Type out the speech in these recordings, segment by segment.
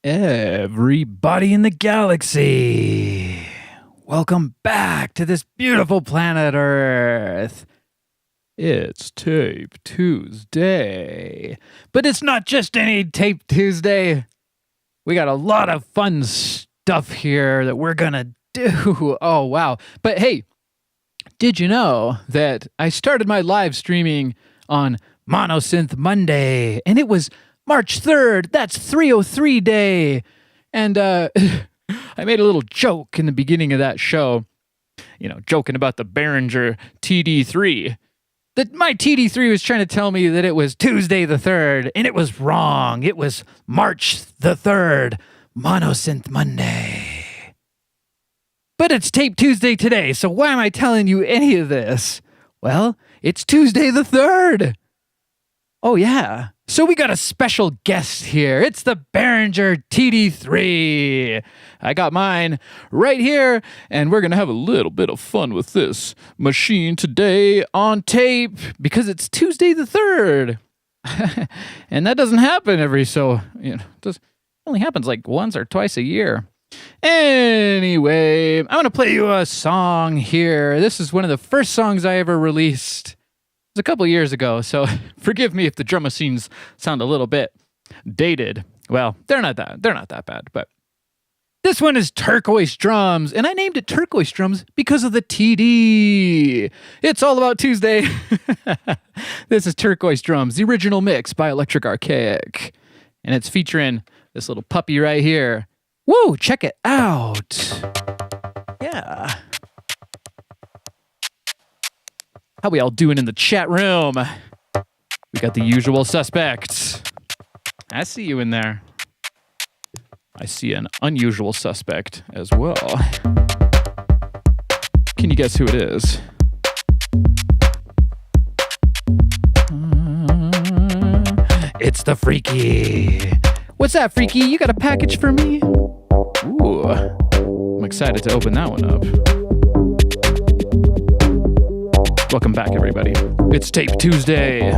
Everybody in the galaxy, welcome back to this beautiful planet Earth. It's Tape Tuesday, but it's not just any Tape Tuesday. We got a lot of fun stuff here that we're gonna do. Oh, wow. But hey, did you know that I started my live streaming on Monosynth Monday, and it was March 3rd, that's 303 day. And I made a little joke in the beginning of that show, joking about the Behringer TD3. That my TD3 was trying to tell me that it was Tuesday the 3rd, and it was wrong. It was March the 3rd, Monosynth Monday. But it's Tape Tuesday today, so why am I telling you any of this? Well, it's Tuesday the 3rd. Oh, yeah. So we got a special guest here. It's the Behringer TD3. I got mine right here, and we're going to have a little bit of fun with this machine today on tape because it's Tuesday the 3rd. And that doesn't happen it only happens like once or twice a year. Anyway, I'm going to play you a song here. This is one of the first songs I ever released. It was a couple years ago, so forgive me if the drum machines sound a little bit dated. Well, they're not that bad, but this one is Turquoise Drums, and I named it Turquoise Drums because of the TD. It's all about Tuesday. This is Turquoise Drums, the original mix by Archaic, and it's featuring this little puppy right here. Woo, check it out. Yeah. How we all doing in the chat room? We got the usual suspects. I see you in there. I see an unusual suspect as well. Can you guess who it is? It's the Freaky. What's that, Freaky? You got a package for me? Ooh, I'm excited to open that one up. Welcome back, everybody. It's Tape Tuesday.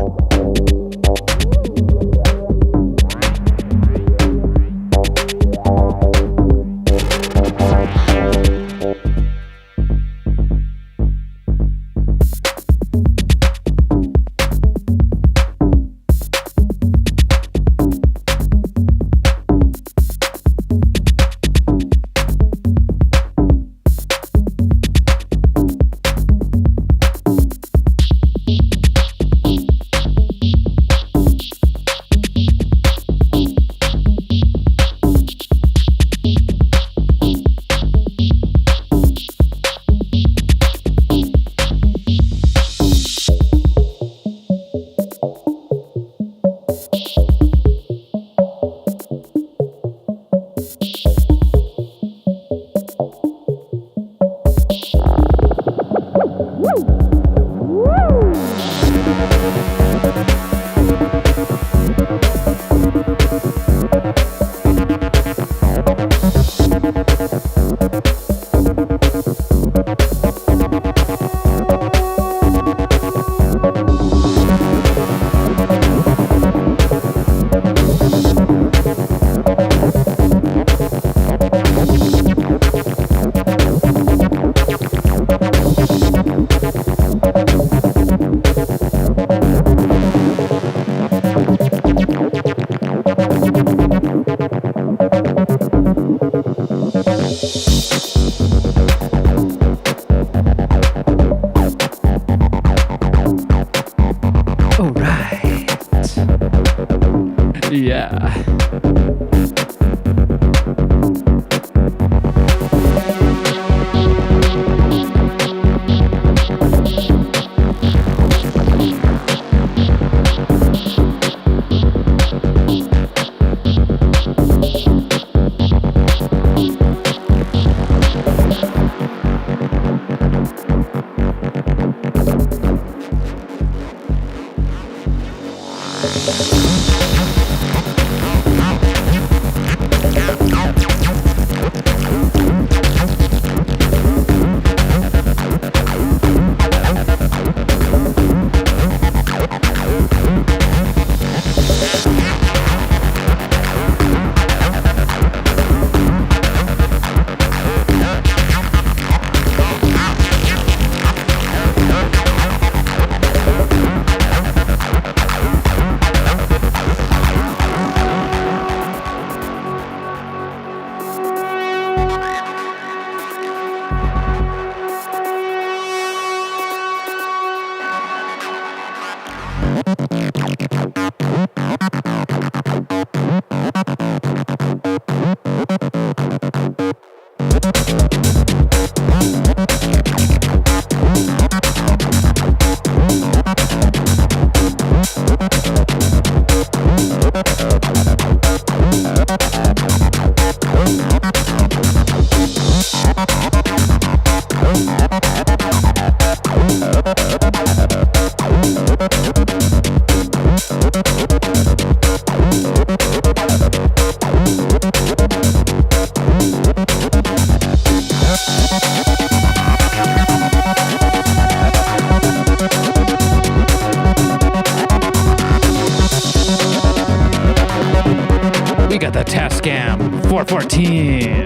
Tascam 414.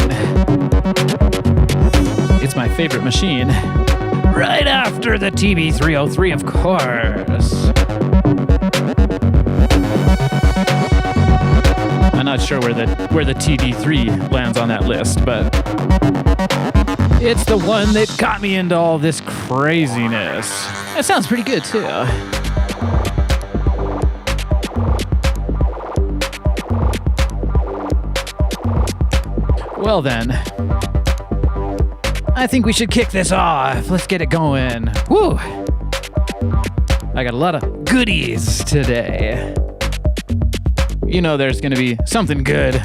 It's my favorite machine. Right after the TB303, of course. I'm not sure where the TD3 lands on that list, but it's the one that got me into all this craziness. That sounds pretty good too. Well then, I think we should kick this off. Let's get it going. Woo! I got a lot of goodies today. You know there's gonna be something good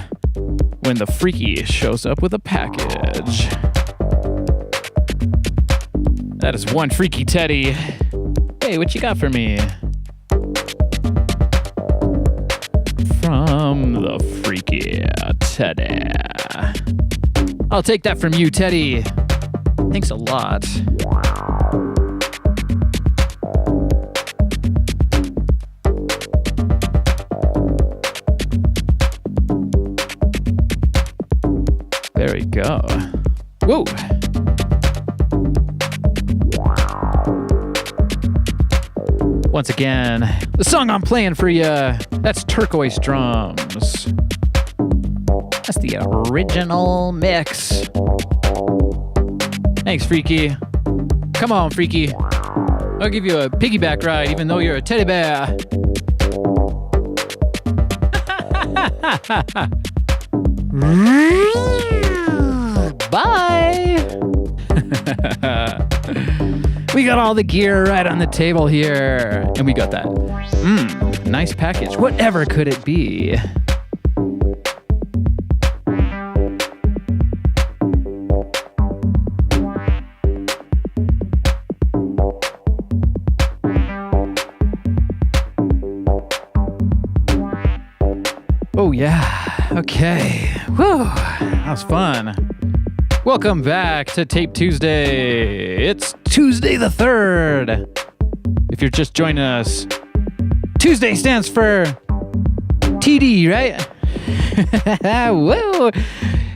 when the freaky shows up with a package. That is one freaky teddy. Hey, what you got for me? From the freaky teddy. I'll take that from you, Teddy. Thanks a lot. There we go. Whoa. Once again, the song I'm playing for you, that's Turquoise Drums. That's the original mix. Thanks, Freaky. Come on, Freaky. I'll give you a piggyback ride even though you're a teddy bear. Bye. We got all the gear right on the table here. And we got that. Nice package. Whatever could it be? Oh yeah, okay. Whew, that was fun. Welcome back to Tape Tuesday. It's Tuesday the 3rd. If you're just joining us, Tuesday stands for TD, right? Whoa,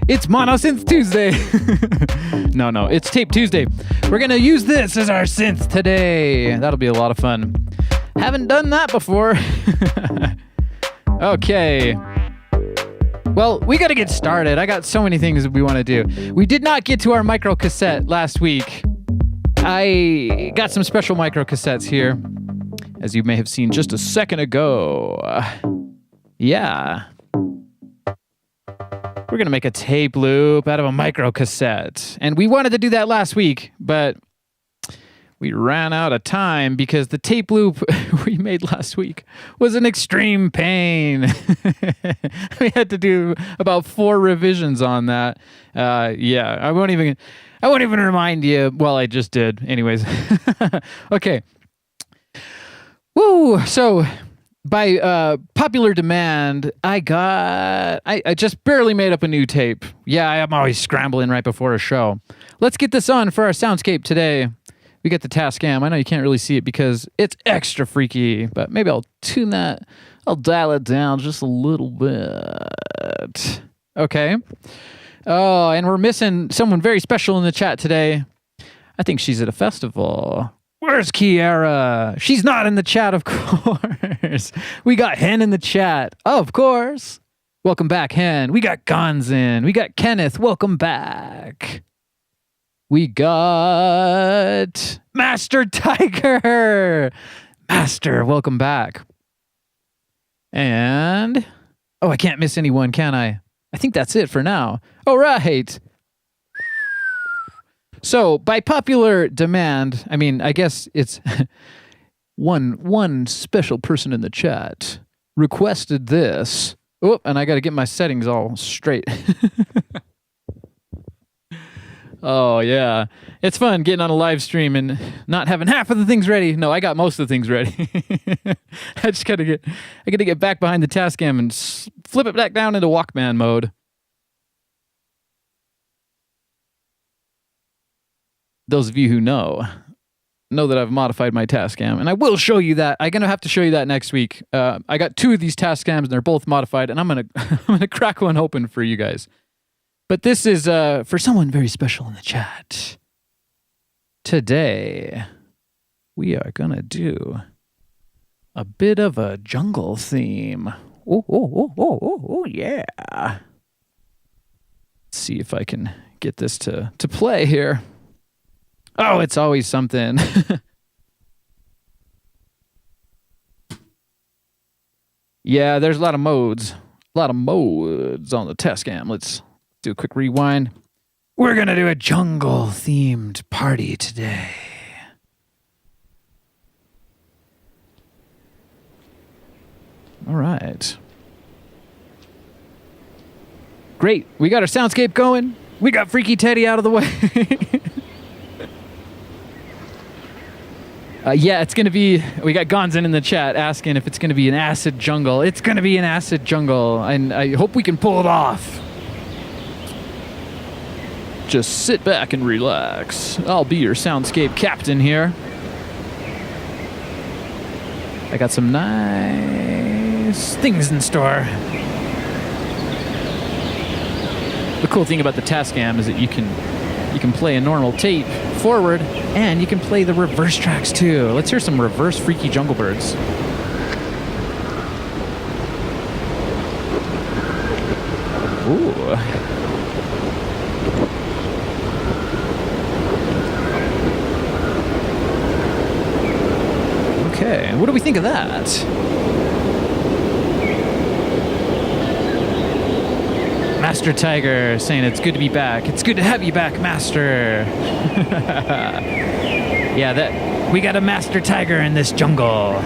it's Monosynth Tuesday. No, it's Tape Tuesday. We're gonna use this as our synth today. That'll be a lot of fun. Haven't done that before. Okay. Well, we got to get started. I got so many things that we want to do. We did not get to our micro cassette last week. I got some special micro cassettes here, as you may have seen just a second ago. Yeah. We're going to make a tape loop out of a micro cassette. And we wanted to do that last week, but we ran out of time because the tape loop we made last week was an extreme pain. We had to do about 4 revisions on that. Yeah, I won't even remind you. Well, I just did. Anyways. Okay. Woo! So by popular demand, I just barely made up a new tape. Yeah, I'm always scrambling right before a show. Let's get this on for our soundscape today. We get the Tascam. I know you can't really see it because it's extra freaky, but maybe I'll tune that. I'll dial it down just a little bit. Okay. Oh, and we're missing someone very special in the chat today. I think she's at a festival. Where's Kiara? She's not in the chat, of course. We got Hen in the chat, of course. Welcome back, Hen. We got Gonzin. We got Kenneth. Welcome back. We got Master Tiger. Master, welcome back. And, oh, I can't miss anyone, can I? I think that's it for now. All right. So, by popular demand, I mean, I guess it's one special person in the chat requested this. Oh, and I got to get my settings all straight. Oh, yeah. It's fun getting on a live stream and not having half of the things ready. No, I got most of the things ready. I got to get back behind the Tascam and flip it back down into Walkman mode. Those of you who know, know that I've modified my Tascam, and I will show you that. I'm gonna have to show you that next week. I got 2 of these Tascams, and they're both modified, and I'm gonna crack one open for you guys. But this is for someone very special in the chat. Today, we are gonna do a bit of a jungle theme. Oh, yeah. Let's see if I can get this to play here. Oh, it's always something. Yeah, there's a lot of modes. A lot of modes on the Tascam. Let's do a quick rewind. We're going to do a jungle-themed party today. All right. Great. We got our soundscape going. We got Freaky Teddy out of the way. Yeah, it's going to be... We got Gonzin in the chat asking if it's going to be an acid jungle. It's going to be an acid jungle, and I hope we can pull it off. Just sit back and relax. I'll be your soundscape captain here. I got some nice things in store. The cool thing about the Tascam is that you can play a normal tape forward, and you can play the reverse tracks too. Let's hear some reverse Freaky Jungle Birds. Ooh. Okay, what do we think of that? Master Tiger saying it's good to be back. It's good to have you back, Master. Yeah, we got a Master Tiger in this jungle.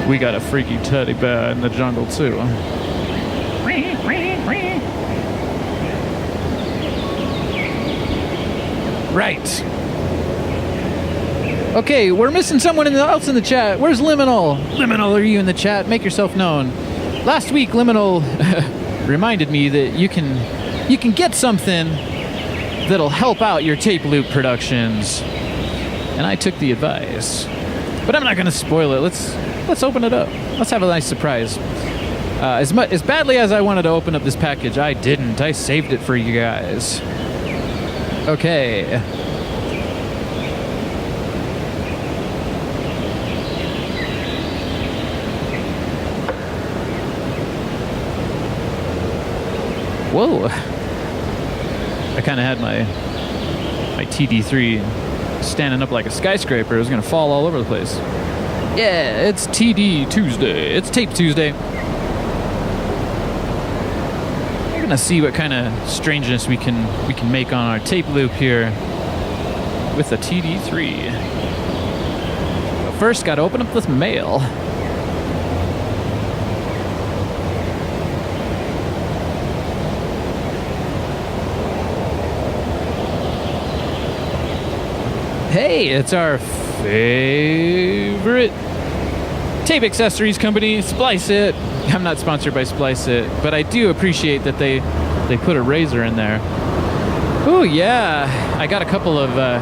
We got a Freaky Teddy Bear in the jungle too. Right. Okay, we're missing someone else in the chat. Where's Liminal? Liminal, are you in the chat? Make yourself known. Last week, Liminal reminded me that you can get something that'll help out your tape loop productions, and I took the advice. But I'm not going to spoil it. Let's open it up. Let's have a nice surprise. As badly as I wanted to open up this package, I didn't. I saved it for you guys. Okay. Whoa. I kind of had my TD3 standing up like a skyscraper. It was going to fall all over the place. Yeah, it's TD Tuesday. It's Tape Tuesday. We're going to see what kind of strangeness we can make on our tape loop here with the TD3. But first, got to open up this mail. Hey, it's our favorite tape accessories company, Splice It. I'm not sponsored by Splice It, but I do appreciate that they put a razor in there. Oh yeah, I got a couple of I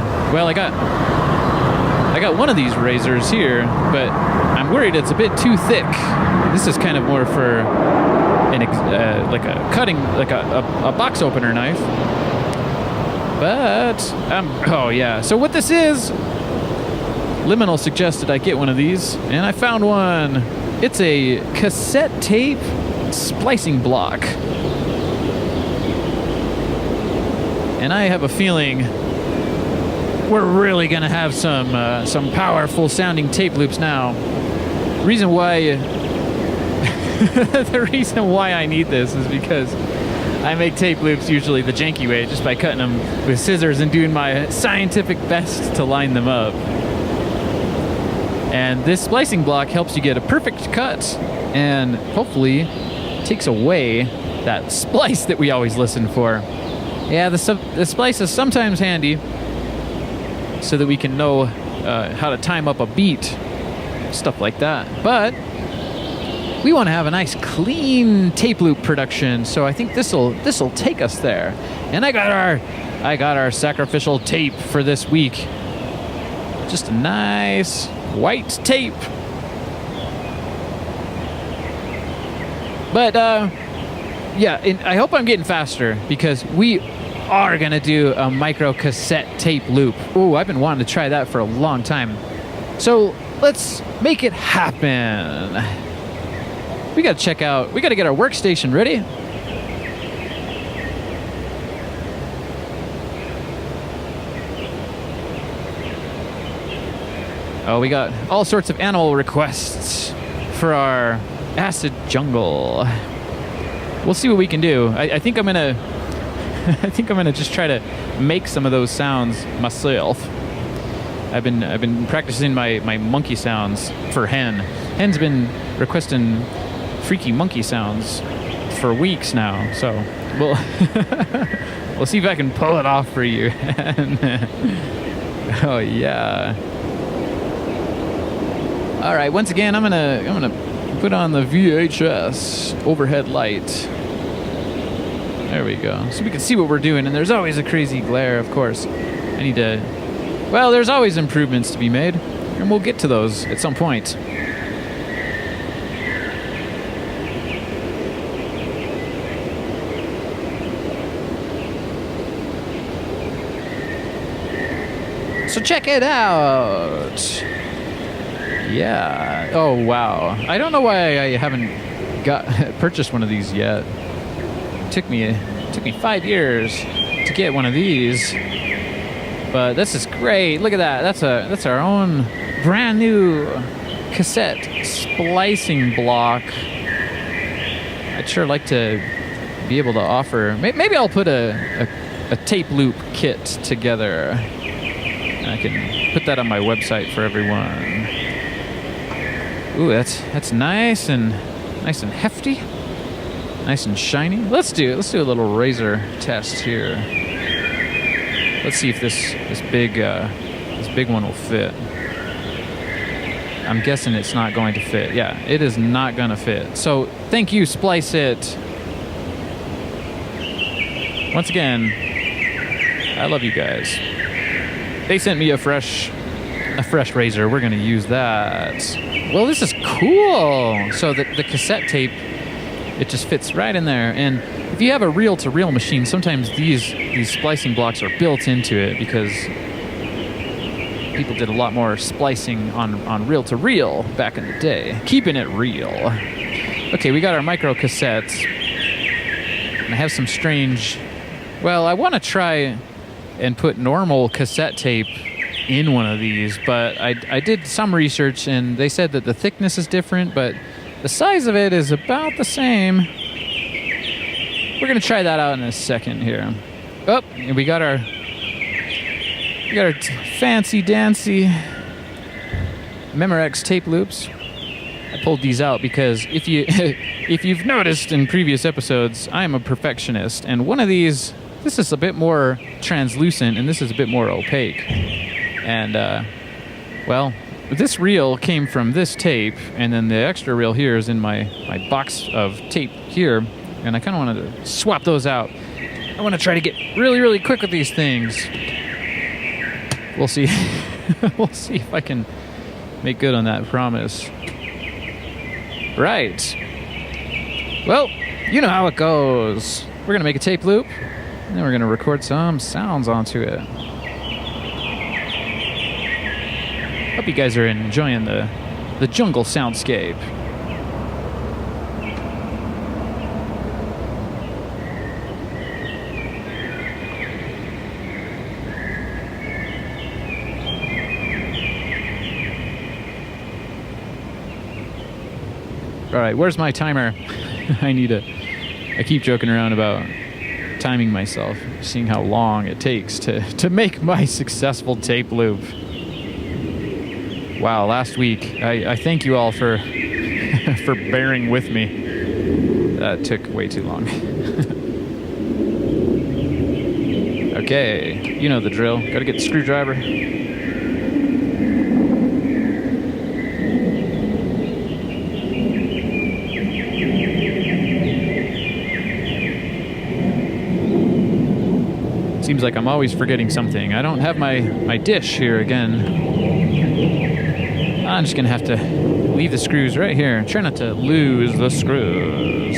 got one of these razors here, but I'm worried it's a bit too thick. This is kind of more for like a cutting, like a box opener knife. But, oh yeah. So what this is, Liminal suggested I get one of these, and I found one. It's a cassette tape splicing block. And I have a feeling we're really gonna have some powerful sounding tape loops now. The reason why I need this is because I make tape loops usually the janky way, just by cutting them with scissors and doing my scientific best to line them up. And this splicing block helps you get a perfect cut and hopefully takes away that splice that we always listen for. Yeah, the splice is sometimes handy so that we can know how to time up a beat, stuff like that. But we want to have a nice clean tape loop production, so I think this'll take us there. And I got our sacrificial tape for this week. Just a nice white tape. But, yeah, I hope I'm getting faster because we are going to do a micro cassette tape loop. Ooh, I've been wanting to try that for a long time. So let's make it happen. We got to check out, we got to get our workstation ready. Oh, we got all sorts of animal requests for our acid jungle. We'll see what we can do. I think I'm gonna I think I'm gonna just try to make some of those sounds myself. I've been practicing my monkey sounds for Hen. Hen's been requesting freaky monkey sounds for weeks now, so we'll see if I can pull it off for you. Oh yeah. All right, once again, I'm gonna put on the VHS overhead light. There we go. So we can see what we're doing, and there's always a crazy glare, of course. I need to... Well, there's always improvements to be made, and we'll get to those at some point. So check it out. Yeah. Oh, wow. I don't know why I haven't purchased one of these yet. It took me 5 years to get one of these. But this is great. Look at that. That's our own brand new cassette splicing block. I'd sure like to be able to offer. Maybe I'll put a tape loop kit together. And I can put that on my website for everyone. Ooh, that's nice and hefty, nice and shiny. Let's do a little razor test here. Let's see if this big one will fit. I'm guessing it's not going to fit. Yeah, it is not going to fit. So thank you, Splice It. Once again, I love you guys. They sent me a fresh razor. We're going to use that. Well, this is cool. So the cassette tape, it just fits right in there. And if you have a reel-to-reel machine, sometimes these splicing blocks are built into it because people did a lot more splicing on reel-to-reel back in the day. Keeping it real. Okay, we got our micro cassettes. And I have some strange... Well, I want to try and put normal cassette tape in one of these, but I did some research and they said that the thickness is different, but the size of it is about the same. We're gonna try that out in a second here. Oh, and we got our fancy dancy Memorex tape loops. I pulled these out because if you've noticed in previous episodes, I am a perfectionist, and one of these, this is a bit more translucent and this is a bit more opaque. And, well, this reel came from this tape, and then the extra reel here is in my box of tape here, and I kind of wanted to swap those out. I want to try to get really, really quick with these things. We'll see. We'll see if I can make good on that promise. Right. Well, you know how it goes. We're going to make a tape loop, and then we're going to record some sounds onto it. Hope you guys are enjoying the jungle soundscape. All right, where's my timer? I keep joking around about timing myself, seeing how long it takes to make my successful tape loop. Wow, last week, I thank you all for for bearing with me. That took way too long. Okay, you know the drill. Gotta get the screwdriver. Seems like I'm always forgetting something. I don't have my dish here again. I'm just going to have to leave the screws right here. Try not to lose the screws.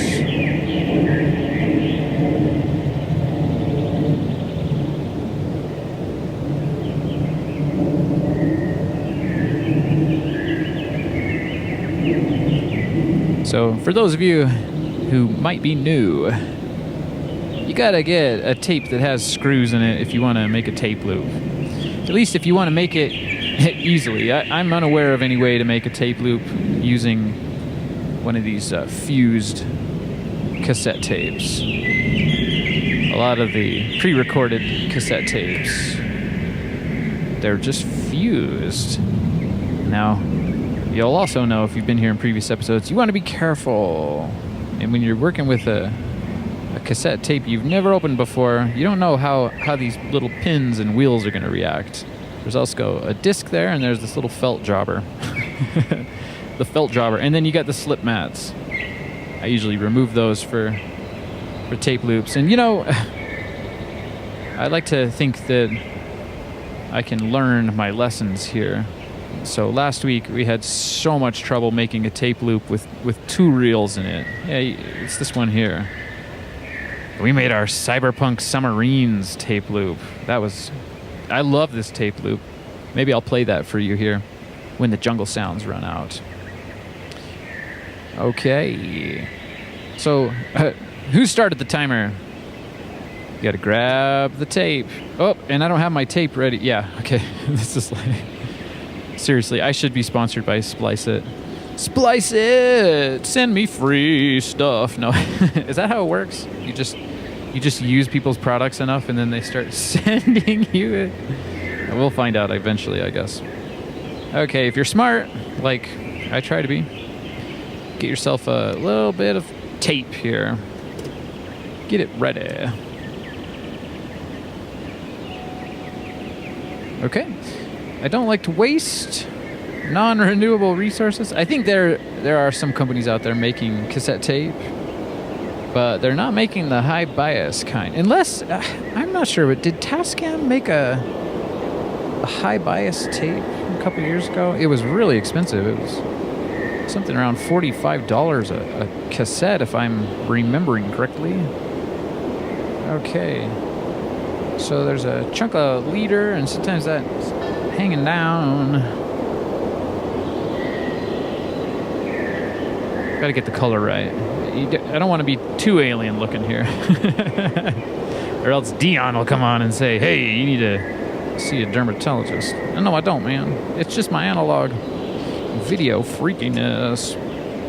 So, for those of you who might be new, you gotta get a tape that has screws in it if you want to make a tape loop. At least if you want to make it easily. I'm unaware of any way to make a tape loop using one of these fused cassette tapes. A lot of the pre-recorded cassette tapes, they're just fused. Now, you'll also know if you've been here in previous episodes, you want to be careful. And when you're working with a cassette tape you've never opened before, you don't know how these little pins and wheels are going to react. There's also a disc there, and there's this little felt jobber. The felt jobber. And then you got the slip mats. I usually remove those for tape loops. And, you know, I like to think that I can learn my lessons here. So last week we had so much trouble making a tape loop with two reels in it. Yeah, it's this one here. We made our Cyberpunk Submarines tape loop. I love this tape loop. Maybe I'll play that for you here when the jungle sounds run out. Okay. So, who started the timer? You gotta grab the tape. Oh, and I don't have my tape ready. Yeah, okay. This is like... Seriously, I should be sponsored by Splice It. Splice It! Send me free stuff. No, is that how it works? You just use people's products enough and then they start sending you it? We'll find out eventually, I guess. Okay, if you're smart, like I try to be, get yourself a little bit of tape here. Get it ready. Okay. I don't like to waste non-renewable resources. I think there are some companies out there making cassette tape, but they're not making the high bias kind. Unless, I'm not sure, but did Tascam make a high bias tape a couple years ago? It was really expensive. It was something around $45 a cassette, if I'm remembering correctly. Okay. So there's a chunk of leader, and sometimes that's hanging down. Gotta get the color right. I don't want to be too alien looking here. Or else Dion will come on and say, hey, you need to see a dermatologist. No, I don't, man. It's just my analog video freakiness.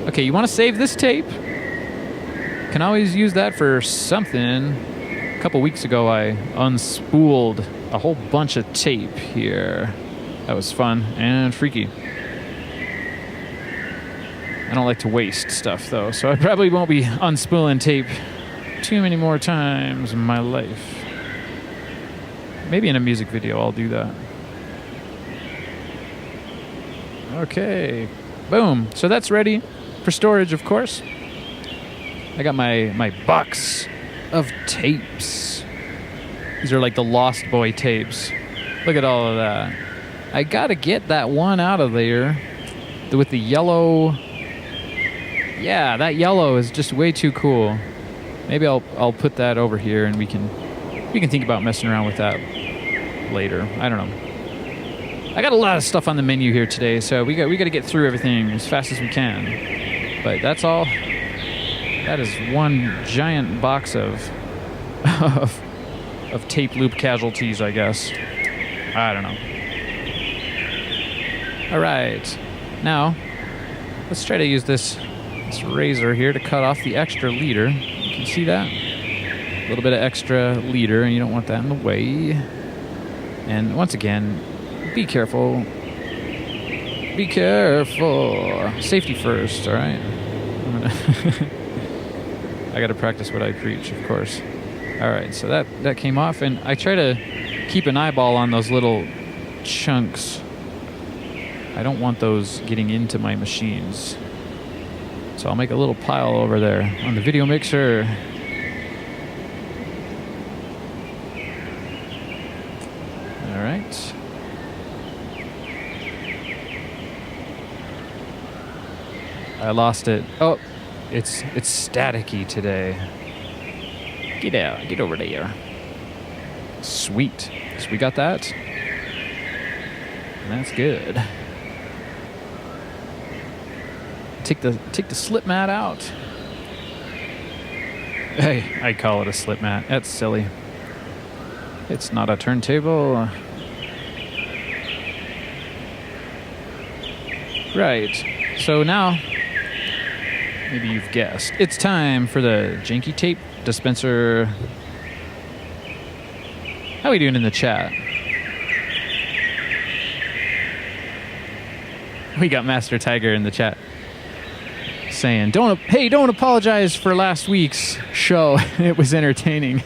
Okay, you want to save this tape? Can always use that for something. A couple weeks ago, I unspooled a whole bunch of tape here. That was fun and freaky. I don't like to waste stuff, though, so I probably won't be unspooling tape too many more times in my life. Maybe in a music video I'll do that. Okay. Boom. So that's ready for storage, of course. I got my box of tapes. These are like the Lost Boy tapes. Look at all of that. I gotta get that one out of there with the yellow. Yeah, that yellow is just way too cool. Maybe I'll put that over here and we can think about messing around with that later. I don't know. I got a lot of stuff on the menu here today, so we got to get through everything as fast as we can. But that's all. That is one giant box of tape loop casualties, I guess. I don't know. All right. Now, let's try to use this razor here to cut off the extra leader. You can see that? A little bit of extra leader, and you don't want that in the way. And once again, be careful. Be careful. Safety first, all right? I got to practice what I preach, of course. All right, so that came off, and I try to keep an eyeball on those little chunks. I don't want those getting into my machines. So I'll make a little pile over there on the video mixer. All right. I lost it. Oh, it's staticky today. Get out. Get over there. Sweet. So we got that. That's good. Take the slip mat out. Hey, I call it a slip mat. That's silly. It's not a turntable. Right. So now, maybe you've guessed, it's time for the janky tape dispenser. How are we doing in the chat? We got Master Tiger in the chat saying, don't apologize for last week's show. It was entertaining.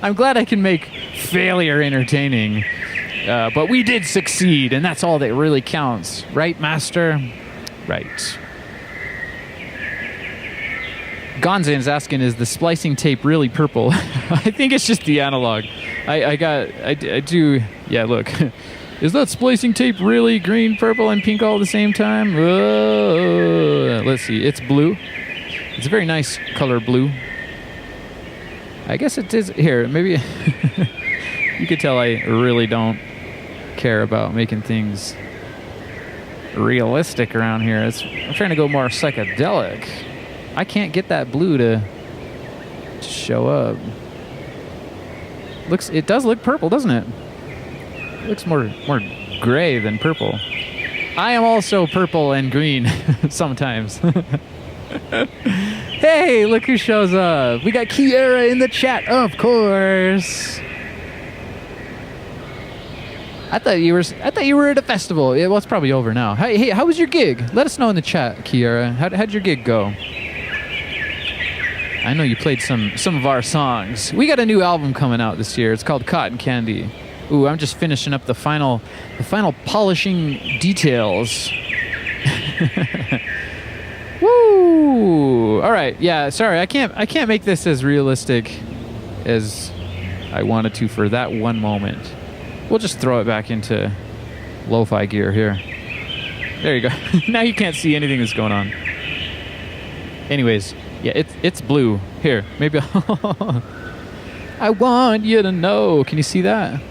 I'm glad I can make failure entertaining. But we did succeed, and that's all that really counts. Right, Master? Right. Gonzan's asking, is the splicing tape really purple? I think it's just the analog. I do, yeah, look. Is that splicing tape really green, purple, and pink all at the same time? Let's see. It's blue. It's a very nice color blue. I guess it is. Here, maybe you could tell I really don't care about making things realistic around here. I'm trying to go more psychedelic. I can't get that blue to show up. It does look purple, doesn't it? It looks more gray than purple. I am also purple and green sometimes. Hey, look who shows up. We got Kiera in the chat, of course. I thought you were at a festival. Well, it's probably over now. Hey, how was your gig? Let us know in the chat, Kiera. How'd your gig go? I know you played some of our songs. We got a new album coming out this year. It's called Cotton Candy. Ooh, I'm just finishing up the final polishing details. Woo! All right, yeah. Sorry, I can't make this as realistic as I wanted to for that one moment. We'll just throw it back into lo-fi gear here. There you go. Now you can't see anything that's going on. Anyways, yeah, it's blue. Here, maybe I want you to know. Can you see that?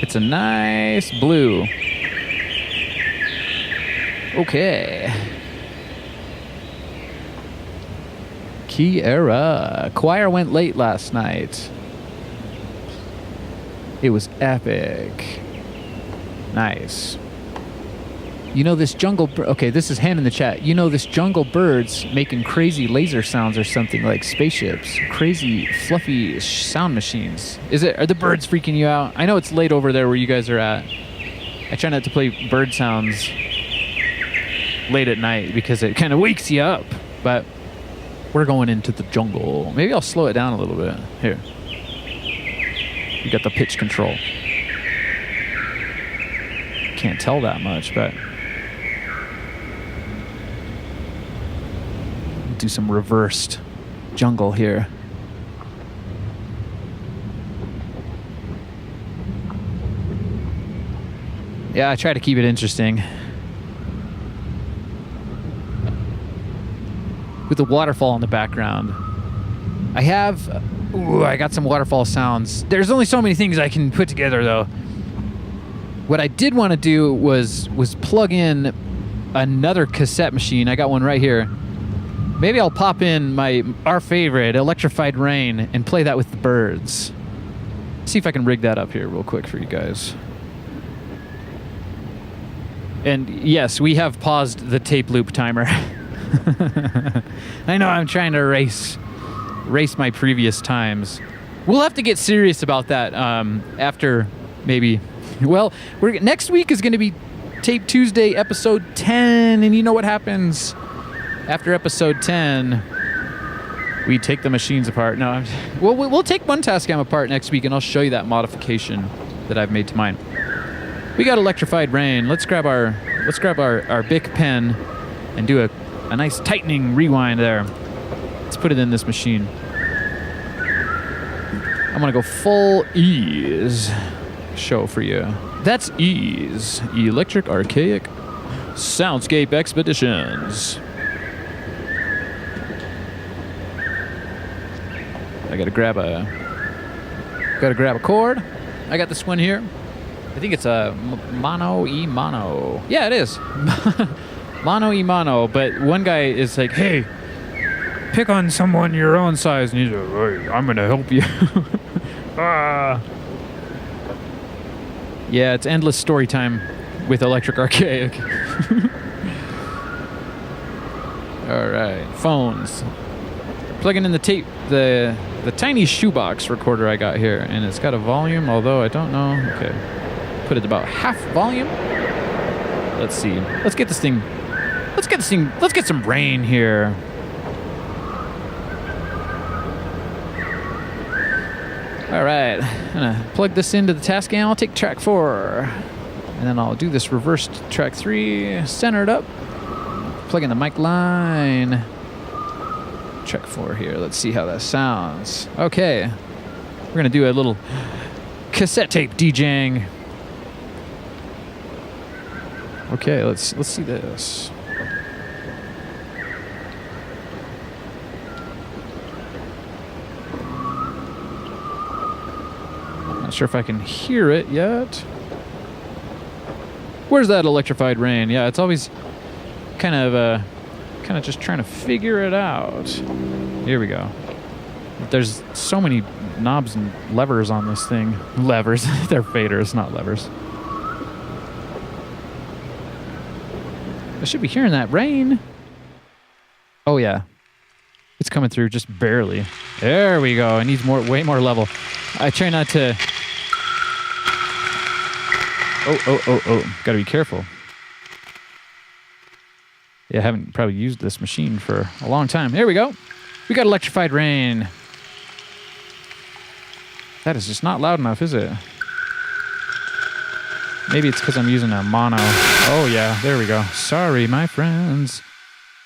It's a nice blue. Okay. Kiera. Choir went late last night. It was epic. Nice. You know this jungle... Okay, this is hand in the chat. You know this jungle bird's making crazy laser sounds or something like spaceships. Crazy, fluffy sound machines. Are the birds freaking you out? I know it's late over there where you guys are at. I try not to play bird sounds late at night because it kind of wakes you up. But we're going into the jungle. Maybe I'll slow it down a little bit. Here. You got the pitch control. Can't tell that much, but... do some reversed jungle here. Yeah, I try to keep it interesting. With the waterfall in the background. I got some waterfall sounds. There's only so many things I can put together, though. What I did want to do was plug in another cassette machine. I got one right here. Maybe I'll pop in our favorite, Electrified Rain, and play that with the birds. See if I can rig that up here real quick for you guys. And yes, we have paused the tape loop timer. I know I'm trying to race my previous times. We'll have to get serious about that after maybe... Well, next week is going to be Tape Tuesday, episode 10, and you know what happens after episode 10. We take the machines apart. No, we'll take one Tascam apart next week, and I'll show you that modification that I've made to mine. We got Electrified Rain. Let's grab our Bic pen and do a nice tightening rewind there. Let's put it in this machine. I'm gonna go full ease. show for you. That's Ease, Electric Archaic Soundscape Expeditions. I gotta grab a chord. I got this one here. I think it's a mono E mono. Yeah, it is. Mono E mono, but one guy is like, hey, pick on someone your own size, and he's like, hey, I'm gonna help you. Yeah, it's endless story time with Electric Archaic. Alright, phones. Plugging in the tape, the tiny shoebox recorder I got here, and it's got a volume, although I don't know. Okay, put it about half volume. Let's see. Let's get some rain here. Alright, I'm gonna plug this into the Tascam. I'll take track 4. And then I'll do this reversed track 3, center it up. Plug in the mic line. Track 4 here. Let's see how that sounds. Okay. We're gonna do a little cassette tape DJing. Okay, let's see this. Not sure if I can hear it yet. Where's that electrified rain? Yeah, it's always kind of just trying to figure it out. Here we go. There's so many knobs and levers on this thing. Levers. They're faders, not levers. I should be hearing that rain. Oh yeah. It's coming through just barely. There we go. It needs way more level. I try not to... Oh. Gotta be careful. Yeah, I haven't probably used this machine for a long time. Here we go. We got electrified rain. That is just not loud enough, is it? Maybe it's because I'm using a mono. Oh yeah, there we go. Sorry, my friends.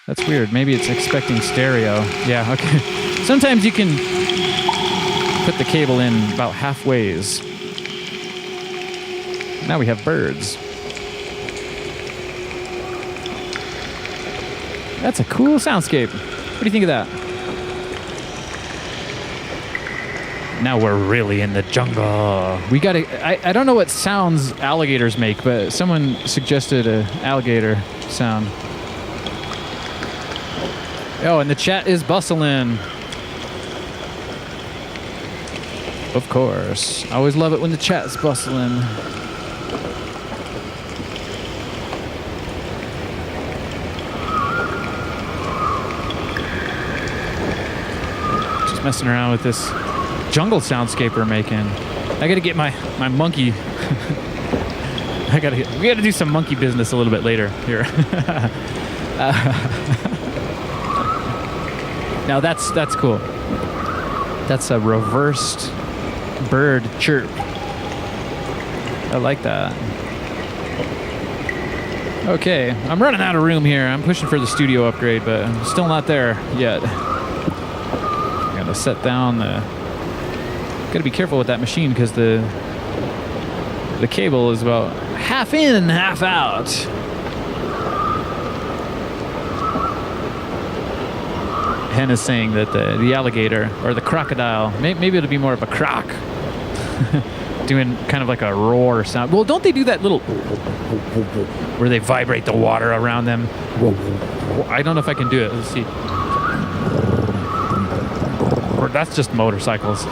That's weird. Maybe it's expecting stereo. Yeah, okay. Sometimes you can put the cable in about halfways. Now we have birds. That's a cool soundscape. What do you think of that? Now we're really in the jungle. We gotta... I don't know what sounds alligators make, but someone suggested an alligator sound. Oh, and the chat is bustling. Of course. I always love it when the chat's bustling. Just messing around with this jungle soundscape we're making. I gotta get my monkey. We gotta do some monkey business a little bit later here. Now that's cool. That's a reversed bird chirp. I like that. Okay, I'm running out of room here. I'm pushing for the studio upgrade, but I'm still not there yet. Gotta set down the... Gotta be careful with that machine because the cable is about half in, half out. Hen is saying that the alligator or the crocodile, maybe it'll be more of a croc, doing kind of like a roar sound. Well, don't they do that little where they vibrate the water around them? I don't know if I can do it. Let's see. Or that's just motorcycles.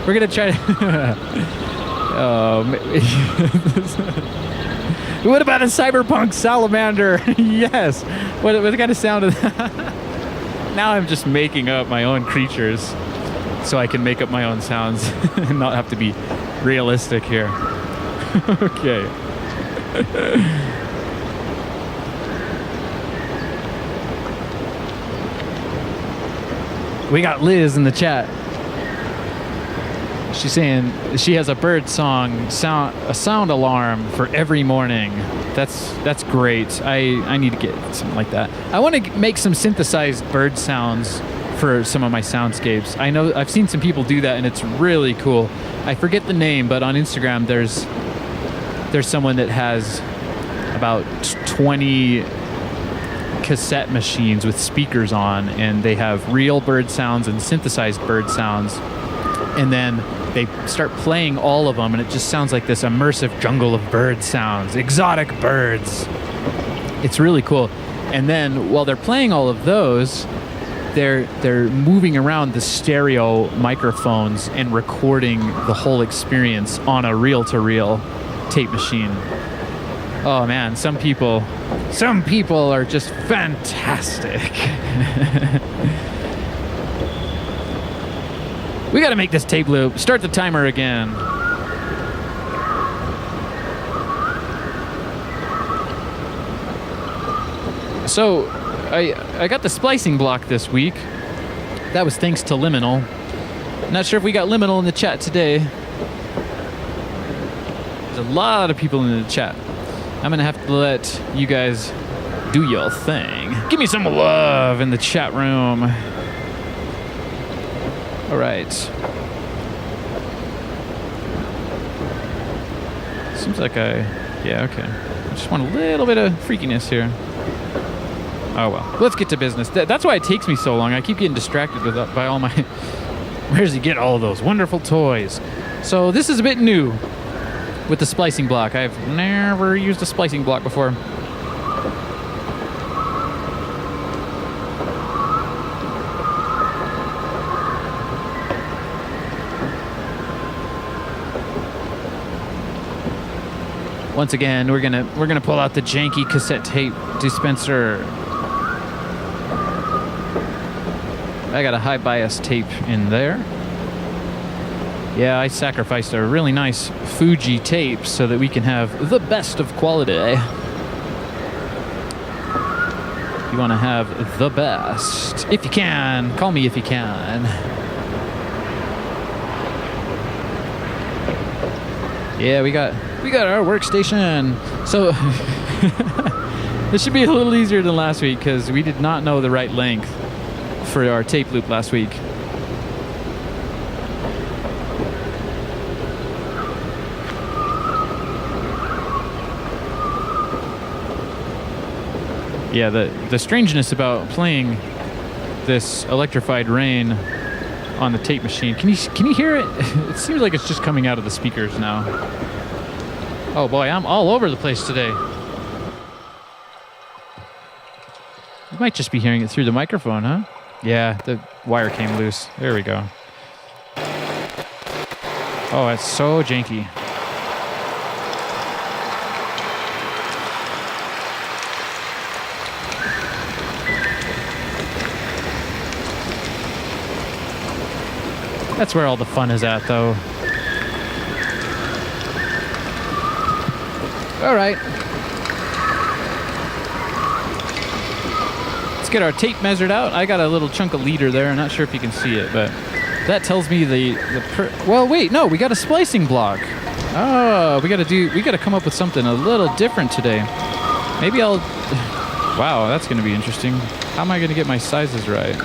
We're gonna try to. What about a cyberpunk salamander? Yes. What kind of sound is that? Now I'm just making up my own creatures so I can make up my own sounds and not have to be realistic here. Okay. We got Liz in the chat. She's saying she has a bird song, a sound alarm for every morning. That's great. I need to get something like that. I want to make some synthesized bird sounds for some of my soundscapes. I know I've seen some people do that, and it's really cool. I forget the name, but on Instagram there's someone that has about 20 cassette machines with speakers on, and they have real bird sounds and synthesized bird sounds, and then they start playing all of them, and it just sounds like this immersive jungle of bird sounds, exotic birds. It's really cool. And then while they're playing all of those, they're moving around the stereo microphones and recording the whole experience on a reel-to-reel tape machine. Oh man, some people are just fantastic. We gotta make this tape loop. Start the timer again. So, I got the splicing block this week. That was thanks to Liminal. Not sure if we got Liminal in the chat today. There's a lot of people in the chat. I'm gonna have to let you guys do your thing. Give me some love in the chat room. All right. Seems like yeah, okay. I just want a little bit of freakiness here. Oh well, let's get to business. That's why it takes me so long. I keep getting distracted by all my... Where does he get all those wonderful toys? So this is a bit new with the splicing block. I've never used a splicing block before. Once again, we're gonna pull out the janky cassette tape dispenser. I got a high bias tape in there. Yeah, I sacrificed a really nice Fuji tape so that we can have the best of quality. You want to have the best. If you can, call me if you can. Yeah, we got our workstation. So this should be a little easier than last week because we did not know the right length for our tape loop last week. Yeah, the strangeness about playing this Electrified Rain on the tape machine. Can you hear it? It seems like it's just coming out of the speakers now. Oh boy, I'm all over the place today. You might just be hearing it through the microphone, huh? Yeah, the wire came loose. There we go. Oh, it's so janky. That's where all the fun is at, though. All right. Let's get our tape measured out. I got a little chunk of leader there. I'm not sure if you can see it, but that tells me well, wait, no, we got a splicing block. Oh, we got to come up with something a little different today. Maybe I'll... Wow, that's going to be interesting. How am I going to get my sizes right?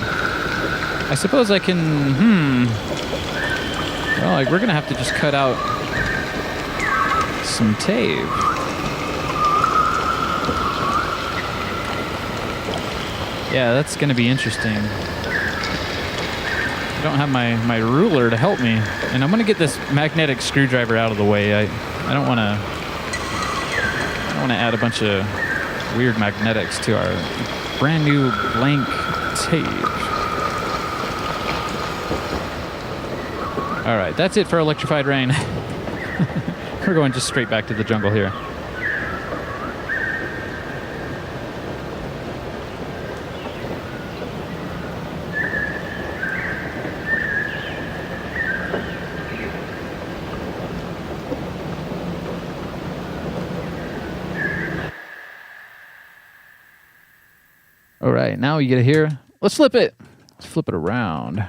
I suppose I can... Well, we're going to have to just cut out some tape. Yeah, that's going to be interesting. I don't have my ruler to help me. And I'm going to get this magnetic screwdriver out of the way. I don't want to add a bunch of weird magnetics to our brand new blank tape. All right, that's it for Electrified Rain. We're going just straight back to the jungle here. All right, now you get to hear. Let's flip it. Let's flip it around.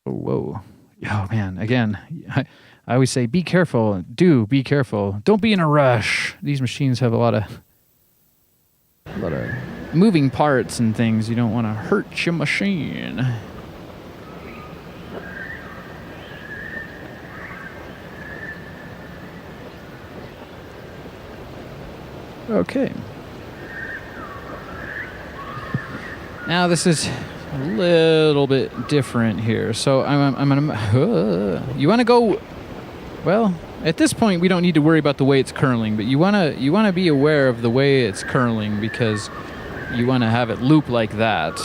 Oh, whoa. Oh, man. Again, I always say, be careful. Be careful. Don't be in a rush. These machines have a lot of moving parts and things. You don't want to hurt your machine. Okay. Now this is a little bit different here. So I'm gonna. You want to go? Well, at this point we don't need to worry about the way it's curling, but you wanna be aware of the way it's curling because you want to have it loop like that,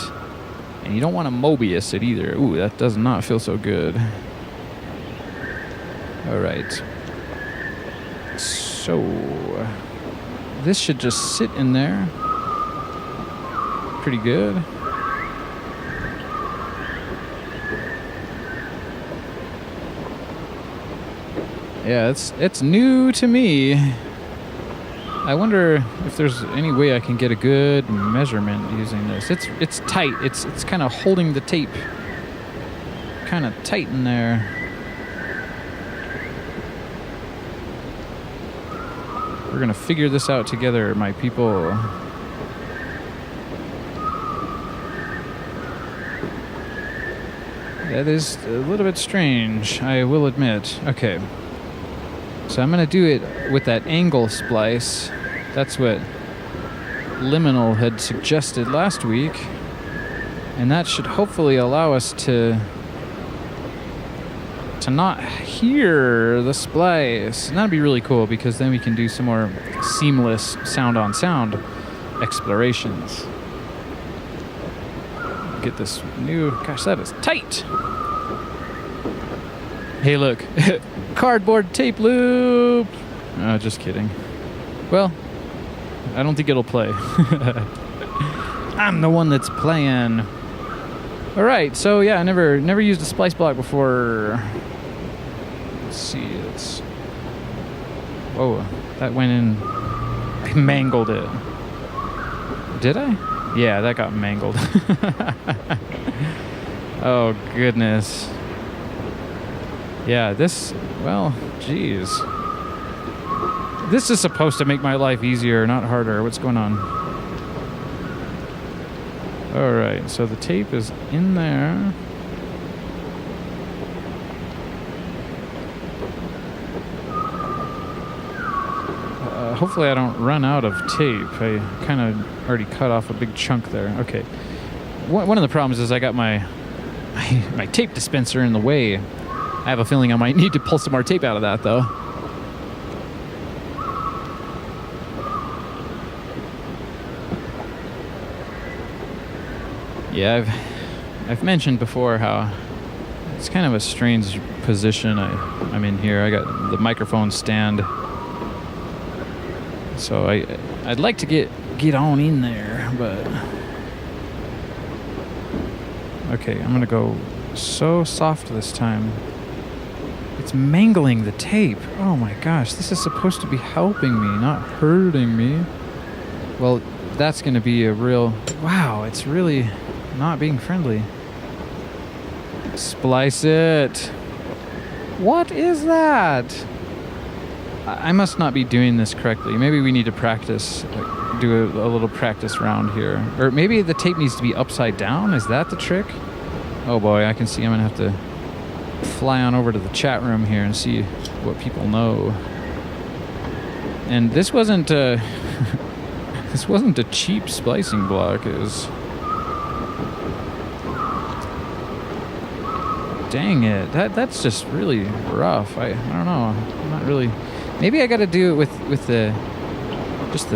and you don't want to Mobius it either. Ooh, that does not feel so good. All right. So this should just sit in there. Pretty good. Yeah, it's new to me. I wonder if there's any way I can get a good measurement using this. It's tight. It's kind of holding the tape kind of tight in there. We're gonna figure this out together, my people. That is a little bit strange, I will admit. Okay. So I'm going to do it with that angle splice. That's what Liminal had suggested last week. And that should hopefully allow us to not hear the splice. And that'd be really cool because then we can do some more seamless sound-on-sound explorations. Get this new... Gosh, that is tight! Hey, look. Cardboard tape loop! Oh, just kidding. Well, I don't think it'll play. I'm the one that's playing. Alright, so yeah, I never used a splice block before. Let's see, it's... Whoa, that went in... I mangled it. Did I? Yeah, that got mangled. Oh, goodness. Yeah, this... Well, geez. This is supposed to make my life easier, not harder. What's going on? Alright, so the tape is in there. Hopefully I don't run out of tape. I kind of already cut off a big chunk there. Okay. One of the problems is I got my tape dispenser in the way. I have a feeling I might need to pull some more tape out of that, though. Yeah, I've mentioned before how it's kind of a strange position I'm in here. I got the microphone stand, so I'd like to get on in there, but okay, I'm gonna go so soft this time. It's mangling the tape. Oh my gosh, this is supposed to be helping me, not hurting me. Well, that's gonna be a real... Wow, it's really not being friendly. Splice it. What is that? I must not be doing this correctly. Maybe we need to practice, do a little practice round here. Or maybe the tape needs to be upside down? Is that the trick? Oh boy, I can see I'm gonna have to fly on over to the chat room here and see what people know. And this wasn't a this wasn't a cheap splicing block. It was... Dang it, that's just really rough. I don't know. I'm not really... Maybe I got to do it with the just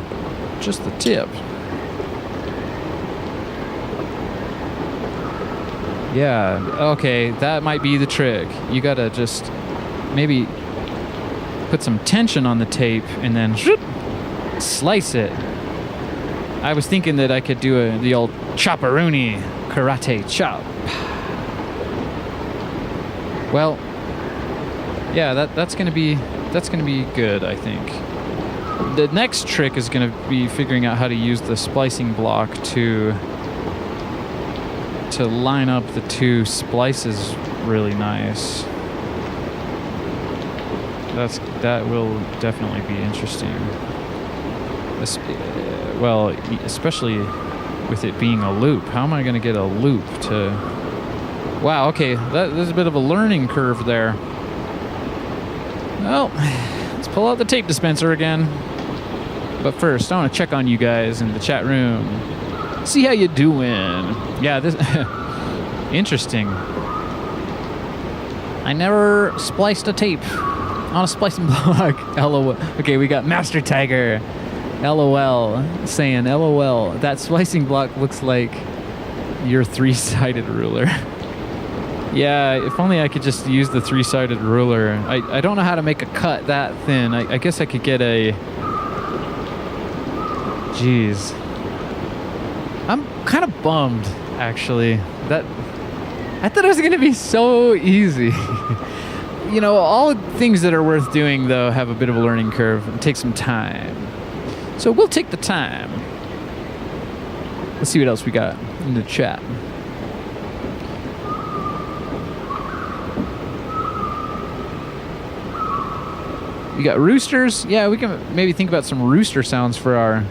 the tip. Yeah, okay, that might be the trick. You got to just maybe put some tension on the tape and then slice it. I was thinking that I could do the old chopperoonie karate chop. Well, yeah, that's gonna be good, I think. The next trick is gonna be figuring out how to use the splicing block to line up the two splices really nice. That will definitely be interesting. Well, especially with it being a loop. How am I going to get a loop to... Wow, okay, there's a bit of a learning curve there. Well, let's pull out the tape dispenser again. But first, I want to check on you guys in the chat room. See how you doing. Yeah, this... Interesting. I never spliced a tape on a splicing block. LOL. Okay, we got Master Tiger. LOL. Saying, LOL. That splicing block looks like your 3-sided ruler. Yeah, if only I could just use the 3-sided ruler. I don't know how to make a cut that thin. I guess I could get a... Jeez. I'm kind of bummed, actually. I thought it was going to be so easy. You know, all things that are worth doing, though, have a bit of a learning curve and take some time. So we'll take the time. Let's see what else we got in the chat. We got roosters. Yeah, we can maybe think about some rooster sounds for our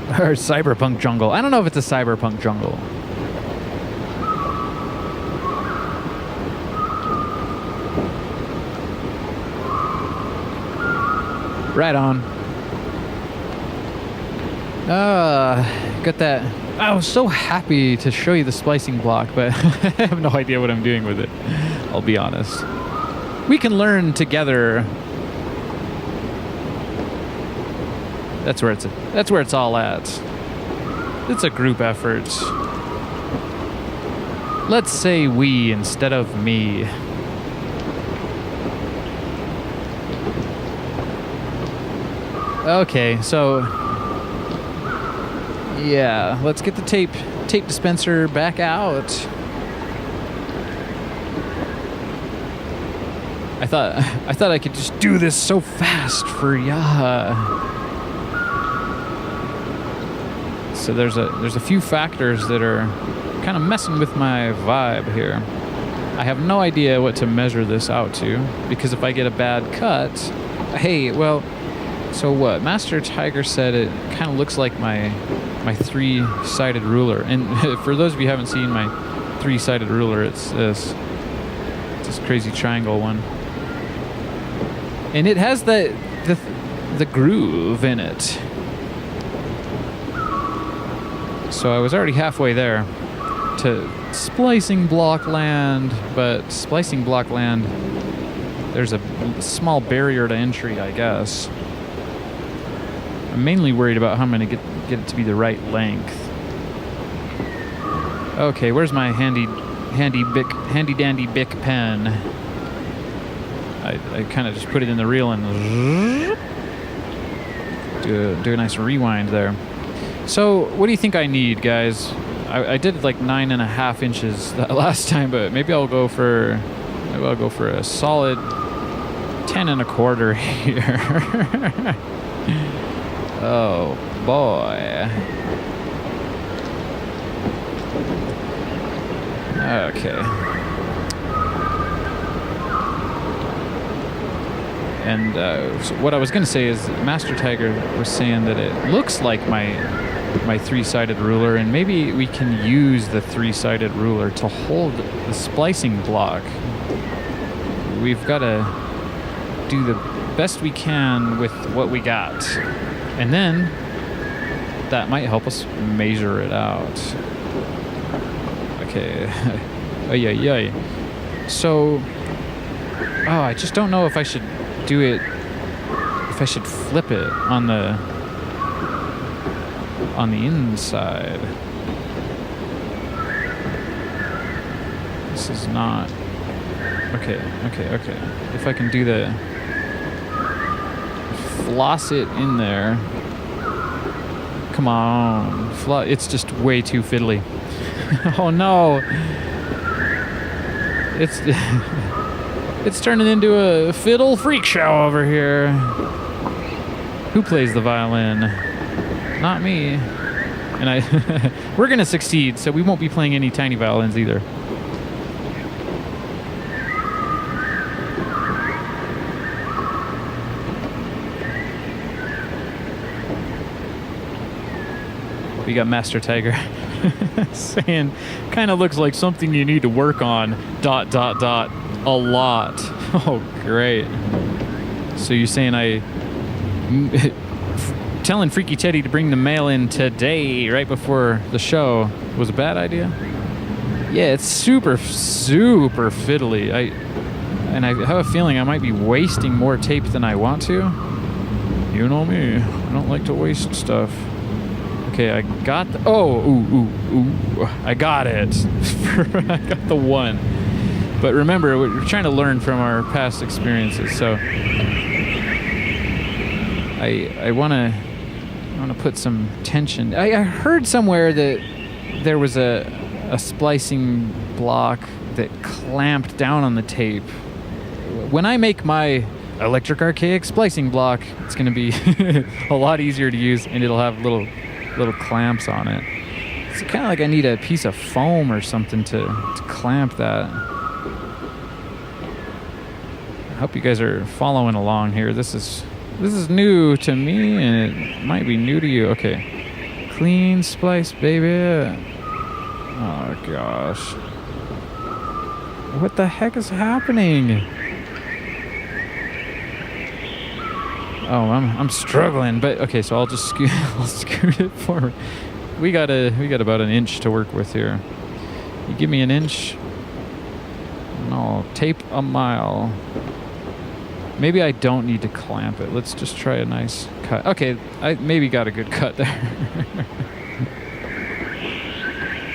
cyberpunk jungle. I don't know if it's a cyberpunk jungle. Right on. Got that. I was so happy to show you the splicing block, but I have no idea what I'm doing with it. I'll be honest. We can learn together. That's where it's all at. It's a group effort. Let's say we instead of me. Okay, so yeah, let's get the tape dispenser back out. I thought I could just do this so fast for ya. So there's a few factors that are kind of messing with my vibe here. I have no idea what to measure this out to, because if I get a bad cut, hey, well, so what? Master Tiger said it kind of looks like my 3-sided ruler. And for those of you who haven't seen my 3-sided ruler, it's this crazy triangle one. And it has the groove in it. So I was already halfway there to splicing block land, but splicing block land, there's a small barrier to entry, I guess. I'm mainly worried about how I'm going to get it to be the right length. Okay, where's my handy dandy Bic pen? I kind of just put it in the reel and do a nice rewind there. So what do you think I need, guys? I did like 9.5 inches that last time, but maybe I'll go for a solid 10.25 here. Oh boy. Okay. And so what I was going to say is Master Tiger was saying that it looks like my 3-sided ruler, and maybe we can use the 3-sided ruler to hold the splicing block. We've got to do the best we can with what we got. And then that might help us measure it out. Okay. So, I just don't know if I should do it, if I should flip it on the inside. This is not... Okay. If I can do the... floss it in there. Come on. It's just way too fiddly. Oh no. It's turning into a fiddle freak show over here. Who plays the violin? Not me. And we're gonna succeed, so we won't be playing any tiny violins either. We got Master Tiger saying, kind of looks like something you need to work on, ... a lot. Oh, great. So you're saying telling Freaky Teddy to bring the mail in today, right before the show, was a bad idea? Yeah, it's super, super fiddly. I have a feeling I might be wasting more tape than I want to. You know me. I don't like to waste stuff. Okay, I got the... ooh. I got it. I got the one. But remember, we're trying to learn from our past experiences, so... I want to put some tension. I heard somewhere that there was a splicing block that clamped down on the tape. When I make my electric archaic splicing block, it's going to be a lot easier to use, and it'll have little clamps on it. It's kind of like I need a piece of foam or something to clamp that. I hope you guys are following along here. This is new to me, and it might be new to you. Okay. Clean splice, baby. Oh, gosh. What the heck is happening? Oh, I'm struggling, but okay, so I'll just scoot it forward. We got about an inch to work with here. You give me an inch, and I'll tape a mile. Maybe I don't need to clamp it. Let's just try a nice cut. Okay, I maybe got a good cut there.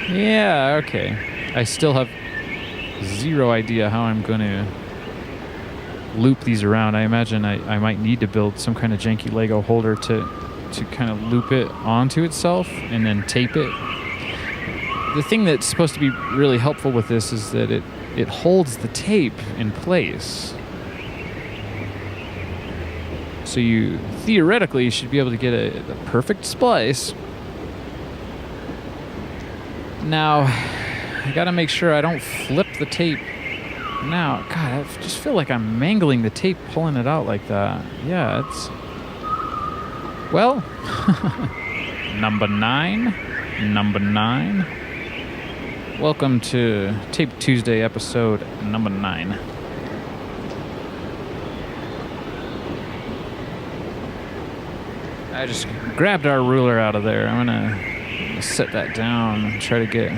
Yeah, okay. I still have zero idea how I'm going to loop these around. I imagine I might need to build some kind of janky Lego holder to kind of loop it onto itself and then tape it. The thing that's supposed to be really helpful with this is that it holds the tape in place. So you theoretically should be able to get a perfect splice. Now, I gotta make sure I don't flip the tape. Now, God, I just feel like I'm mangling the tape pulling it out like that. Yeah, it's... Well, number 9. Welcome to Tape Tuesday episode number 9. I just grabbed our ruler out of there. I'm gonna set that down and try to get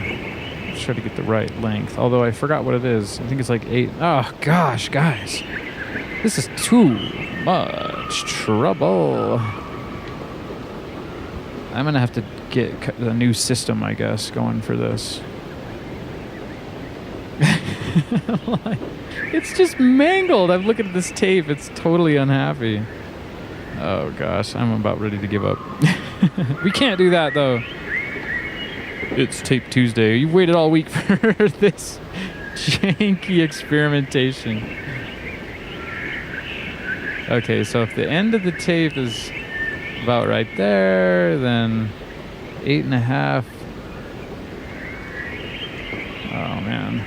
the right length. Although I forgot what it is. I think it's like 8. Oh gosh, guys, this is too much trouble. I'm gonna have to get a new system, I guess, going for this. It's just mangled. I'm looking at this tape. It's totally unhappy. Oh gosh, I'm about ready to give up. We can't do that though. It's Tape Tuesday. You waited all week for this janky experimentation. Okay, so if the end of the tape is about right there, then 8.5. Oh man.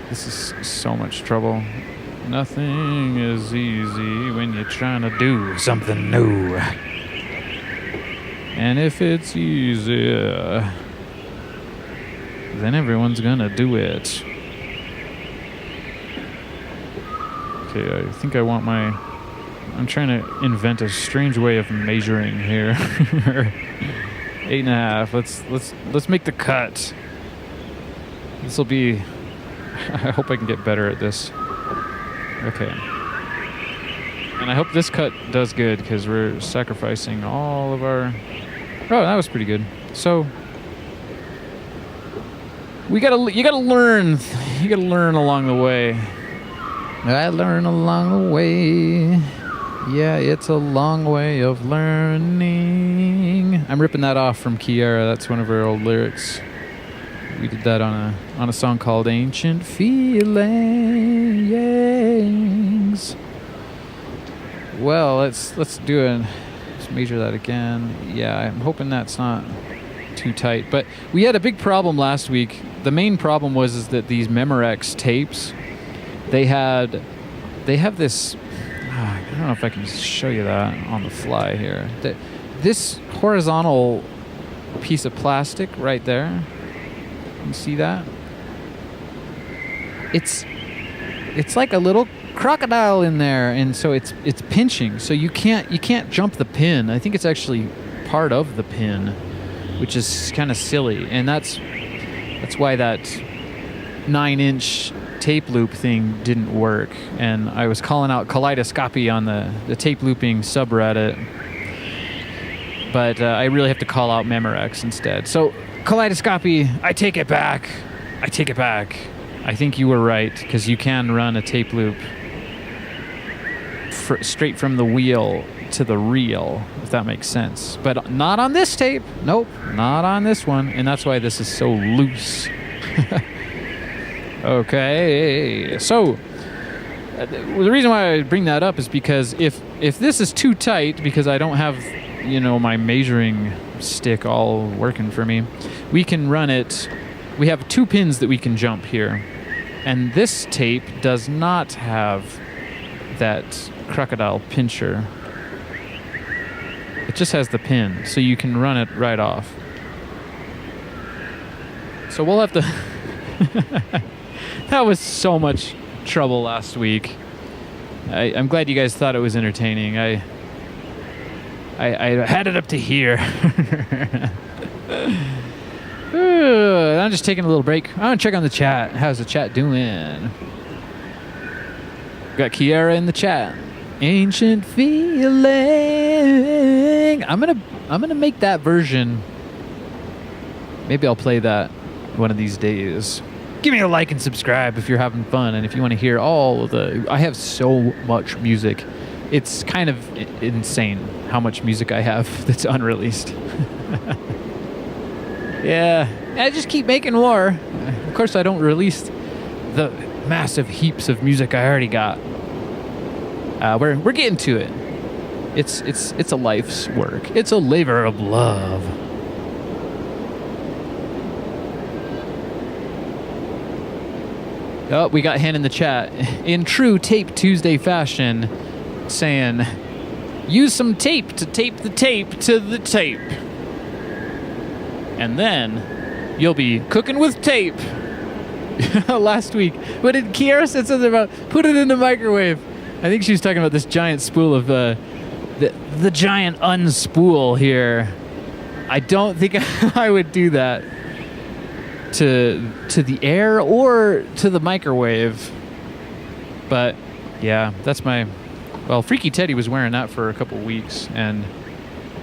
This is so much trouble. Nothing is easy when you're trying to do something new. And if it's easier, then everyone's gonna do it. Okay, I think I want my... I'm trying to invent a strange way of measuring here. 8.5. Let's make the cut. This will be... I hope I can get better at this. Okay. And I hope this cut does good, because we're sacrificing all of our... Oh, that was pretty good. So... you gotta learn. You gotta learn along the way. I learn along the way. Yeah, it's a long way of learning. I'm ripping that off from Kiara. That's one of her old lyrics. We did that on a song called Ancient Feelings. Well, let's do it. Let's measure that again. Yeah, I'm hoping that's not too tight. But we had a big problem last week. The main problem was that these Memorex tapes, they have this, I don't know if I can show you that on the fly here. This horizontal piece of plastic right there, you see that? It's like a little crocodile in there, and so it's pinching. So you can't jump the pin. I think it's actually part of the pin, which is kind of silly, and that's why that 9-inch tape loop thing didn't work. And I was calling out Kaleidoscopy on the tape looping subreddit, but I really have to call out Memorex instead. So Kaleidoscopy, I take it back. I think you were right, because you can run a tape loop straight from the wheel to the reel, if that makes sense. But not on this tape. Nope, not on this one. And that's why this is so loose. Okay, so the reason why I bring that up is because if this is too tight, because I don't have, my measuring stick all working for me, we can run it. We have 2 pins that we can jump here, and this tape does not have that crocodile pincher. It just has the pin, so you can run it right off. So we'll have to... That was so much trouble last week. I'm glad you guys thought it was entertaining. I had it up to here. I'm just taking a little break. I'm gonna check on the chat. How's the chat doing? Got Kiara in the chat. Ancient feeling. I'm gonna make that version. Maybe I'll play that one of these days. Give me a like and subscribe if you're having fun, and if you want to hear all of I have so much music. It's kind of insane how much music I have that's unreleased. Yeah, I just keep making more. Of course, I don't release the massive heaps of music I already got. We're getting to it. It's a life's work. It's a labor of love. Oh, we got Hen in the chat. In true Tape Tuesday fashion, saying, use some tape to tape the tape to the tape. And then you'll be cooking with tape. Last week, what did Kiara said something about? Put it in the microwave. I think she was talking about this giant spool of the giant unspool here. I don't think I would do that to the air or to the microwave. But yeah, that's my... Well, Freaky Teddy was wearing that for a couple weeks, and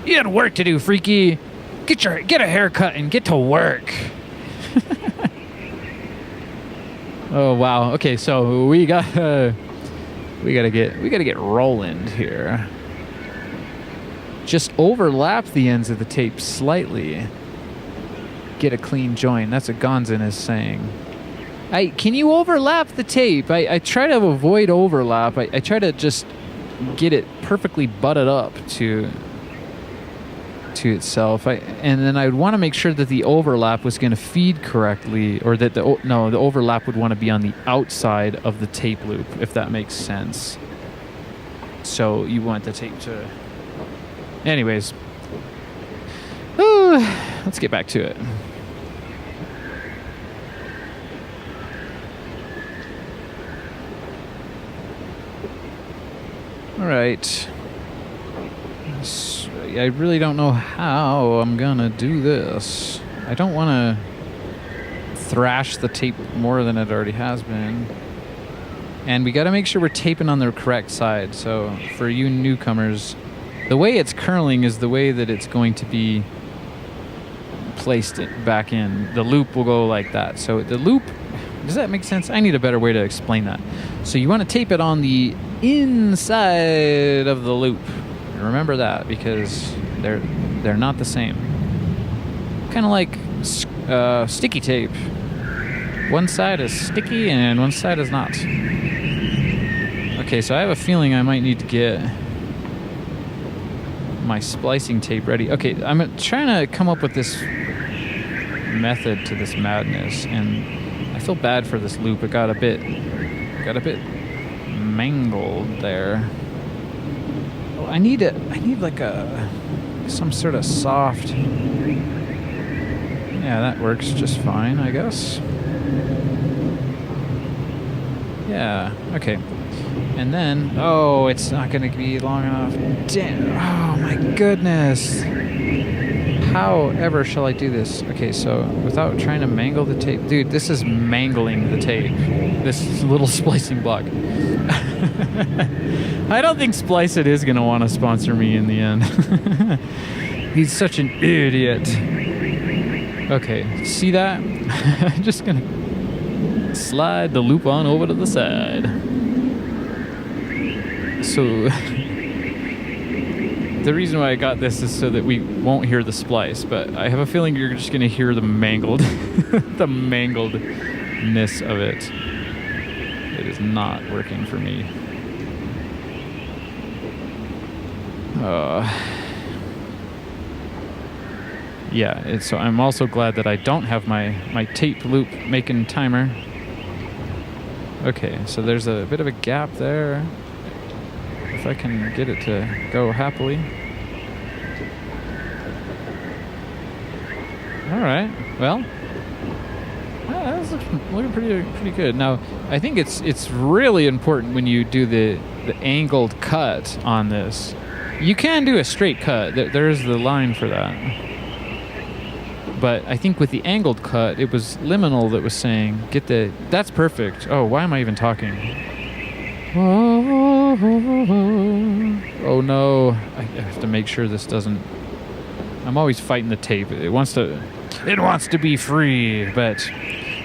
he had work to do, Freaky. Get a haircut and get to work. Oh wow. Okay, so we gotta get rolling here. Just overlap the ends of the tape slightly. Get a clean join. That's what Gonzin is saying. Can you overlap the tape? I try to avoid overlap. I try to just get it perfectly butted up to itself. And then I would want to make sure that the overlap was going to feed correctly, or that the overlap would want to be on the outside of the tape loop, if that makes sense. So you want the tape to... Anyways. Let's get back to it. All right. I really don't know how I'm gonna do this. I don't want to thrash the tape more than it already has been. And we got to make sure we're taping on the correct side. So for you newcomers, the way it's curling is the way that it's going to be placed it back in. The loop will go like that. So the loop, does that make sense? I need a better way to explain that. So you want to tape it on the inside of the loop. Remember that, because they're not the same. Kind of like sticky tape. One side is sticky and one side is not. Okay, so I have a feeling I might need to get my splicing tape ready. Okay, I'm trying to come up with this method to this madness, and I feel bad for this loop. It got a bit mangled there. Oh, I need like some sort of soft. Yeah, that works just fine, I guess. Yeah, okay. And then, oh, it's not going to be long enough. Damn. Oh, my goodness. How ever shall I do this? Okay, so without trying to mangle the tape. Dude, this is mangling the tape. This little splicing block. I don't think Splice It is going to want to sponsor me in the end. He's such an idiot. Okay, see that? I'm just going to slide the loop on over to the side. So the reason why I got this is so that we won't hear the splice, but I have a feeling you're just going to hear the mangled, the mangledness of it. It is not working for me. Yeah, so I'm also glad that I don't have my tape loop making timer. Okay, so there's a bit of a gap there. If I can get it to go happily. All right, well, that's looking pretty good. Now, I think it's really important when you do the angled cut on this. You can do a straight cut. There's the line for that. But I think with the angled cut, it was Liminal that was saying, that's perfect. Oh, why am I even talking? Oh no, I have to make sure this doesn't, I'm always fighting the tape. It wants to be free, but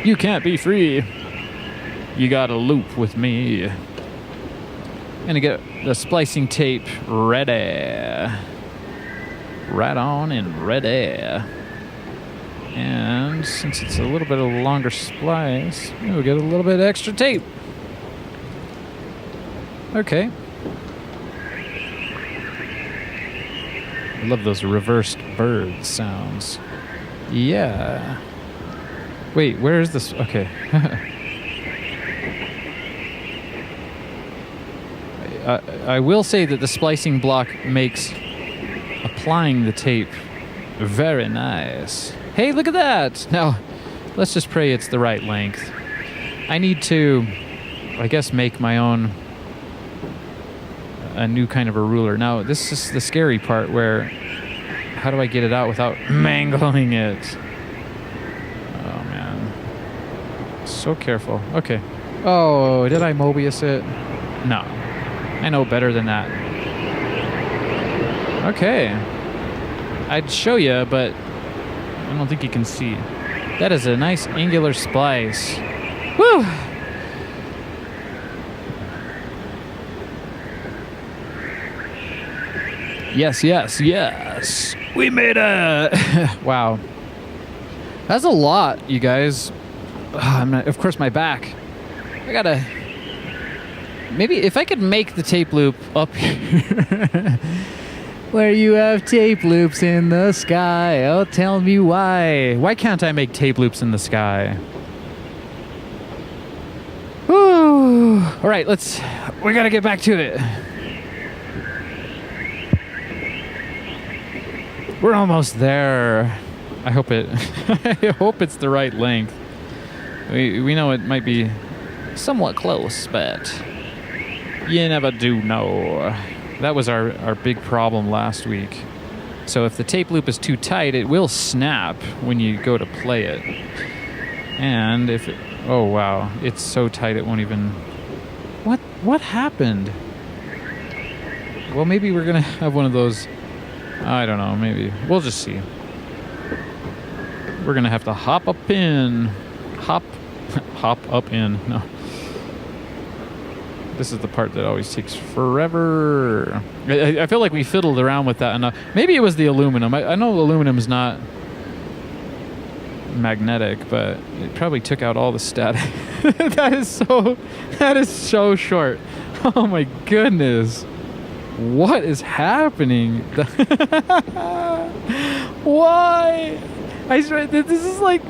you can't be free. You gotta loop with me. Gonna get the splicing tape ready. Right on and ready. And since it's a little bit of a longer splice, we'll get a little bit extra tape. Okay. I love those reversed bird sounds. Yeah. Wait, where is this? Okay. I will say that the splicing block makes applying the tape very nice. Hey, look at that! Now, let's just pray it's the right length. I need to, I guess, make my own, a new kind of a ruler. Now, this is the scary part where, how do I get it out without mangling it? Oh, man. So careful. Okay. Oh, did I Mobius it? No. I know better than that. Okay. I'd show you, but I don't think you can see. That is a nice angular splice. Woo! Yes, yes, yes. We made a... Wow. That's a lot, you guys. Of course, my back. I gotta... Maybe if I could make the tape loop up here... Where you have tape loops in the sky. Oh, tell me why. Why can't I make tape loops in the sky? Whew. All right, we gotta get back to it. We're almost there. I hope it's the right length. We know it might be somewhat close, but you never do know. That was our big problem last week. So if the tape loop is too tight, it will snap when you go to play it. And if it... Oh, wow. It's so tight it won't even... What happened? Well, maybe we're going to have one of those... I don't know, maybe. We'll just see. We're going to have to hop up in. Hop up in. No. This is the part that always takes forever. I feel like we fiddled around with that enough. Maybe it was the aluminum. I know aluminum's not magnetic, but it probably took out all the static. That is so short. Oh my goodness. What is happening? Why? This is like,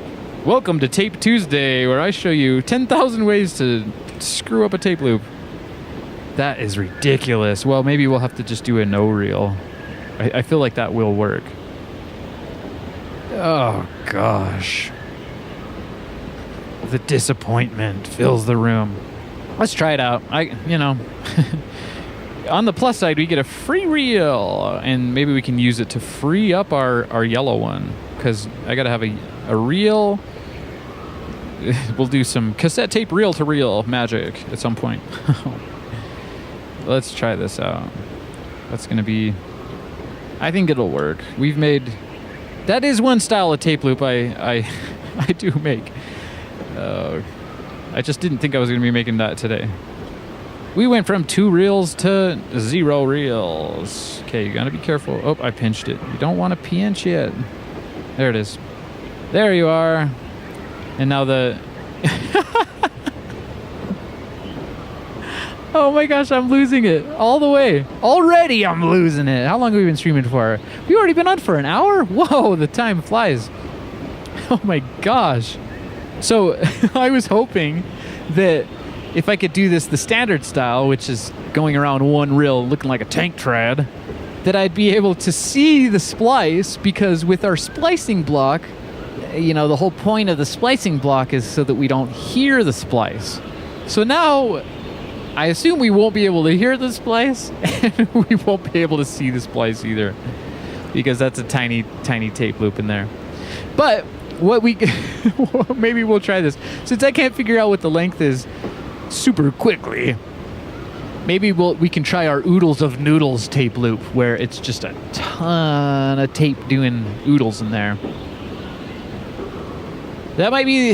welcome to Tape Tuesday, where I show you 10,000 ways to screw up a tape loop. That is ridiculous. Well, maybe we'll have to just do a no reel. I feel like that will work. Oh, gosh. The disappointment fills the room. Let's try it out. On the plus side, we get a free reel, and maybe we can use it to free up our yellow one, because I got to have a reel. We'll do some cassette tape reel-to-reel magic at some point. Let's try this out. That's going to be... I think it'll work. We've made... That is one style of tape loop I do make. I just didn't think I was going to be making that today. We went from 2 reels to 0 reels. Okay, you got to be careful. Oh, I pinched it. You don't want to pinch it. There it is. There you are. And now the... Oh my gosh, I'm losing it all the way. Already I'm losing it. How long have we been streaming for? We've already been on for an hour? Whoa, the time flies. Oh my gosh. So I was hoping that if I could do this the standard style, which is going around one reel looking like a tank tread, that I'd be able to see the splice, because with our splicing block, the whole point of the splicing block is so that we don't hear the splice. So now I assume we won't be able to hear the splice, and we won't be able to see the splice either, because that's a tiny, tiny tape loop in there. But maybe we'll try this. Since I can't figure out what the length is super quickly, maybe we can try our oodles of noodles tape loop, where it's just a ton of tape doing oodles in there. That might be,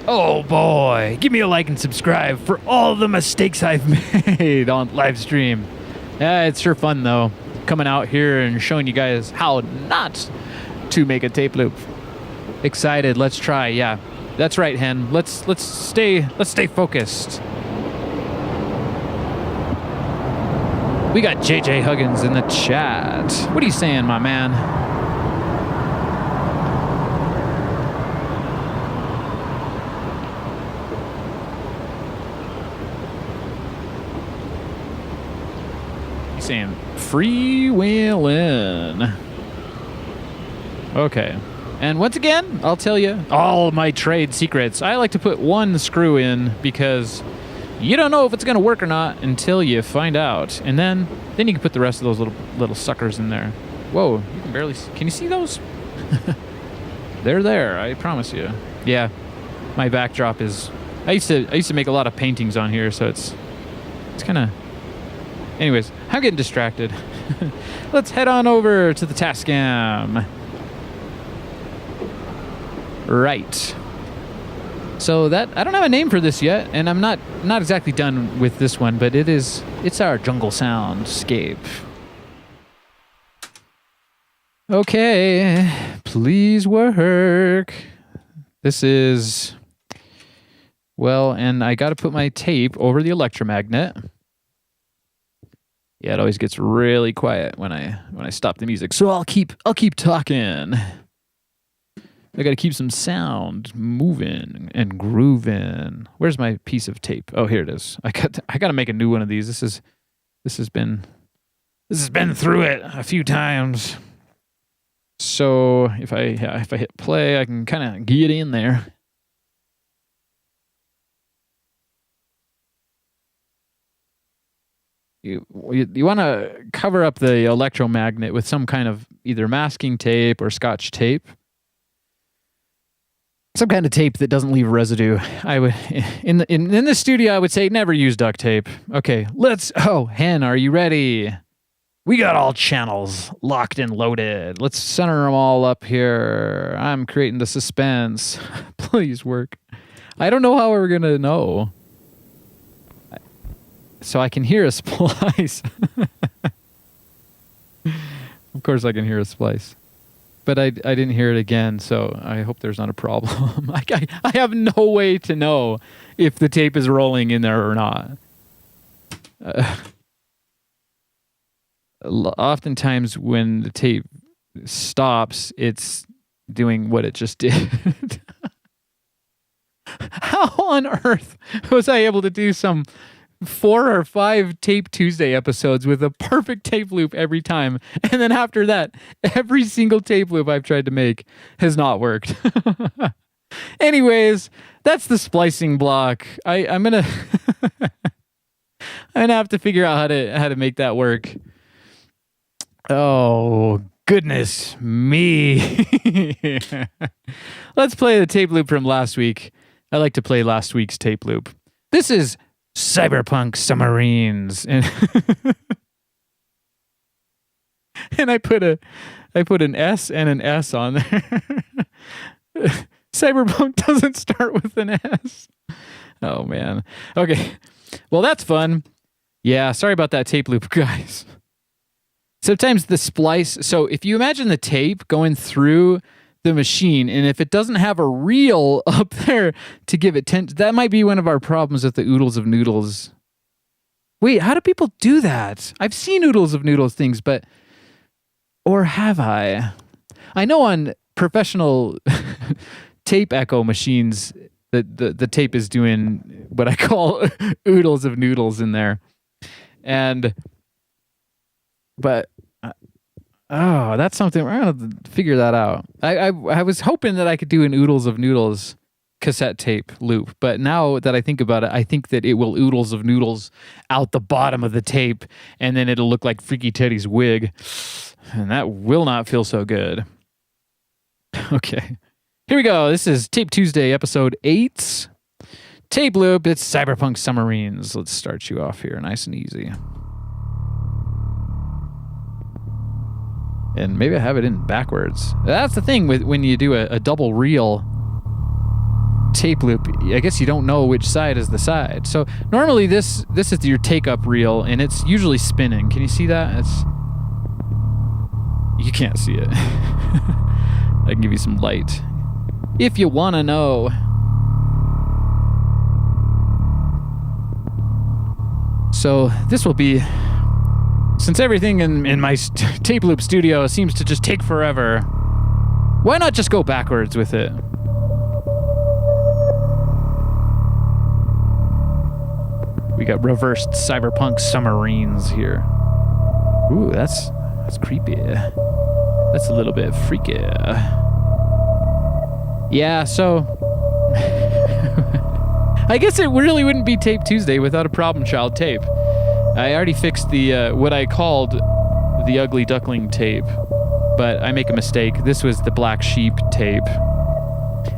oh boy. Give me a like and subscribe for all the mistakes I've made on live stream. It's sure fun though, coming out here and showing you guys how not to make a tape loop. Excited, let's try, yeah. That's right, Hen. Let's stay focused. We got JJ Huggins in the chat. What are you saying, my man? Saying freewheeling. Okay. And once again, I'll tell you all my trade secrets. I like to put one screw in because you don't know if it's going to work or not until you find out. And then you can put the rest of those little suckers in there. Whoa, you can barely see. Can you see those? They're there, I promise you. Yeah. My backdrop is I used to make a lot of paintings on here, so it's kind of... Anyways, I'm getting distracted. Let's head on over to the Tascam. Right. So I don't have a name for this yet, and I'm not exactly done with this one, but it's our jungle soundscape. Okay, please work. This is, well, and I got to put my tape over the electromagnet. Yeah, it always gets really quiet when I stop the music. So I'll keep talking. I got to keep some sound moving and grooving. Where's my piece of tape? Oh, here it is. I got to make a new one of these. This has been through it a few times. So if I hit play, I can kind of get in there. You want to cover up the electromagnet with some kind of either masking tape or Scotch tape. Some kind of tape that doesn't leave residue. I would in the studio I would say never use duct tape. Okay, Hen, are you ready? We got all channels locked and loaded. Let's center them all up here. I'm creating the suspense. Please work. I don't know how we're gonna know. So I can hear a splice. Of course I can hear a splice. But I didn't hear it again, so I hope there's not a problem. I have no way to know if the tape is rolling in there or not. Oftentimes when the tape stops, it's doing what it just did. How on earth was I able to do some 4 or 5 Tape Tuesday episodes with a perfect tape loop every time. And then after that, every single tape loop I've tried to make has not worked. Anyways, that's the splicing block. I'm gonna have to figure out how to make that work. Oh goodness me. Let's play the tape loop from last week. I like to play last week's tape loop. This is Cyberpunk Submarines. And and I put an S and an S on there. Cyberpunk doesn't start with an S. Oh man. Okay. Well, that's fun. Yeah, sorry about that tape loop, guys. Sometimes the splice, so if you imagine the tape going through the machine, and if it doesn't have a reel up there to give it tension, that might be one of our problems with the Oodles of Noodles. Wait, how do people do that? I've seen Oodles of Noodles things, but, or have I? I know on professional tape echo machines, the tape is doing what I call Oodles of Noodles in there. But that's something we're gonna figure that out. I was hoping that I could do an Oodles of Noodles cassette tape loop, but now that I think about it, I think that it will Oodles of Noodles out the bottom of the tape, and then it'll look like Freaky Teddy's wig, and that will not feel so good. Okay, here we go. This is Tape Tuesday, episode 8. Tape loop. It's Cyberpunk Submarines. Let's start you off here, nice and easy. And maybe I have it in backwards. That's the thing with when you do a double reel tape loop. I guess you don't know which side is the side. So normally this is your take up reel, and it's usually spinning. Can you see that? You can't see it. I can give you some light if you want to know. So this will be, since everything in my tape loop studio seems to just take forever, why not just go backwards with it? We got reversed Cyberpunk Submarines here. Ooh, that's creepy. That's a little bit freaky. Yeah, so I guess it really wouldn't be Tape Tuesday without a problem child tape. I already fixed the what I called the ugly duckling tape, but I make a mistake. This was the black sheep tape,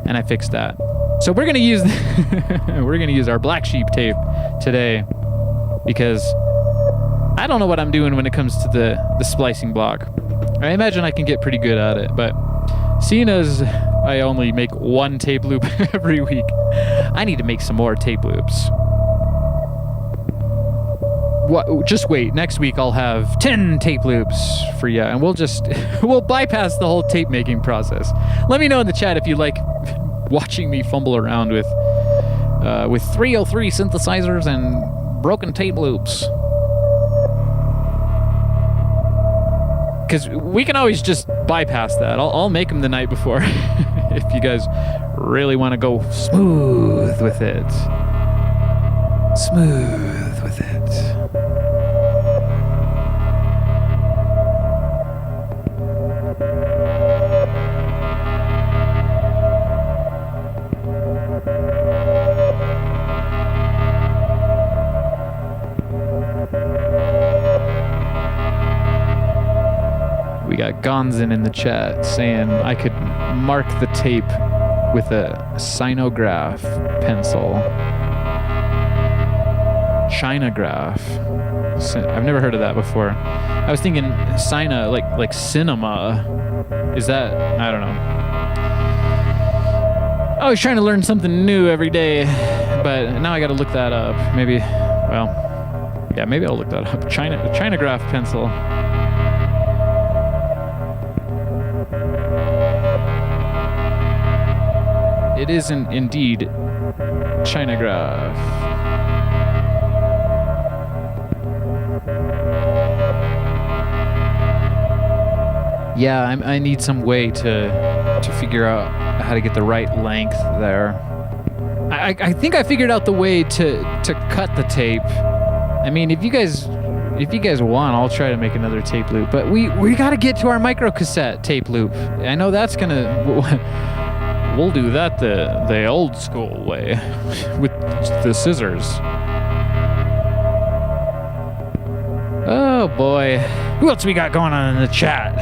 and I fixed that. So we're gonna use our black sheep tape today, because I don't know what I'm doing when it comes to the splicing block. I imagine I can get pretty good at it, but seeing as I only make one tape loop every week, I need to make some more tape loops. What? Just wait. Next week I'll have 10 tape loops for you, and we'll bypass the whole tape making process. Let me know in the chat if you like watching me fumble around with 303 synthesizers and broken tape loops. Because we can always just bypass that. I'll make them the night before if you guys really want to go smooth with it. Smooth with it. We got Gonzin in the chat saying I could mark the tape with a sinograph pencil. Chinograph. I've never heard of that before. I was thinking Sina, like cinema. Is that? I don't know. I was trying to learn something new every day, but now I got to look that up. Maybe I'll look that up. Chinograph pencil. It isn't indeed Chinograph. Yeah, I need some way to figure out how to get the right length there. I think I figured out the way to cut the tape I mean, if you guys want, I'll try to make another tape loop. But we got to get to our micro cassette tape loop. I know that's gonna. We'll do that the old school way with the scissors. Oh boy, who else we got going on in the chat?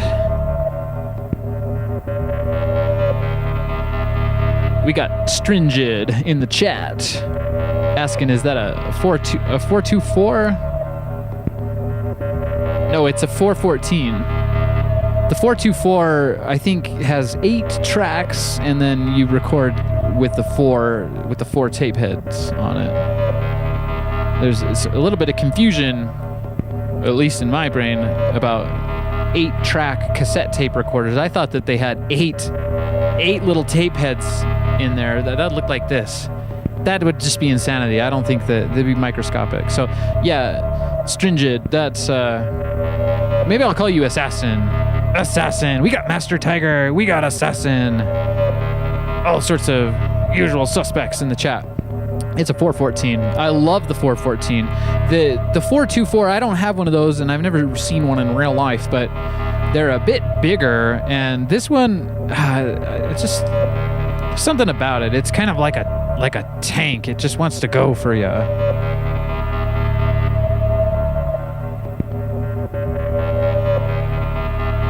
We got Stringid in the chat asking, is that a 424? No, it's a 414. The 424, I think, has 8 tracks, and then you record with the four tape heads on it. There's a little bit of confusion, at least in my brain, about 8-track cassette tape recorders. I thought that they had 8 little tape heads in there. That looked like this. That would just be insanity. I don't think that they'd be microscopic. So yeah, Stringid, that's maybe I'll call you Assassin. We got Master Tiger, we got Assassin. All sorts of usual suspects in the chat. It's a 414. I love the 414. The 424, I don't have one of those, and I've never seen one in real life, but they're a bit bigger, and this one, it's just something about it. It's kind of like a tank. It just wants to go for you.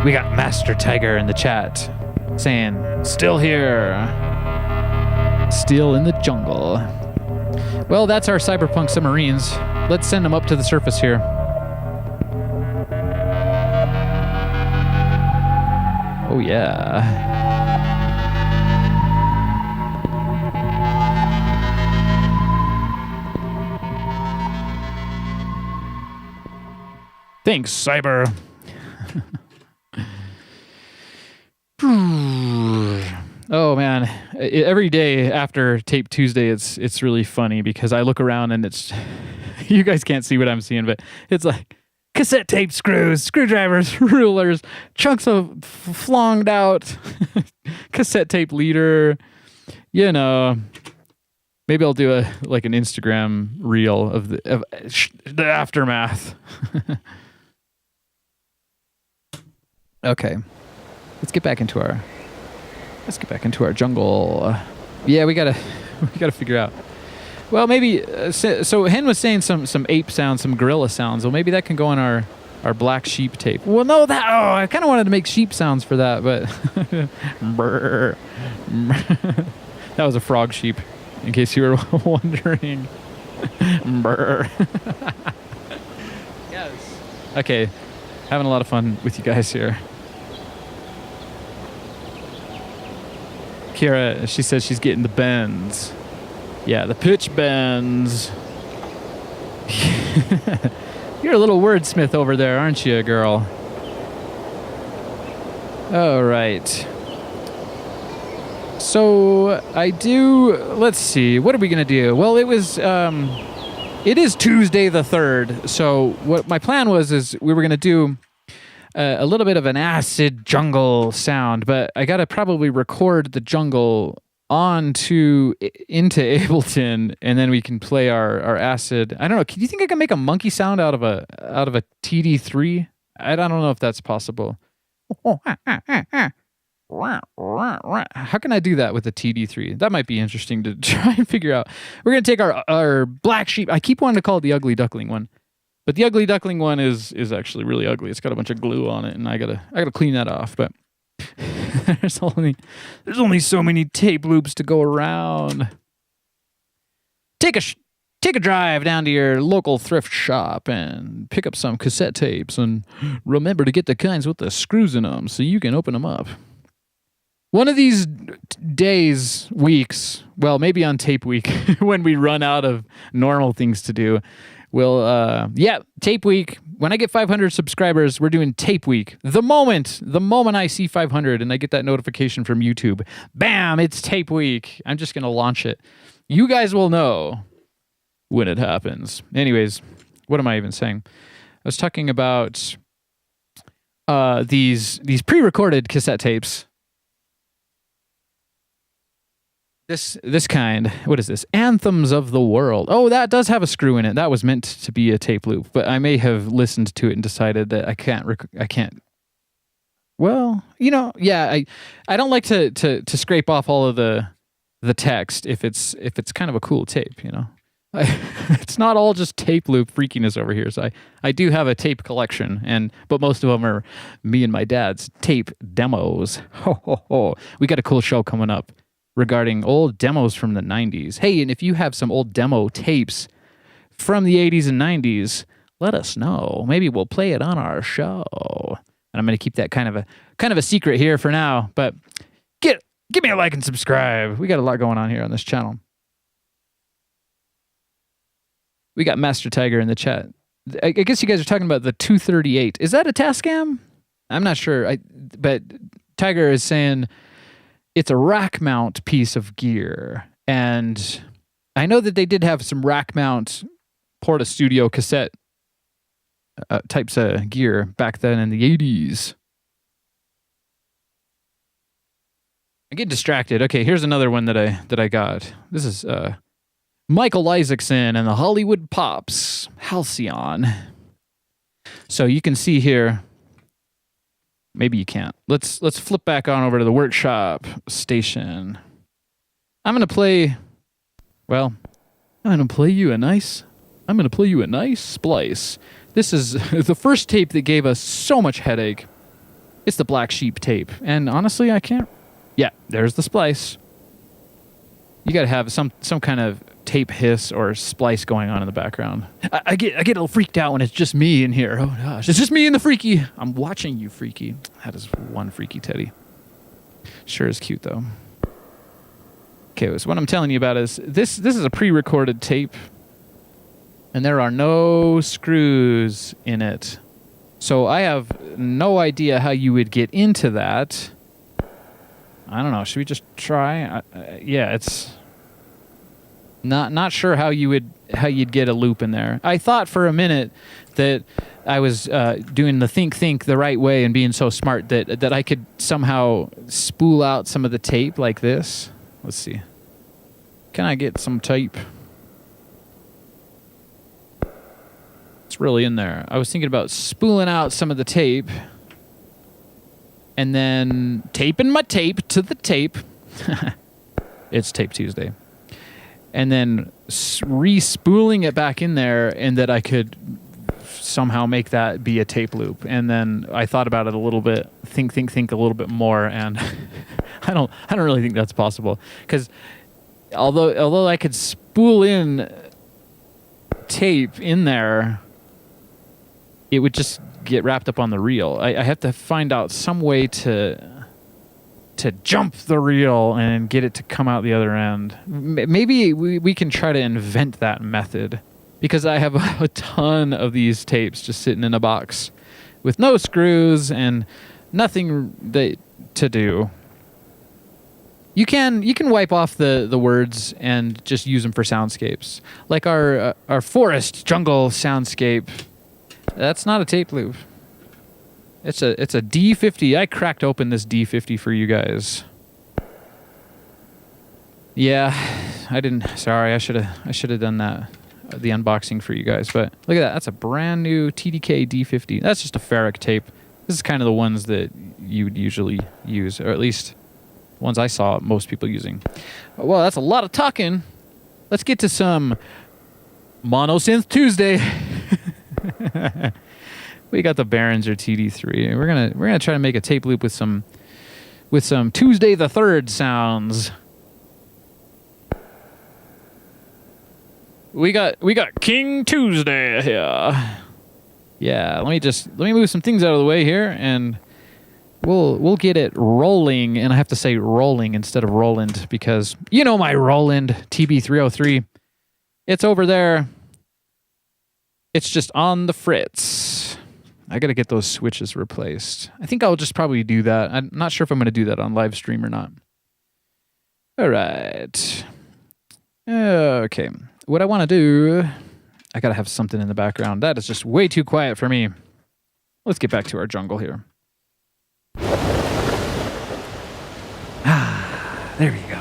We got Master Tiger in the chat saying, still here. Still in the jungle. Well, that's our cyberpunk submarines. Let's send them up to the surface here. Oh yeah. Thanks, Cyber. Oh man, every day after Tape Tuesday, it's really funny because I look around and it's you guys can't see what I'm seeing, but it's like cassette tape screws, screwdrivers, rulers, chunks of flonged out cassette tape leader. You know, maybe I'll do an Instagram reel of the aftermath. Okay, let's get back into our jungle. Yeah, we gotta figure out. Well, maybe so. Hen was saying some ape sounds, some gorilla sounds. Well, maybe that can go on our black sheep tape. Well, no, I kind of wanted to make sheep sounds for that, but brr, brr. That was a frog sheep, in case you were wondering. Brr. Yes. Okay, having a lot of fun with you guys here. Kira, she says she's getting the bends. Yeah, the pitch bends. You're a little wordsmith over there, aren't you, girl? All right. So let's see, what are we going to do? Well, it is Tuesday the 3rd. So what my plan is we were going to do a little bit of an acid jungle sound, but I got to probably record the jungle into Ableton, and then we can play our acid. I don't know. Do you think I can make a monkey sound out of a TD3? I don't know if that's possible. How can I do that with a TD3? That might be interesting to try and figure out. We're going to take our black sheep. I keep wanting to call it the ugly duckling one. But the ugly duckling one is actually really ugly. It's got a bunch of glue on it, and I gotta clean that off. But there's only so many tape loops to go around. Take a drive down to your local thrift shop and pick up some cassette tapes, and remember to get the kinds with the screws in them so you can open them up. One of these days, weeks, well, maybe on tape week, when we run out of normal things to do. Well, tape week. When I get 500 subscribers, we're doing tape week. The moment I see 500 and I get that notification from YouTube, bam, it's tape week. I'm just going to launch it. You guys will know when it happens. Anyways, what am I even saying? I was talking about these pre-recorded cassette tapes. This kind, what is this? Anthems of the World. Oh, that does have a screw in it. That was meant to be a tape loop, but I may have listened to it and decided that I can't. Well, yeah, I don't like to scrape off all of the text if it's kind of a cool tape, It's not all just tape loop freakiness over here. So I do have a tape collection, but most of them are me and my dad's tape demos. Ho, ho, ho. We got a cool show coming up regarding old demos from the 90s. Hey, and if you have some old demo tapes from the 80s and 90s, let us know. Maybe we'll play it on our show. And I'm going to keep that kind of a secret here for now, but give me a like and subscribe. We got a lot going on here on this channel. We got Master Tiger in the chat. I guess you guys are talking about the 238. Is that a Tascam? I'm not sure. But Tiger is saying it's a rack mount piece of gear. And I know that they did have some rack mount Porta Studio cassette types of gear back then in the 80s. I get distracted. Okay, here's another one that I got. This is Michael Isaacson and the Hollywood Pops, Halcyon. So you can see here, maybe you can't. Let's flip back on over to the workshop station. I'm going to play you a nice splice. This is the first tape that gave us so much headache. It's the Black Sheep tape. And honestly, I can't. Yeah, there's the splice. You got to have some kind of tape hiss or splice going on in the background. I get a little freaked out when it's just me in here. Oh gosh, it's just me and the freaky. I'm watching you, freaky. That is one freaky teddy. Sure is cute though. Okay, so what I'm telling you about is this is a pre-recorded tape, and there are no screws in it. So I have no idea how you would get into that. I don't know. Should we just try? Yeah, it's not sure how you'd get a loop in there. I thought for a minute that I was doing the think the right way and being so smart that I could somehow spool out some of the tape like this. Let's see. Can I get some tape? It's really in there. I was thinking about spooling out some of the tape and then taping my tape to the tape. It's Tape Tuesday. And then re-spooling it back in there, and that I could somehow make that be a tape loop. And then I thought about it a little bit, think a little bit more, and I don't really think that's possible. Because although I could spool in tape in there, it would just get wrapped up on the reel. I have to find out some way to jump the reel and get it to come out the other end. Maybe we can try to invent that method, because I have a ton of these tapes just sitting in a box with no screws and nothing to do. You can wipe off the words and just use them for soundscapes, like our forest jungle soundscape. That's not a tape loop. It's a D50. I cracked open this D50 for you guys. Yeah, I didn't. Sorry, I should have done that, the unboxing for you guys. But look at that. That's a brand new TDK D50. That's just a ferric tape. This is kind of the ones that you would usually use, or at least ones I saw most people using. Well, that's a lot of talking. Let's get to some Monosynth Tuesday. We got the Behringer TD3. We're gonna try to make a tape loop with some Tuesday the 3rd sounds. We got King Tuesday here. Yeah, let me move some things out of the way here, and we'll get it rolling. And I have to say rolling instead of Roland, because you know my Roland TB303. It's over there. It's just on the fritz. I got to get those switches replaced. I think I'll just probably do that. I'm not sure if I'm going to do that on live stream or not. All right. Okay. What I want to do, I got to have something in the background. That is just way too quiet for me. Let's get back to our jungle here. There we go.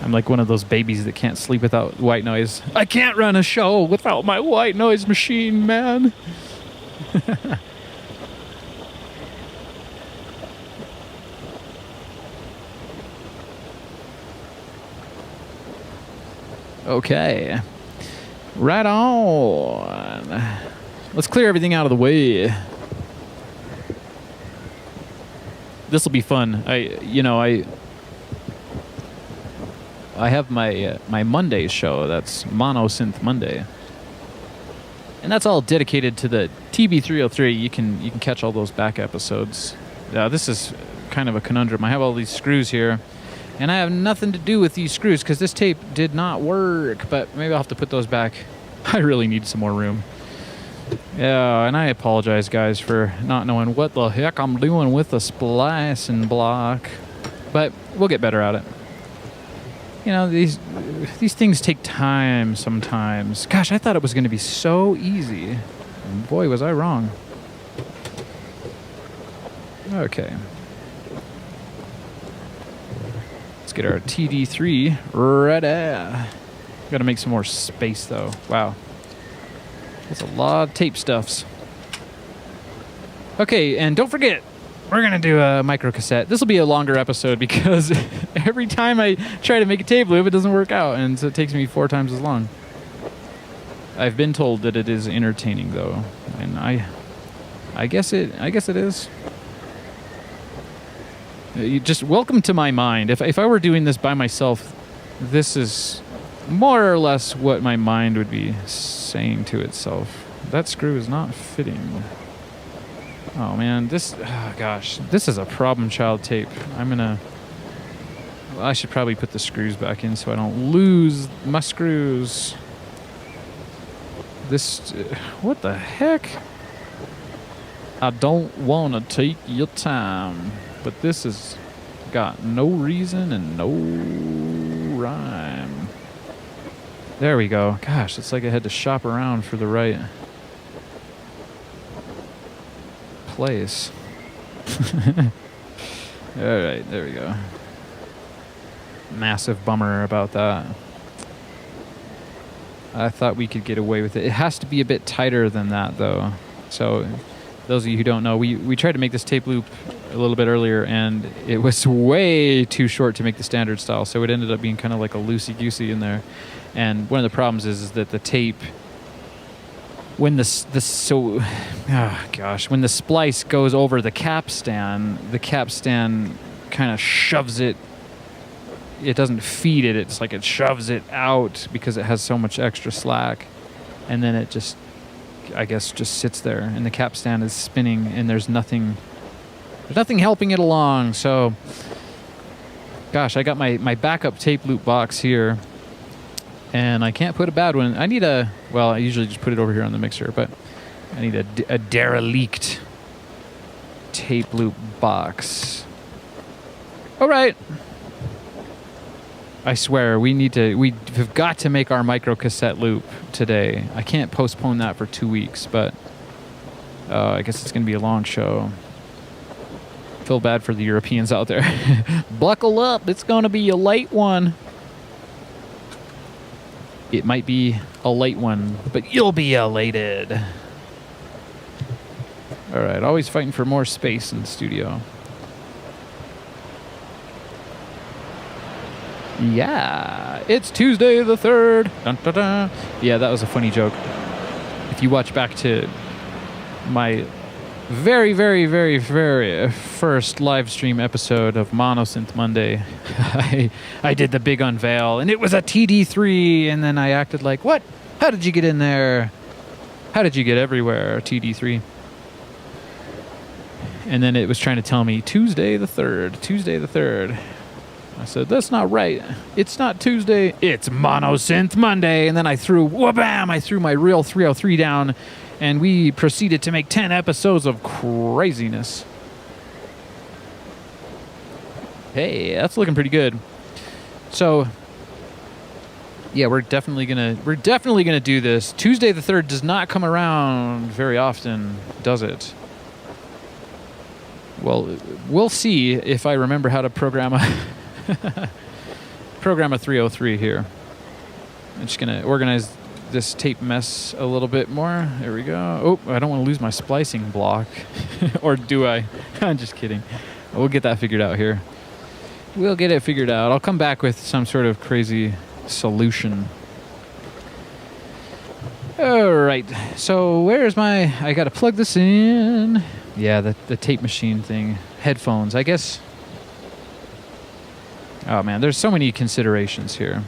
I'm like one of those babies that can't sleep without white noise. I can't run a show without my white noise machine, man. Okay. Right on. Let's clear everything out of the way. This will be fun. I have my my Monday show. That's Mono Synth Monday, and that's all dedicated to the TB303. You can catch all those back episodes. This is kind of a conundrum. I have all these screws here, and I have nothing to do with these screws because this tape did not work. But maybe I'll have to put those back. I really need some more room. Yeah, and I apologize, guys, for not knowing what the heck I'm doing with the splicing block. But we'll get better at it. You know, these things take time sometimes. Gosh, I thought it was going to be so easy. And boy, was I wrong. Okay. Let's get our TD3 ready. Got to make some more space, though. Wow. That's a lot of tape stuffs. Okay, and don't forget, we're going to do a micro cassette. This will be a longer episode because every time I try to make a tape loop, it doesn't work out, and so it takes me 4 times as long. I've been told that it is entertaining, though, and I guess it is. You just welcome to my mind. If I were doing this by myself, this is more or less what my mind would be saying to itself. That screw is not fitting. Oh man, gosh, this is a problem child tape. I should probably put the screws back in so I don't lose my screws. What the heck? I don't want to take your time, but this has got no reason and no rhyme. There we go. Gosh, it's like I had to shop around for the right place. All right, there we go. Massive bummer about that. I thought we could get away with it. It has to be a bit tighter than that, though. So those of you who don't know, we tried to make this tape loop a little bit earlier, and it was way too short to make the standard style, so it ended up being kind of like a loosey-goosey in there. And one of the problems is that the tape, when when the splice goes over the capstan kind of shoves it. It doesn't feed it. It's like it shoves it out because it has so much extra slack, and then it just, I guess, just sits there, and the capstan is spinning, and there's nothing helping it along. So, gosh, I got my backup tape loop box here. And I can't put a bad one. I usually just put it over here on the mixer, but I need a derelict tape loop box. All right. I swear, we've got to make our micro cassette loop today. I can't postpone that for 2 weeks, but I guess it's going to be a long show. Feel bad for the Europeans out there. Buckle up. It's going to be a late one. It might be a late one, but you'll be elated. All right, always fighting for more space in the studio. Yeah, it's Tuesday the 3rd. Dun, dun, dun. Yeah, that was a funny joke. If you watch back to my very, very, very, very first live stream episode of Mono Synth Monday, I did the big unveil, and it was a TD3, and then I acted like, what? How did you get in there? How did you get everywhere, TD3? And then it was trying to tell me, Tuesday the 3rd. I said, that's not right. It's not Tuesday. It's Mono Synth Monday. And then I threw my real 303 down, and we proceeded to make 10 episodes of craziness. Hey, that's looking pretty good. So, yeah, we're definitely gonna do this. Tuesday the 3rd does not come around very often, does it? Well, we'll see if I remember how to program program a 303 here. I'm just going to organize this tape mess a little bit more. There we go. Oh, I don't want to lose my splicing block. Or do I? I'm just kidding. We'll get that figured out here. We'll get it figured out. I'll come back with some sort of crazy solution. All right. So where's my... I got to plug this in. Yeah, the tape machine thing. Headphones, I guess. Oh, man, there's so many considerations here.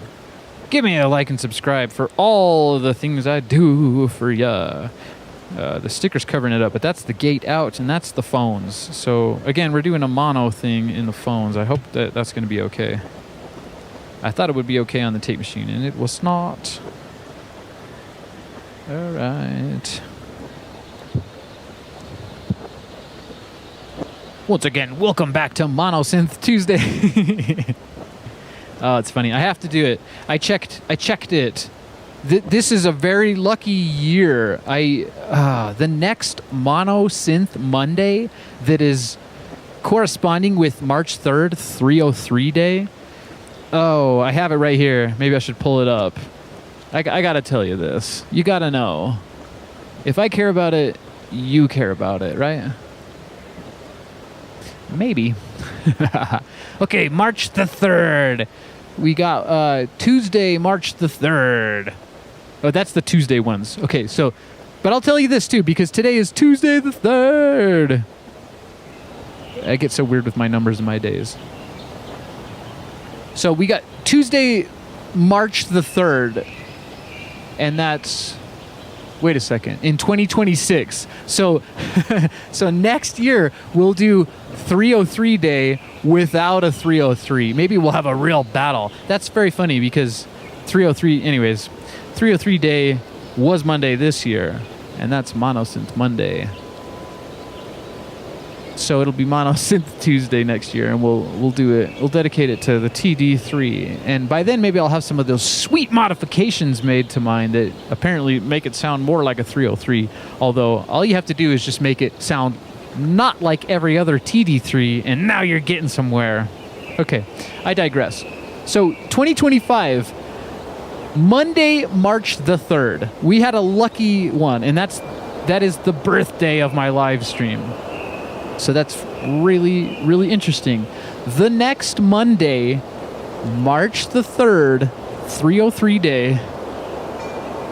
Give me a like and subscribe for all of the things I do for ya. The sticker's covering it up, but that's the gate out, and that's the phones. So, again, we're doing a mono thing in the phones. I hope that that's going to be okay. I thought it would be okay on the tape machine, and it was not. All right. Once again, welcome back to Monosynth Tuesday. Oh, it's funny. I have to do it. I checked it. This is a very lucky year. The next Monosynth Monday that is corresponding with March 3rd, 303 Day. Oh, I have it right here. Maybe I should pull it up. I got to tell you this. You got to know. If I care about it, you care about it, right? Maybe. Okay, March the 3rd. We got Tuesday, March the 3rd. Oh, that's the Tuesday ones. Okay, so, but I'll tell you this too, because today is Tuesday the 3rd. I get so weird with my numbers and my days. So we got Tuesday, March the 3rd. And that's... Wait a second. In 2026. So so next year we'll do 303 Day without a 303. Maybe we'll have a real battle. That's very funny because 303 anyways, 303 Day was Monday this year, and that's Monosynth Monday. So it'll be Monosynth Tuesday next year, and we'll do it. We'll dedicate it to the TD3, and by then maybe I'll have some of those sweet modifications made to mine that apparently make it sound more like a 303. Although all you have to do is just make it sound not like every other TD3, and now you're getting somewhere. Okay, I digress. So 2025, Monday, March the 3rd, we had a lucky one, and that is the birthday of my live stream. So that's really, really interesting. The next Monday, March the 3rd, 303 Day.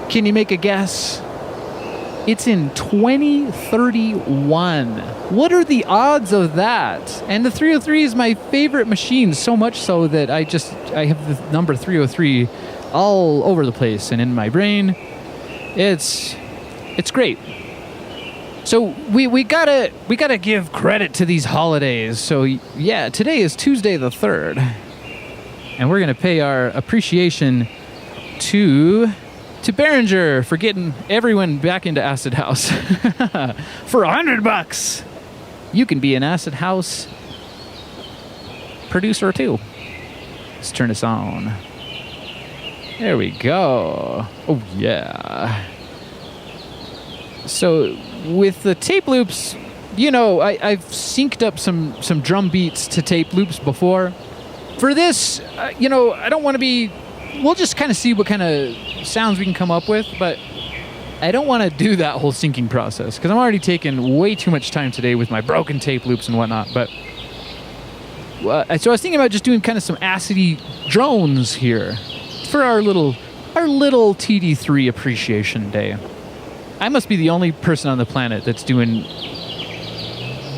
Can you make a guess? It's in 2031. What are the odds of that? And the 303 is my favorite machine, so much so that I have the number 303 all over the place and in my brain. It's great. So we gotta give credit to these holidays. So yeah, today is Tuesday the 3rd, and we're gonna pay our appreciation to Behringer for getting everyone back into Acid House. For $100, you can be an Acid House producer too. Let's turn this on. There we go. Oh yeah. So with the tape loops, you know, I've synced up some drum beats to tape loops before. For this, you know, I don't want to be... We'll just kind of see what kind of sounds we can come up with, but I don't want to do that whole syncing process because I'm already taking way too much time today with my broken tape loops and whatnot. But so I was thinking about just doing kind of some acidy drones here for our little TD3 appreciation day. I must be the only person on the planet that's doing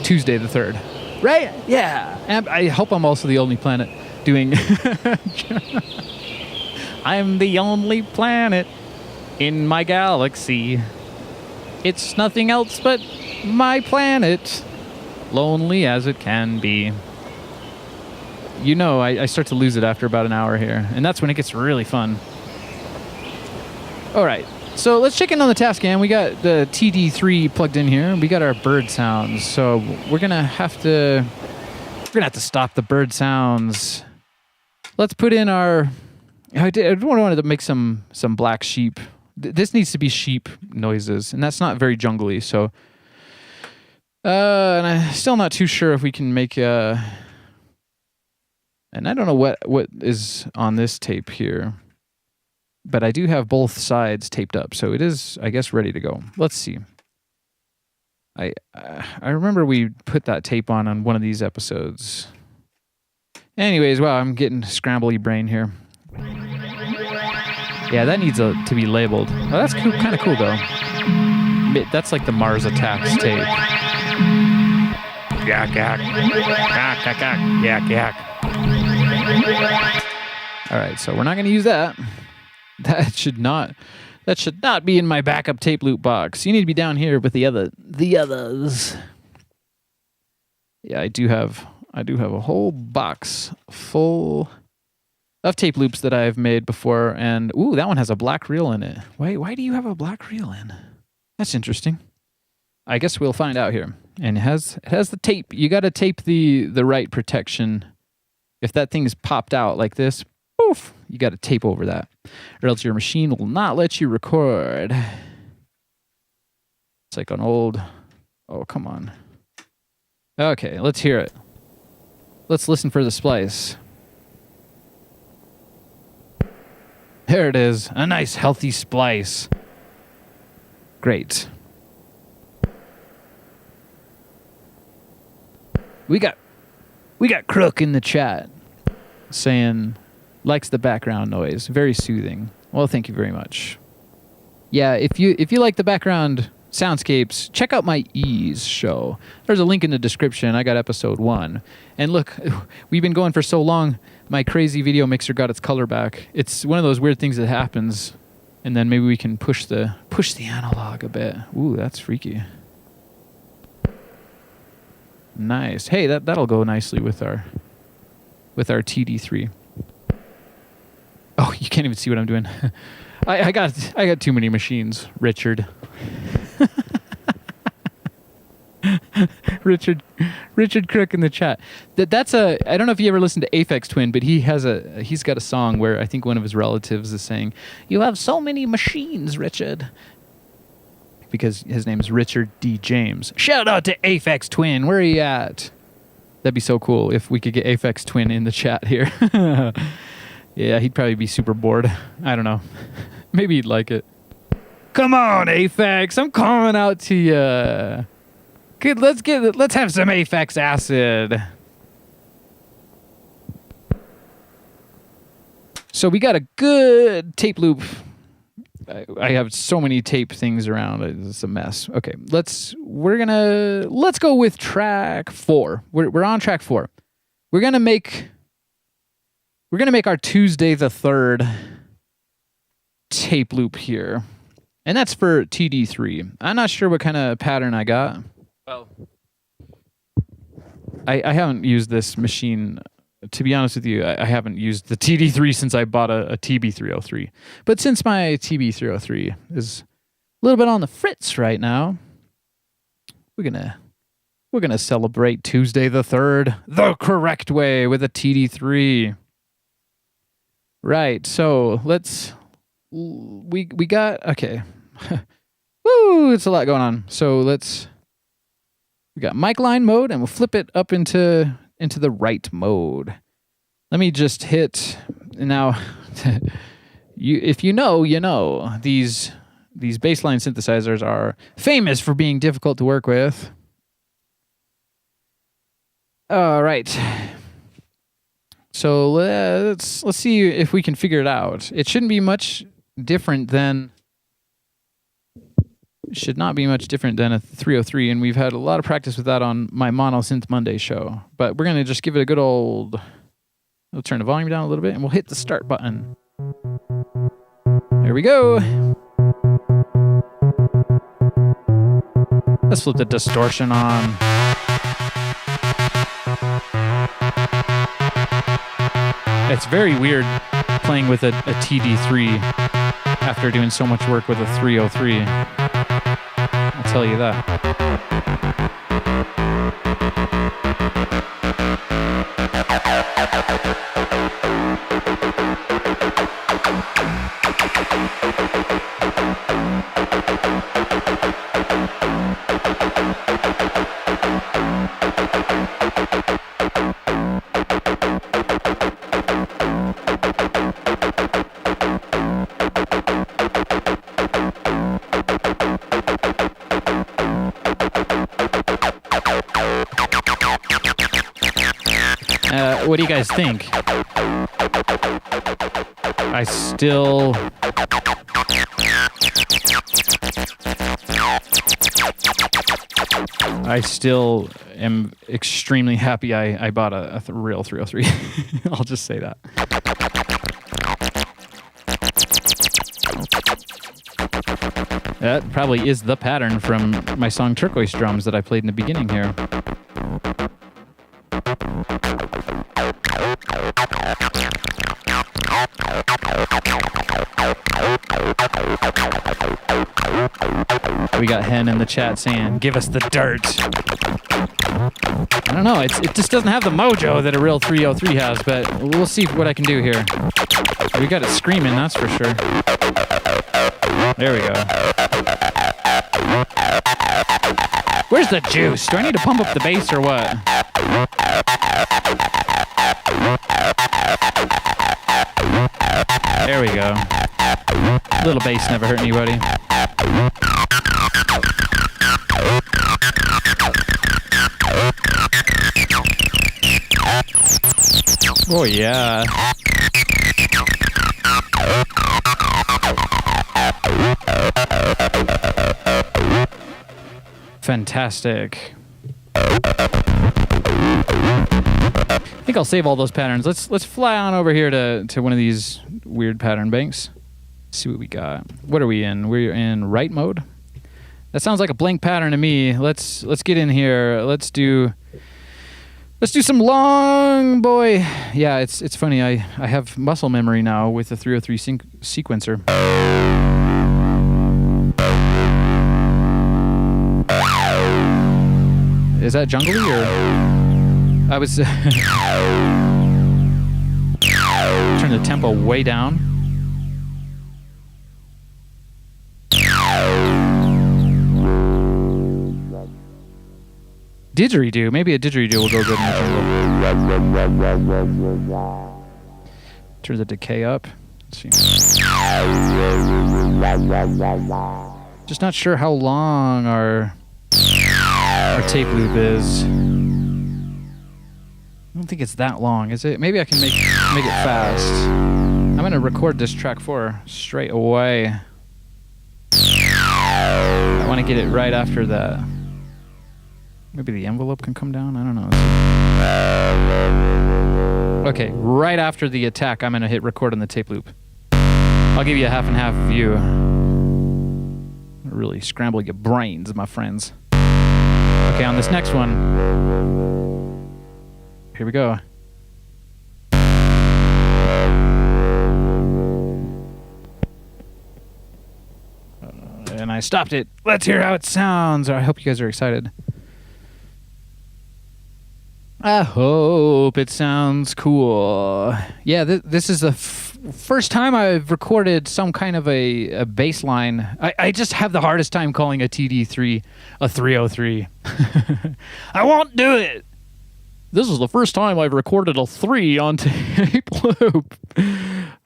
Tuesday the 3rd. Right? Yeah. And I hope I'm also the only planet doing... I'm the only planet in my galaxy. It's nothing else but my planet, lonely as it can be. You know, I start to lose it after about an hour here, and that's when it gets really fun. All right. So let's check in on the Tascam. We got the TD3 plugged in here. We got our bird sounds. So we're gonna have to stop the bird sounds. Let's put in our... I wanted to make some black sheep. This needs to be sheep noises, and that's not very jungly. So, and I'm still not too sure if we can make an And I don't know what is on this tape here, but I do have both sides taped up, so it is, I guess, ready to go. Let's see. I remember we put that tape on one of these episodes. Anyways, wow, I'm getting scrambly brain here. Yeah, that needs to be labeled. Oh, that's cool, kind of cool, though. That's like the Mars Attacks tape. Yak, yak. Yak, yak, yak. Yak, yak. All right, so we're not going to use that. That should not be in my backup tape loop box. You need to be down here with the others. Yeah, I do have a whole box full of tape loops that I've made before, and ooh, that one has a black reel in it. Why do you have a black reel in? That's interesting. I guess we'll find out here. And it has the tape. You got to tape the right protection. If that thing's popped out like this, poof, you got to tape over that, or else your machine will not let you record. It's like an old. Oh, come on. Okay, let's hear it. Let's listen for the splice. There it is. A nice healthy splice. Great. We got Crook in the chat saying likes the background noise. Very soothing. Well, thank you very much. Yeah, if you like the background soundscapes, check out my Ease show. There's a link in the description. I got episode 1. And look, we've been going for so long, my crazy video mixer got its color back. It's one of those weird things that happens, and then maybe we can push the analog a bit. Ooh, that's freaky. Nice. Hey, that'll go nicely with our TD3. Oh, you can't even see what I'm doing. I got too many machines, Richard. Richard Crook in the chat. That's I don't know if you ever listened to Aphex Twin, but he's got a song where I think one of his relatives is saying, "You have so many machines, Richard." Because his name is Richard D. James. Shout out to Aphex Twin. Where are you at? That'd be so cool if we could get Aphex Twin in the chat here. Yeah, he'd probably be super bored. I don't know. Maybe he'd like it. Come on, Aphex. I'm calling out to you. Good, let's have some Aphex acid. So we got a good tape loop. I have so many tape things around. It's a mess. Okay, let's go with track 4. We're on track 4. We're gonna make our Tuesday the 3rd tape loop here, and that's for TD3. I'm not sure what kind of pattern I got. Well, I haven't used this machine. To be honest with you, I haven't used the TD3 since I bought a TB303. But since my TB303 is a little bit on the fritz right now, we're gonna celebrate Tuesday the 3rd the correct way with a TD3. Right. So we got okay. Woo! It's a lot going on. So we got mic line mode, and we'll flip it up into the right mode. Let me just hit now. If you know, you know. These baseline synthesizers are famous for being difficult to work with. All right. So let's see if we can figure it out. It shouldn't be much different than. Should not be much different than a 303, and we've had a lot of practice with that on my Mono Synth Monday show. But we're going to just give it a good old... We'll turn the volume down a little bit, and we'll hit the start button. There we go. Let's flip the distortion on. It's very weird playing with a TD3 after doing so much work with a 303. I'll tell you that. What do you guys think? I still am extremely happy I bought a real 303. I'll just say that. That probably is the pattern from my song Turquoise Drums that I played in the beginning here. We got Hen in the chat saying, give us the dirt. I don't know, it just doesn't have the mojo that a real 303 has, but we'll see what I can do here. We got it screaming, that's for sure. There we go. Where's the juice? Do I need to pump up the bass or what? There we go. A little bass never hurt anybody. Oh yeah. Fantastic. I think I'll save all those patterns. Let's fly on over here to one of these weird pattern banks. See what we got. What are we in? We're in write mode. That sounds like a blank pattern to me. Let's get in here. Let's do some long boy. Yeah, it's funny. I have muscle memory now with the 303 sequencer. Is that jungly or? I was turn the tempo way down. Didgeridoo. Maybe a didgeridoo will go good in the jungle. Turn the decay up. Let's see. Just not sure how long our tape loop is. I don't think it's that long, is it? Maybe I can make it fast. I'm gonna record this track 4 straight away. I want to get it right after that. Maybe the envelope can come down? I don't know. Okay, right after the attack, I'm going to hit record on the tape loop. I'll give you a half and half view. Really scramble your brains, my friends. Okay, on this next one, here we go. And I stopped it. Let's hear how it sounds. I hope you guys are excited. I hope it sounds cool. Yeah, this is the first time I've recorded some kind of a bass line. I just have the hardest time calling a TD3 a 303. I won't do it. This is the first time I've recorded a 3 on tape loop.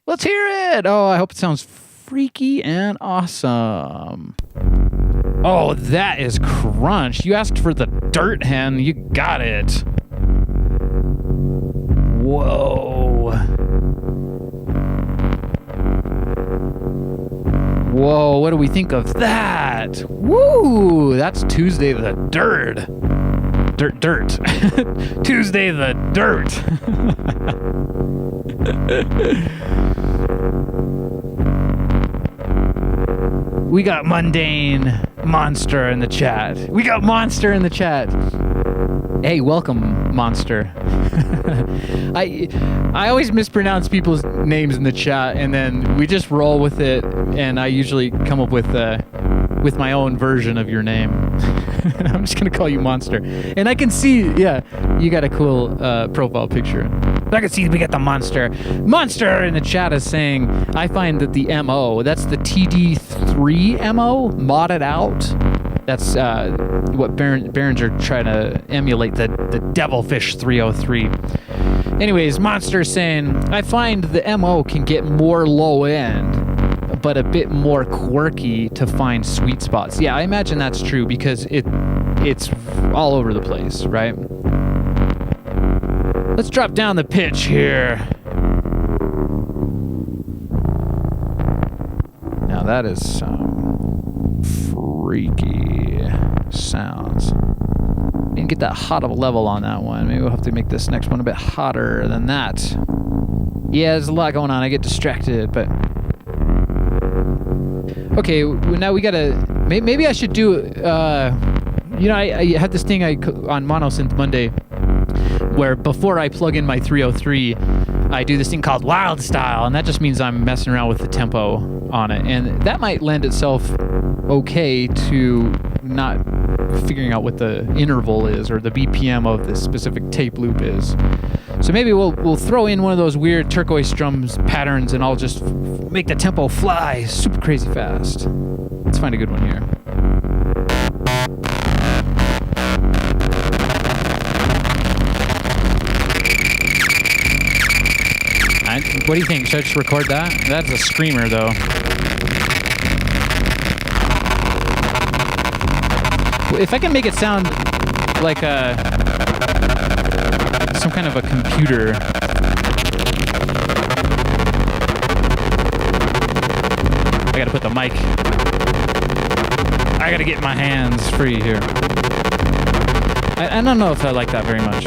Let's hear it. Oh, I hope it sounds freaky and awesome. Oh, that is crunch. You asked for the dirt, Hen. You got it. Whoa. Whoa, what do we think of that? Woo, that's Tuesday the Dirt. Dirt. Tuesday the Dirt. We got Mundane Monster in the chat. We got Monster in the chat. Hey, welcome, Monster. I always mispronounce people's names in the chat, and then we just roll with it, and I usually come up with my own version of your name. I'm just gonna call you Monster. And I can see, yeah, you got a cool profile picture. I can see we got the Monster. Monster in the chat is saying, I find that the MO, that's the TD3 MO, modded out. That's what Behringer trying to emulate, the Devilfish 303. Anyways, Monster saying, I find the MO can get more low end, but a bit more quirky to find sweet spots. Yeah, I imagine that's true because it's all over the place, right? Let's drop down the pitch here. Now that is some freaky sounds. Didn't get that hot of a level on that one. Maybe we'll have to make this next one a bit hotter than that. Yeah, there's a lot going on. I get distracted, but... Okay, now we gotta... Maybe I should do... I had this thing on Monosynth Monday where before I plug in my 303, I do this thing called wild style, and that just means I'm messing around with the tempo on it. And that might lend itself okay to not figuring out what the interval is or the BPM of this specific tape loop is. So maybe we'll throw in one of those weird turquoise drums patterns and I'll just make the tempo fly super crazy fast. Let's find a good one here. What do you think? Should I just record that? That's a screamer, though. If I can make it sound like some kind of a computer. I gotta put the mic. I gotta get my hands free here. I don't know if I like that very much.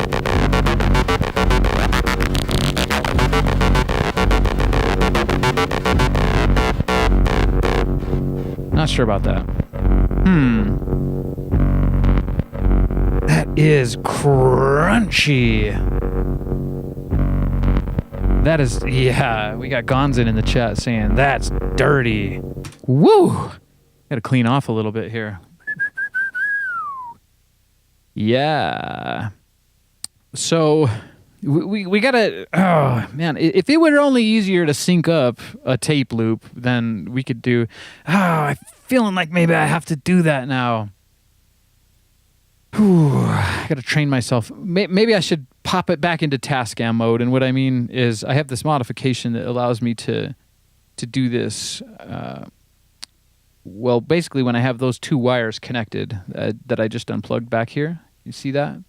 Not sure about that. That is crunchy. That is, yeah, we got Gonzin in the chat saying that's dirty. Woo! Gotta clean off a little bit here. Yeah. So we gotta, oh man, if it were only easier to sync up a tape loop, then we could do, I'm feeling like maybe I have to do that now. I gotta train myself. Maybe I should pop it back into Tascam mode, and what I mean is I have this modification that allows me to do this, well, basically when I have those two wires connected that I just unplugged back here, you see that?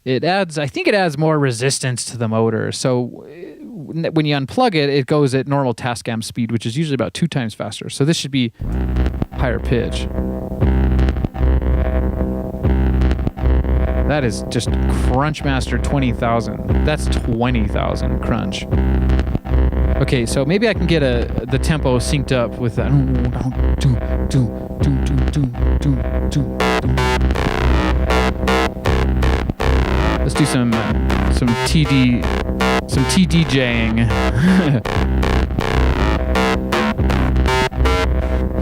I think it adds more resistance to the motor. So when you unplug it, it goes at normal Tascam speed, which is usually about 2 times faster. So this should be higher pitch. That is just Crunchmaster 20,000. That's 20,000 crunch. Okay, so maybe I can get the tempo synced up with that. Let's do some TDJing.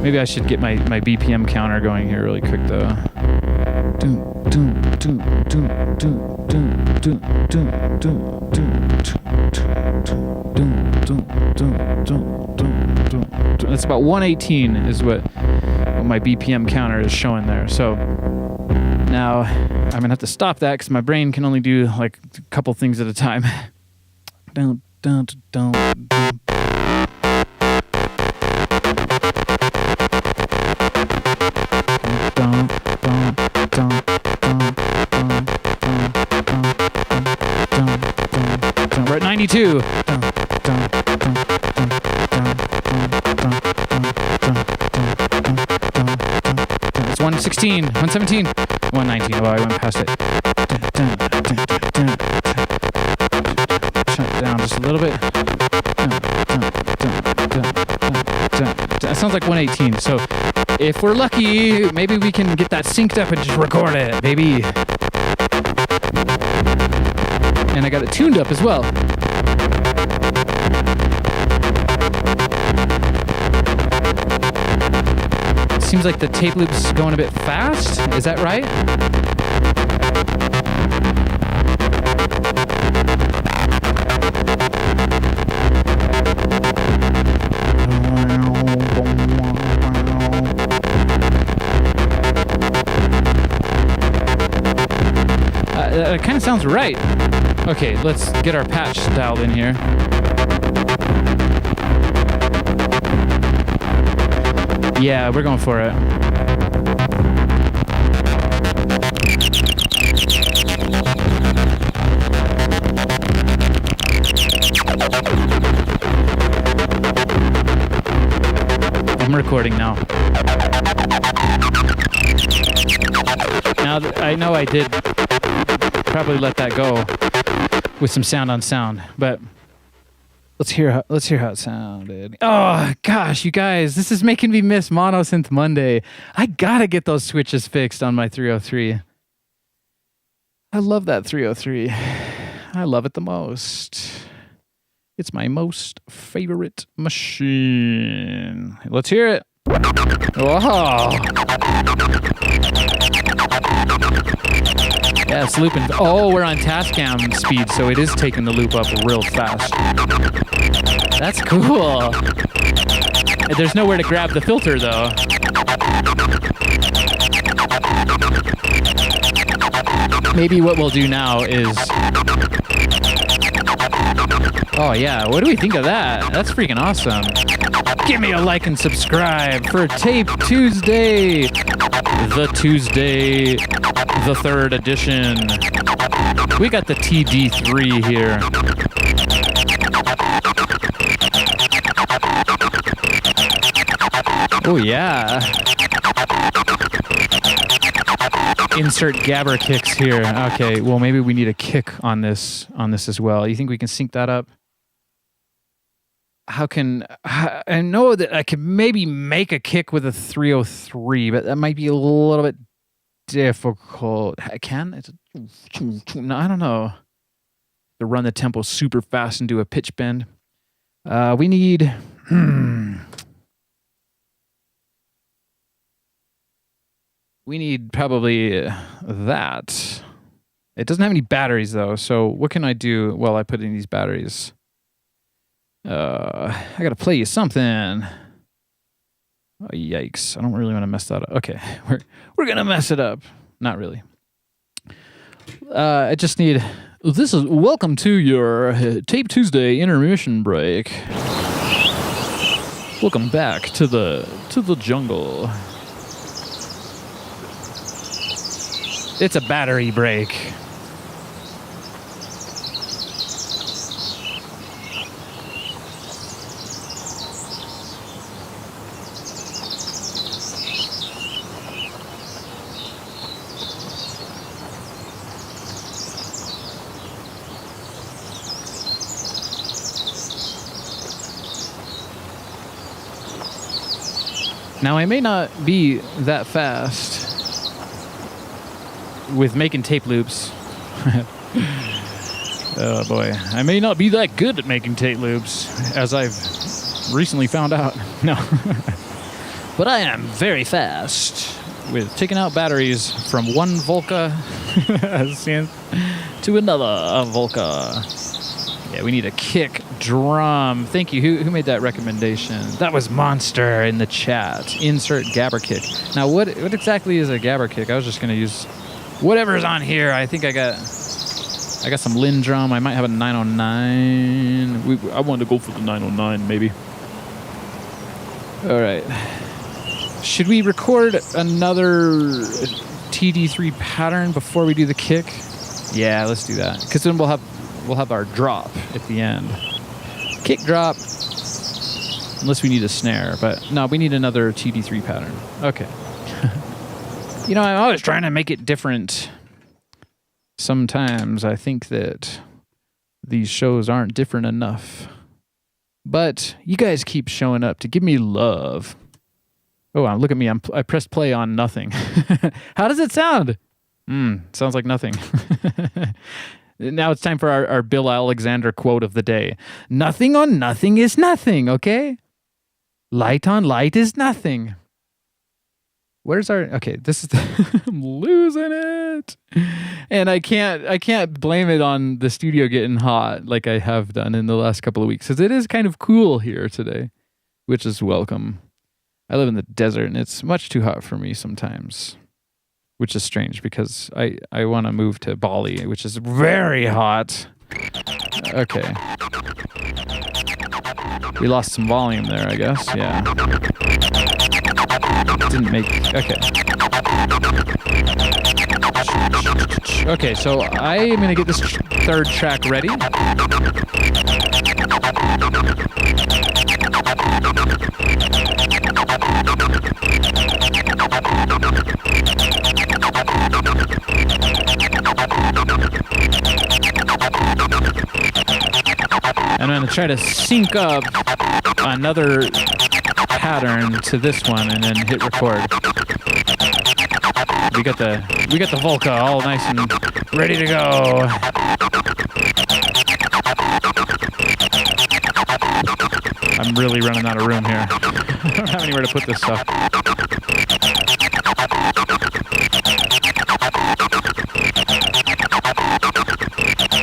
Maybe I should get my BPM counter going here really quick though. That's about 118 is what my BPM counter is showing there. So now I'm gonna have to stop that because my brain can only do like a couple things at a time. We're at 92. It's 116, 117, 119. Oh, I went past it. Shut it down just a little bit. That sounds like 118. So if we're lucky, maybe we can get that synced up and just record it, baby. And I got it tuned up as well. Seems like the tape loop's going a bit fast. Is that right? It kind of sounds right. Okay, let's get our patch dialed in here. Yeah, we're going for it. I'm recording now. Now, I know I did probably let that go with some sound on sound, but let's hear how it sounded. Oh gosh, you guys, this is making me miss Monosynth Monday. I gotta get those switches fixed on my 303. I love that 303. I love it the most. It's my most favorite machine. Let's hear it. Whoa. Yeah, it's looping. Oh, we're on Tascam speed, so it is taking the loop up real fast. That's cool. There's nowhere to grab the filter, though. Maybe what we'll do now is... Oh, yeah. What do we think of that? That's freaking awesome. Give me a like and subscribe for Tape Tuesday. The Tuesday, the 3rd edition. We got the TD3 here. Oh, yeah. Insert gabber kicks here. Okay, well, maybe we need a kick on this as well. You think we can sync that up? I know that I could maybe make a kick with a 303, but that might be a little bit difficult. I can? No, I don't know. To run the tempo super fast and do a pitch bend. We need... We need probably that. It doesn't have any batteries, though, so what can I do while I put in these batteries? I gotta play you something. Oh, yikes. I don't really want to mess that up. Okay, we're gonna mess it up. Not really. I just need... This is... Welcome to your Tape Tuesday intermission break. Welcome back to the jungle. It's a battery break. Now, I may not be that fast with making tape loops. Oh boy. I may not be that good at making tape loops, as I've recently found out. No. But I am very fast with taking out batteries from one Volca synth to another Volca. Yeah, we need a kick drum. Thank you. Who made that recommendation? That was Monster in the chat. Insert gabber kick. Now, what exactly is a gabber kick? I was just going to use whatever's on here. I think I got some Lin drum. I might have a 909. I wanted to go for the 909, maybe. All right. Should we record another TD3 pattern before we do the kick? Yeah, let's do that. Because then we'll have our drop at the end. Kick drop. Unless we need a snare. But no, we need another TD3 pattern. Okay. You know, I'm always trying to make it different. Sometimes I think that these shows aren't different enough. But you guys keep showing up to give me love. Oh, look at me. I pressed play on nothing. How does it sound? Sounds like nothing. Now it's time for our Bill Alexander quote of the day. Nothing on nothing is nothing, okay? Light on light is nothing. Where's our... Okay, this is... I'm losing it. And I can't blame it on the studio getting hot like I have done in the last couple of weeks, because it is kind of cool here today, which is welcome. I live in the desert, and it's much too hot for me sometimes, which is strange because I want to move to Bali, which is very hot. Okay. We lost some volume there, I guess. Yeah. Didn't make... Okay. Okay, so I am going to get this third track ready. And I'm going to try to sync up another pattern to this one and then hit record. We got the Volca all nice and ready to go. I'm really running out of room here. I don't have anywhere to put this stuff.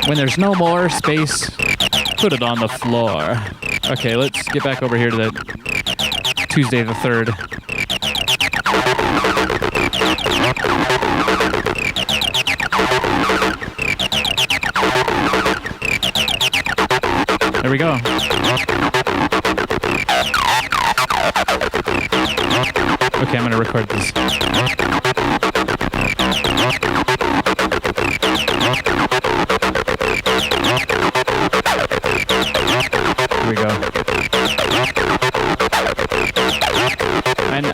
When there's no more space, put it on the floor. Okay, let's get back over here to the Tuesday the 3rd. There we go. Okay, I'm going to record this. Here we go. And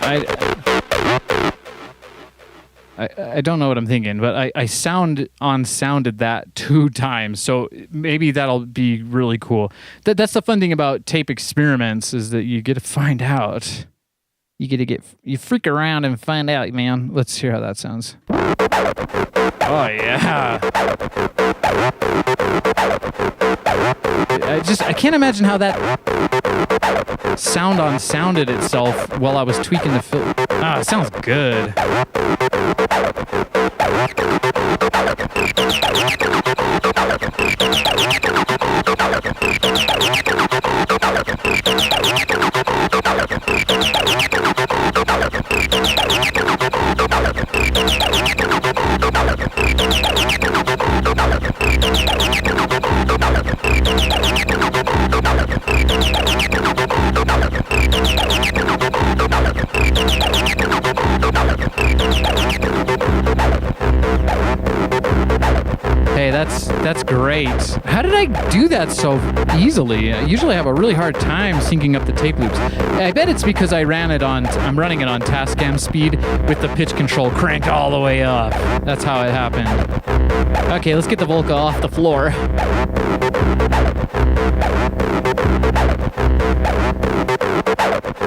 I don't know what I'm thinking, but I sounded that 2 times, so maybe that'll be really cool. That's the fun thing about tape experiments, is that you get to find out. You freak around and find out, man. Let's hear how that sounds. Oh yeah. I can't imagine how that sounded itself while I was tweaking the film. Ah, it sounds good. Hey, that's great. How did I do that so easily? I usually have a really hard time syncing up the tape loops. I bet it's because I'm running it on Tascam speed with the pitch control cranked all the way up. That's how it happened. Okay, let's get the Volca off the floor.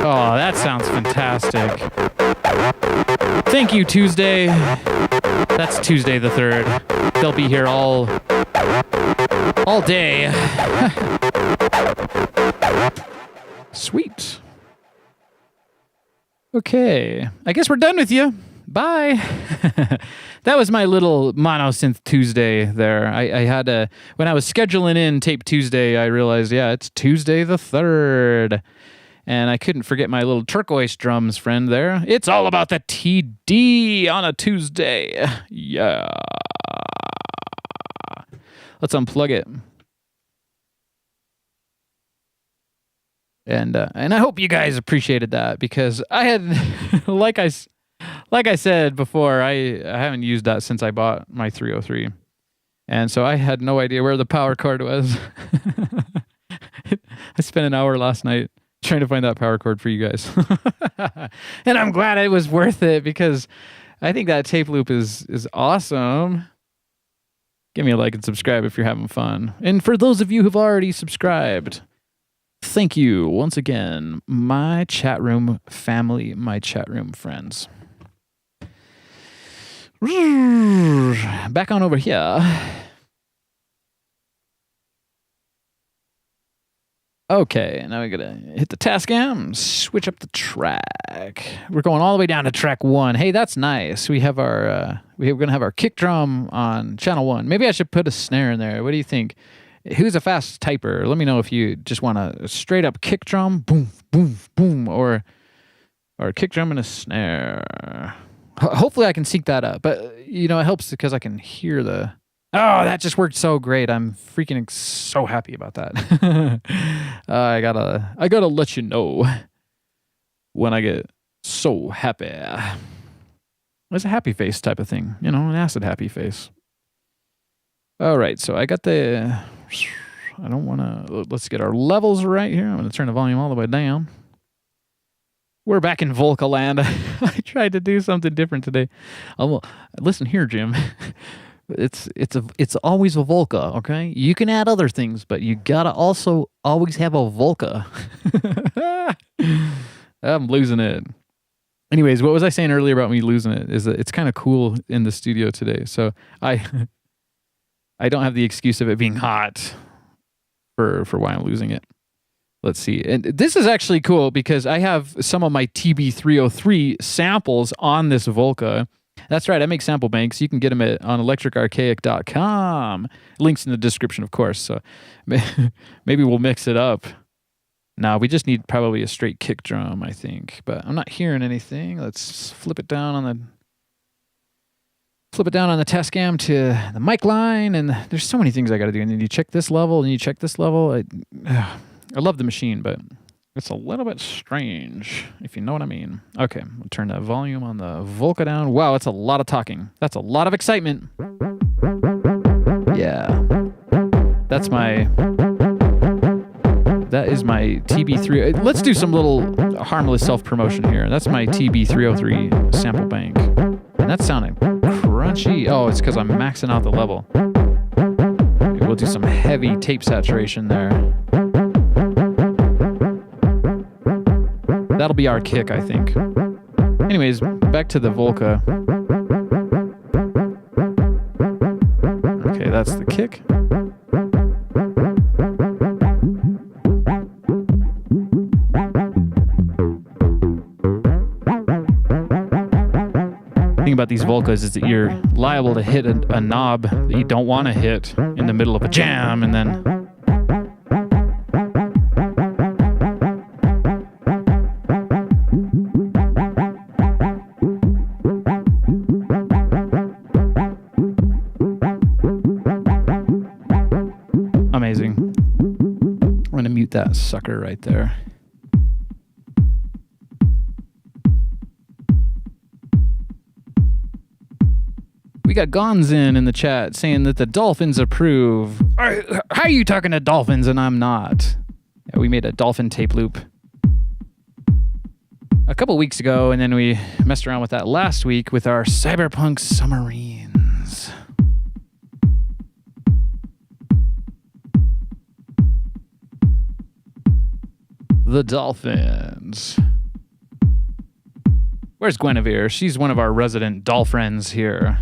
Oh, that sounds fantastic. Thank you, Tuesday. That's Tuesday the 3rd. They'll be here all day. Sweet. Okay. I guess we're done with you. Bye. That was my little monosynth Tuesday there. I had when I was scheduling in Tape Tuesday, I realized, yeah, it's Tuesday the 3rd. And I couldn't forget my little turquoise drums friend there. It's all about the TD on a Tuesday. Yeah. Let's unplug it. And I hope you guys appreciated that, because I had, like I said before, I haven't used that since I bought my 303. And so I had no idea where the power cord was. I spent an hour last night trying to find that power cord for you guys. And I'm glad it was worth it, because I think that tape loop is awesome. Give me a like and subscribe if you're having fun. And for those of you who've already subscribed, thank you once again, my chat room family, my chat room friends. Back on over here. Okay, now we gotta hit the Tascam, switch up the track. We're going all the way down to track 1. Hey, that's nice. We have our we're gonna have our kick drum on channel 1. Maybe I should put a snare in there. What do you think? Who's a fast typer? Let me know if you just want a straight up kick drum, boom, boom, boom, or a kick drum and a snare. Hopefully I can sync that up, but it helps because I can hear the. Oh, that just worked so great. I'm freaking so happy about that. I gotta let you know when I get so happy. It's a happy face type of thing, an acid happy face. All right, so I got the I don't want to... Let's get our levels right here. I'm going to turn the volume all the way down. We're back in Volca land. I tried to do something different today. Listen here, Jim. It's always a Volca, okay? You can add other things, but you gotta also always have a Volca. I'm losing it. Anyways, what was I saying earlier about me losing it? Is that it's kind of cool in the studio today. So I don't have the excuse of it being hot for why I'm losing it. Let's see. And this is actually cool because I have some of my TB303 samples on this Volca. That's right. I make sample banks. You can get them on electricarchaic.com. Links in the description, of course. So maybe we'll mix it up. No, we just need probably a straight kick drum, I think. But I'm not hearing anything. Let's flip it down on the test cam to the mic line. And there's so many things I got to do. And then you check this level, and you check this level. I love the machine, but it's a little bit strange, if you know what I mean. Okay, we'll turn that volume on the Volca down. Wow, that's a lot of talking. That's a lot of excitement. Yeah. That is my TB3. Let's do some little harmless self-promotion here. That's my TB303 sample bank. And that sounded crunchy. Oh, it's because I'm maxing out the level. We'll do some heavy tape saturation there. That'll be our kick, I think. Anyways, back to the Volca. Okay, that's the kick. The thing about these Volcas is that you're liable to hit a knob that you don't want to hit in the middle of a jam, and then... Amazing. I'm going to mute that sucker right there. We got Gonzin in the chat saying that the dolphins approve. How are you talking to dolphins and I'm not? Yeah, we made a dolphin tape loop a couple weeks ago, and then we messed around with that last week with our cyberpunk submarines. The dolphins. Where's Guinevere? She's one of our resident doll friends here.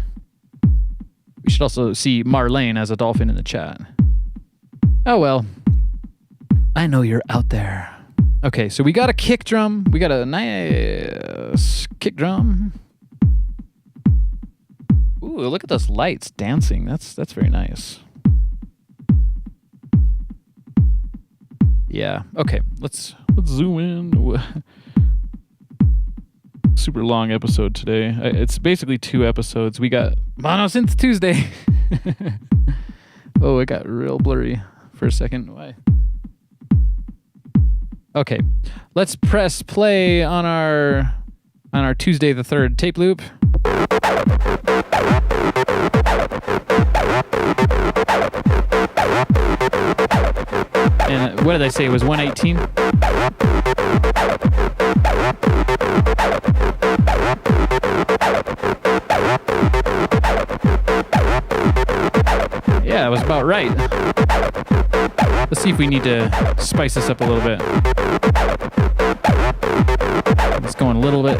We should also see Marlene as a dolphin in the chat. Oh well. I know you're out there. Okay, so we got a kick drum. We got a nice kick drum. Ooh, look at those lights dancing. That's very nice. Yeah, okay. Let's zoom in. Super long episode today. It's basically 2 episodes. We got Monosynth Tuesday. Oh, it got real blurry for a second. Why? Okay, let's press play on our Tuesday the 3rd tape loop. And what did I say? It was 118? Yeah, that was about right. Let's see if we need to spice this up a little bit. It's going a little bit.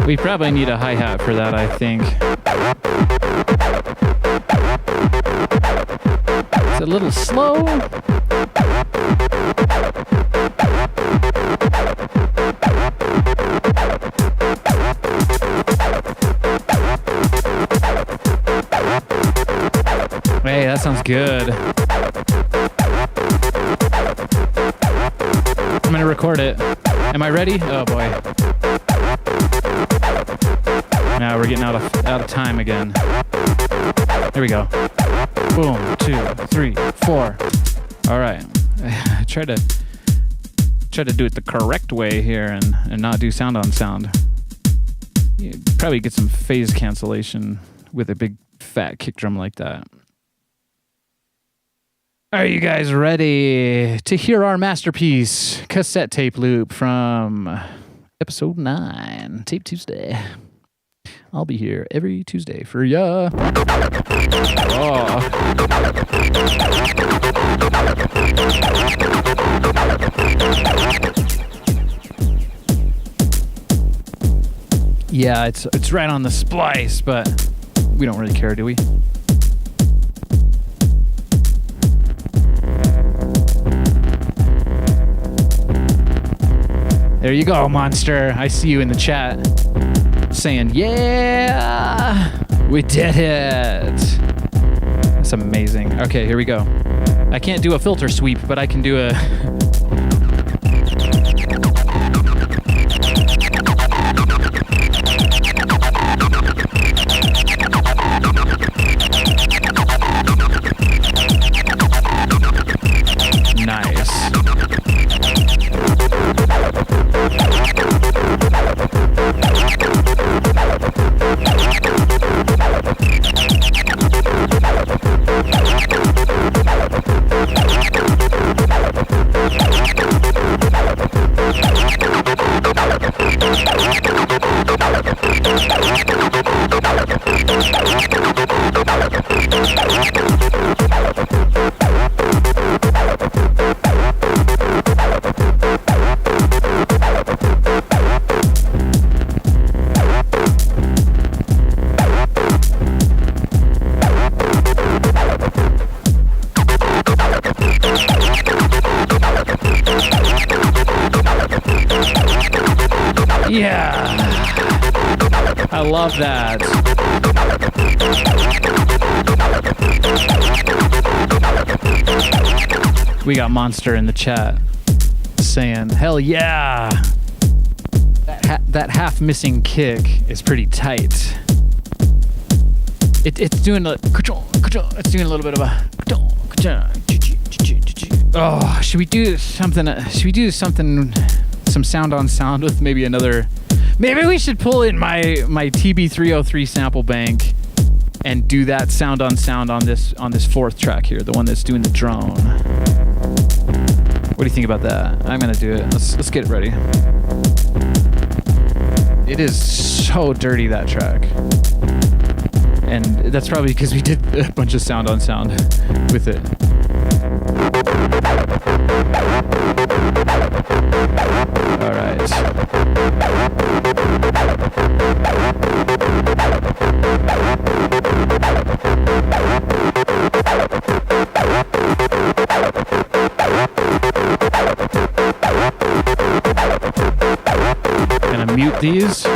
We probably need a hi-hat for that, I think. It's a little slow. Hey, that sounds good. I'm gonna record it. Am I ready? Oh boy. Now we're getting out of time again. Here we go. Boom, 2, 3, 4. All right. I tried try to do it the correct way here and not do sound on sound. You probably get some phase cancellation with a big fat kick drum like that. Are you guys ready to hear our masterpiece cassette tape loop from episode 9, Tape Tuesday? I'll be here every Tuesday for ya. Oh. Yeah, it's right on the splice, but we don't really care, do we? There you go, monster. I see you in the chat saying, yeah, we did it. That's amazing. Okay, here we go. I can't do a filter sweep, but I can do a... Nice. Yeah, I love that. We got Monster in the chat saying, hell yeah. That half missing kick is pretty tight. It's doing a little bit of a... Oh, should we do something? Some sound on sound with maybe another... Maybe we should pull in my TB303 sample bank and do that sound on sound on this fourth track here, the one that's doing the drone. What do you think about that? I'm gonna do it. Let's get it ready. It is so dirty, that track. And that's probably because we did a bunch of sound on sound with it. All right. Gonna mute these.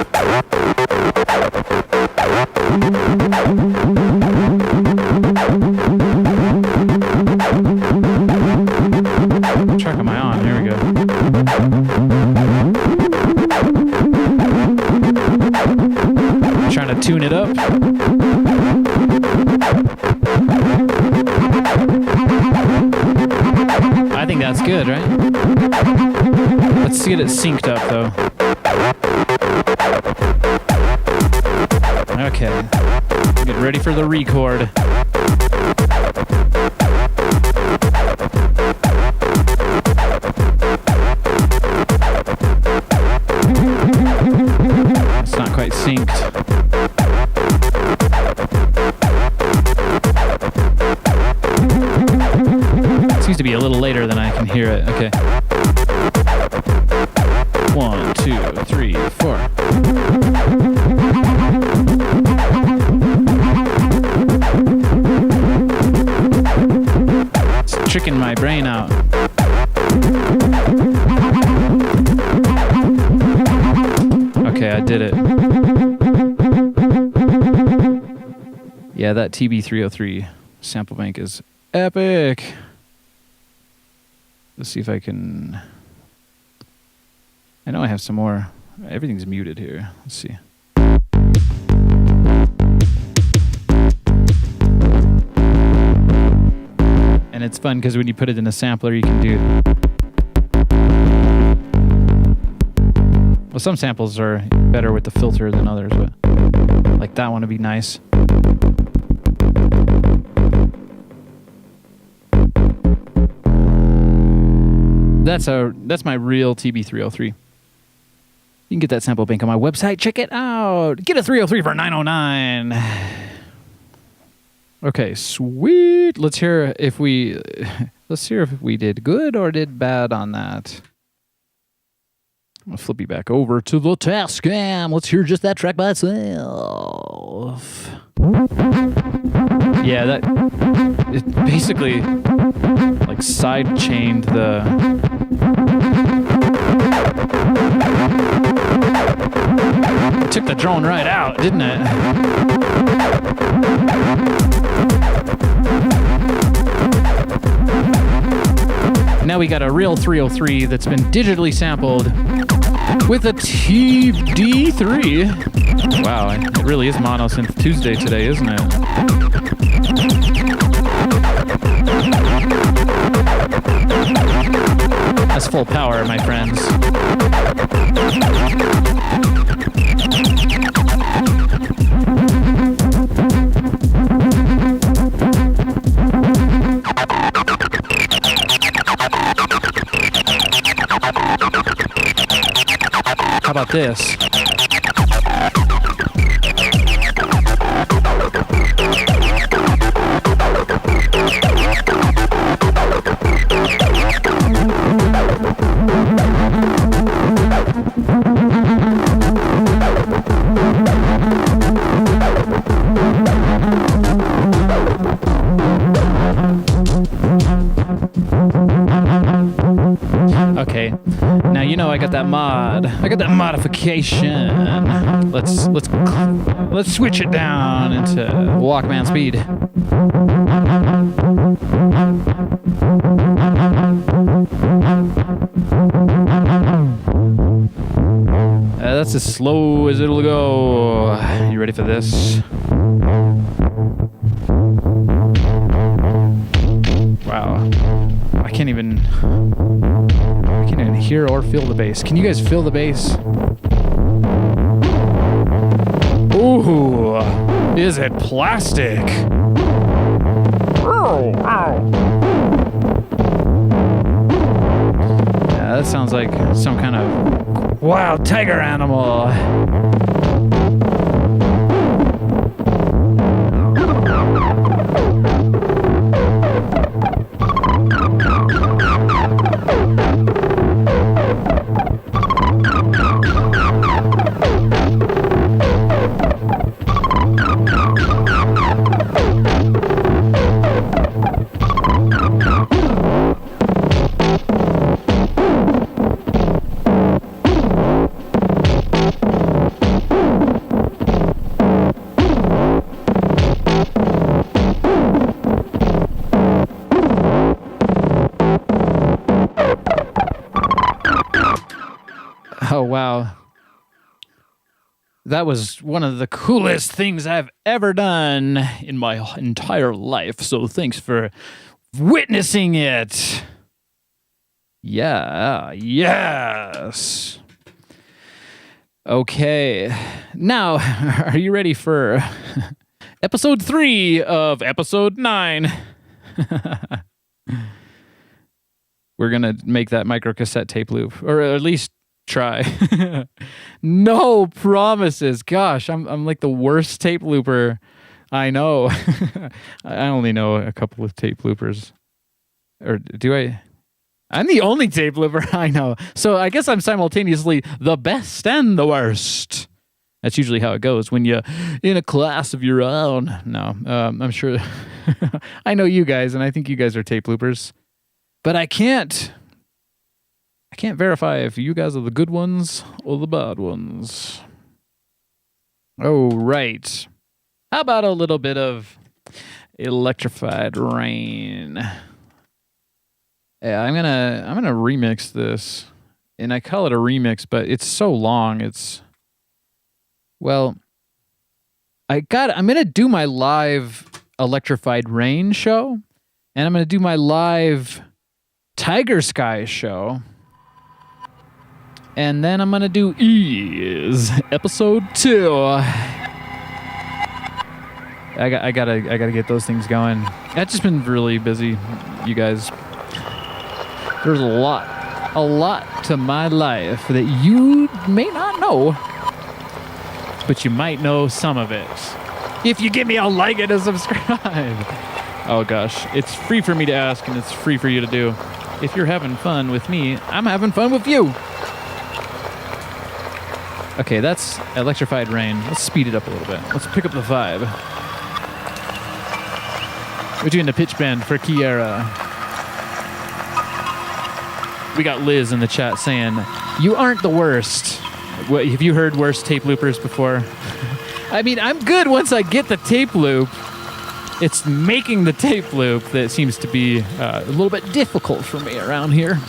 What track am I on? Here we go. Trying to tune it up. I think that's good, right? Let's get it synced up, though. Okay. Get ready for the record. It's not quite synced. It seems to be a little later than I can hear it. Okay. 1, 2, 3, 4. It's tricking my brain out. Okay, I did it. Yeah, that TB303 sample bank is epic. Let's see if I can... I know I have some more. Everything's muted here. Let's see. And it's fun because when you put it in a sampler, you can do... Well, some samples are better with the filter than others, but like that one would be nice. That's my real TB303. You can get that sample bank on my website. Check it out. Get a 303 for $909. Okay, sweet. Let's hear if we did good or did bad on that. I'll flip you back over to the Tascam. Let's hear just that track by itself. Yeah, that it basically like side chained the. It took the drone right out, didn't it? Now we got a real 303 that's been digitally sampled with a TD3. Wow, it really is Mono Synth Tuesday today, isn't it? That's full power, my friends. How about this? Okay, now you know I got that mod. I got that modification. Let's switch it down into Walkman speed. That's as slow as it'll go. You ready for this? Wow. I can't even hear or feel the bass. Can you guys feel the bass? Ooh, is it plastic? Ow, ow. Yeah, that sounds like some kind of wild tiger animal. Oh, wow. That was one of the coolest things I've ever done in my entire life. So thanks for witnessing it. Yeah, yes. Okay. Now, are you ready for episode 3 of episode 9? We're going to make that micro cassette tape loop, or at least try. No promises. Gosh, I'm like the worst tape looper I know. I only know a couple of tape loopers. Or do I? I'm the only tape looper I know. So I guess I'm simultaneously the best and the worst. That's usually how it goes when you're in a class of your own. No, I'm sure. I know you guys, and I think you guys are tape loopers. But I can't verify if you guys are the good ones or the bad ones. Oh, right. How about a little bit of Electrified Rain? Yeah, I'm gonna remix this. And I call it a remix, but it's so long. I'm gonna do my live Electrified Rain show, and I'm gonna do my live Tiger Sky show. And then I'm going to do Ease, episode 2. I gotta get those things going. I've just been really busy, you guys. There's a lot to my life that you may not know, but you might know some of it. If you give me a like and a subscribe. Oh gosh, it's free for me to ask and it's free for you to do. If you're having fun with me, I'm having fun with you. Okay, that's Electrified Rain. Let's speed it up a little bit. Let's pick up the vibe. We're doing the pitch bend for Kiera. We got Liz in the chat saying, "You aren't the worst." What, have you heard worse tape loopers before? I mean, I'm good once I get the tape loop. It's making the tape loop that seems to be a little bit difficult for me around here.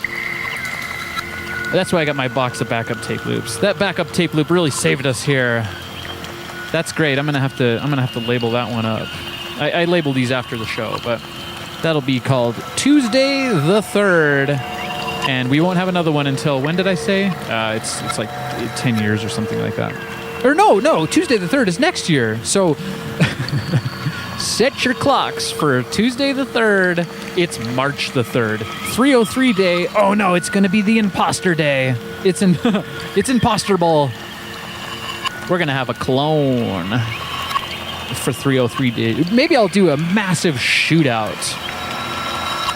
That's why I got my box of backup tape loops. That backup tape loop really saved us here. That's great. I'm gonna have to label that one up. I label these after the show, but that'll be called Tuesday the 3rd, and we won't have another one until, when did I say? It's like 10 years or something like that. Or no, Tuesday the 3rd is next year. So set your clocks for Tuesday the 3rd. It's March the 3rd. 303 day. Oh no, it's going to be the imposter day. It's imposter ball. We're going to have a clone for 303 day. Maybe I'll do a massive shootout.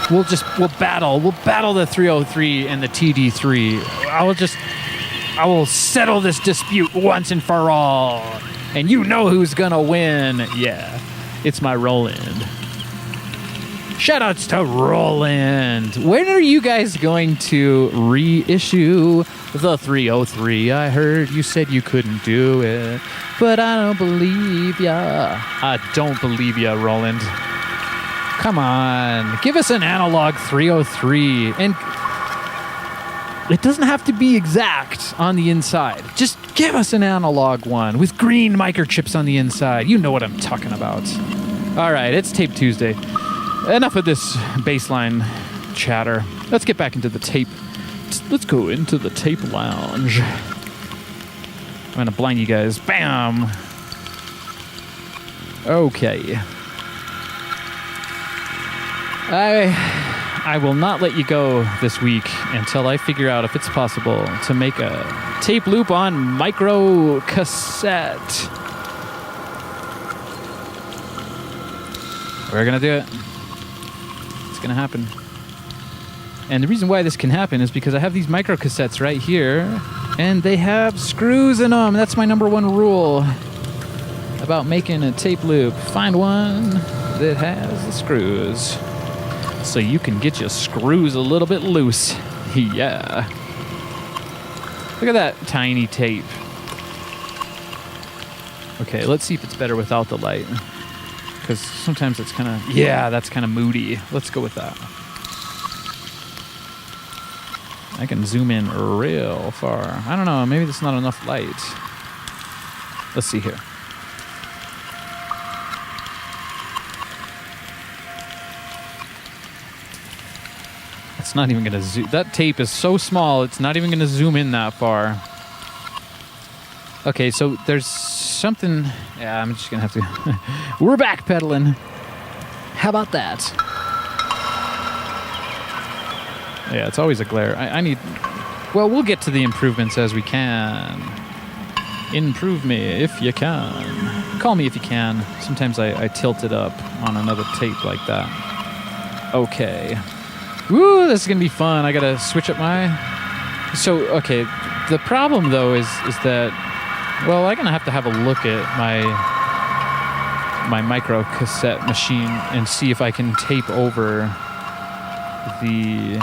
We'll battle the 303 and the TD3. I will settle this dispute once and for all. And you know who's gonna win. Yeah, it's my Roland. Shoutouts to Roland. When are you guys going to reissue the 303? I heard you said you couldn't do it, but I don't believe ya. I don't believe ya, Roland. Come on, give us an analog 303. And it doesn't have to be exact on the inside. Just give us an analog one with green microchips on the inside. You know what I'm talking about. All right, it's Tape Tuesday. Enough of this baseline chatter. Let's get back into the tape. Let's go into the tape lounge. I'm gonna blind you guys. Bam! Okay. I will not let you go this week until I figure out if it's possible to make a tape loop on Micro Cassette. We're gonna do it. It's gonna happen. And the reason why this can happen is because I have these Micro Cassettes right here, and they have screws in them. That's my number one rule about making a tape loop. Find one that has the screws, so you can get your screws a little bit loose. Yeah. Look at that tiny tape. Okay, let's see if it's better without the light. Because sometimes it's kind of, yeah, that's kind of moody. Let's go with that. I can zoom in real far. I don't know, maybe there's not enough light. Let's see here. It's not even going to zoom. That tape is so small, it's not even going to zoom in that far. Okay, so there's something. Yeah, I'm just going to have to. We're backpedaling. How about that? Yeah, it's always a glare. I need. Well, we'll get to the improvements as we can. Improve me if you can. Call me if you can. Sometimes I tilt it up on another tape like that. Okay. Woo, this is going to be fun. I got to switch up my... So, okay, the problem, though, is that... Well, I'm going to have a look at my micro cassette machine and see if I can tape over the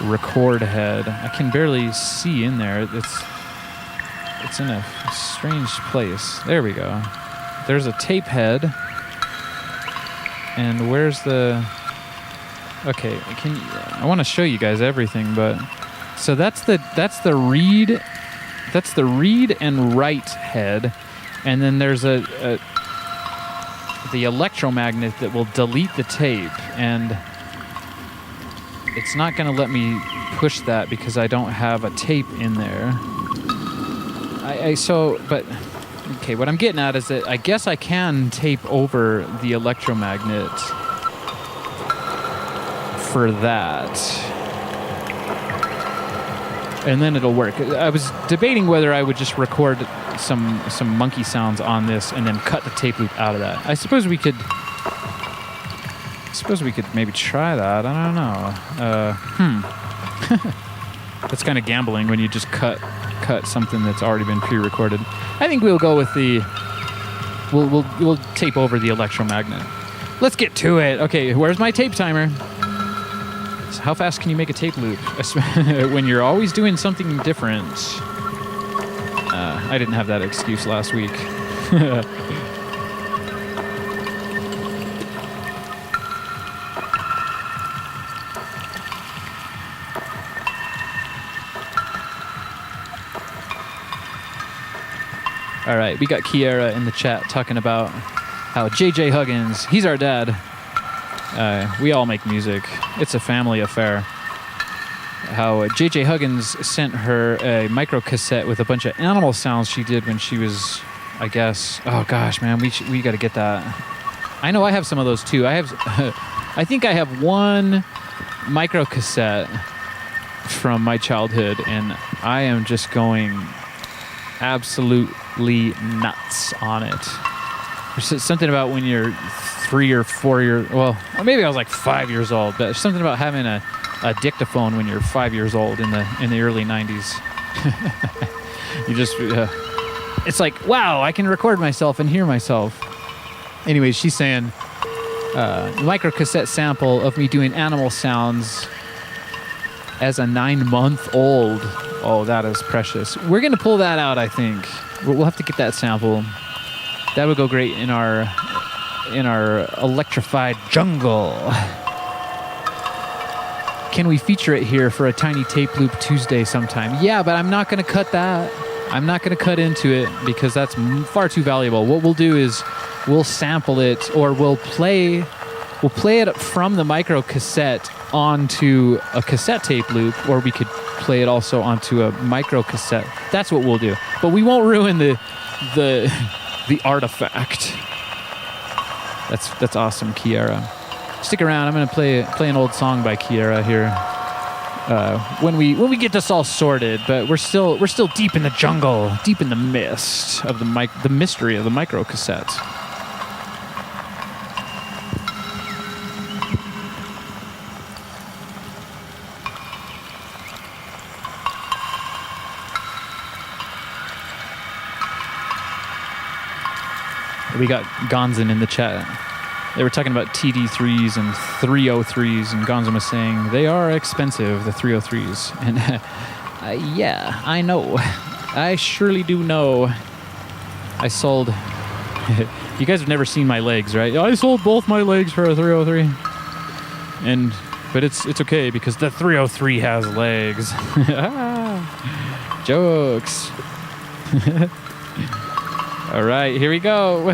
record head. I can barely see in there. It's in a strange place. There we go. There's a tape head. And where's the... Okay, I want to show you guys everything, but so that's the read and write head, and then there's the electromagnet that will delete the tape, and it's not going to let me push that because I don't have a tape in there. But okay, what I'm getting at is that I guess I can tape over the electromagnet for that. And then it'll work. I was debating whether I would just record some monkey sounds on this and then cut the tape loop out of that. I suppose we could maybe try that. I don't know. That's kind of gambling when you just cut something that's already been pre-recorded. I think we'll go with we'll tape over the electromagnet. Let's get to it. Okay, where's my tape timer? So how fast can you make a tape loop when you're always doing something different? I didn't have that excuse last week. All right, we got Kiera in the chat talking about how JJ Huggins, he's our dad. We all make music. It's a family affair. How JJ Huggins sent her a micro cassette with a bunch of animal sounds she did when she was, I guess, oh gosh, man, we got to get that. I know I have some of those too. I think I have one micro cassette from my childhood, and I am just going absolutely nuts on it. There's something about when you're 3 or 4 years, well, maybe I was like 5 years old, but there's something about having a dictaphone when you're 5 years old in the early 90s. You just, it's like, wow, I can record myself and hear myself. Anyways, she's saying, micro cassette sample of me doing animal sounds as a 9-month-old. Oh, that is precious. We're going to pull that out, I think. We'll have to get that sample. That would go great in our electrified jungle. Can we feature it here for a Tiny Tape Loop Tuesday sometime? Yeah, but I'm not going to cut that. I'm not going to cut into it because that's far too valuable. What we'll do is we'll sample it, or we'll play it from the micro cassette onto a cassette tape loop, or we could play it also onto a micro cassette. That's what we'll do. But we won't ruin the artifact. That's awesome, Kiera. Stick around. I'm gonna play an old song by Kiera here. When we get this all sorted, but we're still deep in the jungle, deep in the mist of the mystery of the micro cassette. We got Gonzin in the chat. They were talking about TD3s and 303s, and Gonzin was saying they are expensive, the 303s. And yeah, I know. I surely do know. I sold... You guys have never seen my legs, right? I sold both my legs for a 303. But it's okay because the 303 has legs. Jokes. All right, here we go.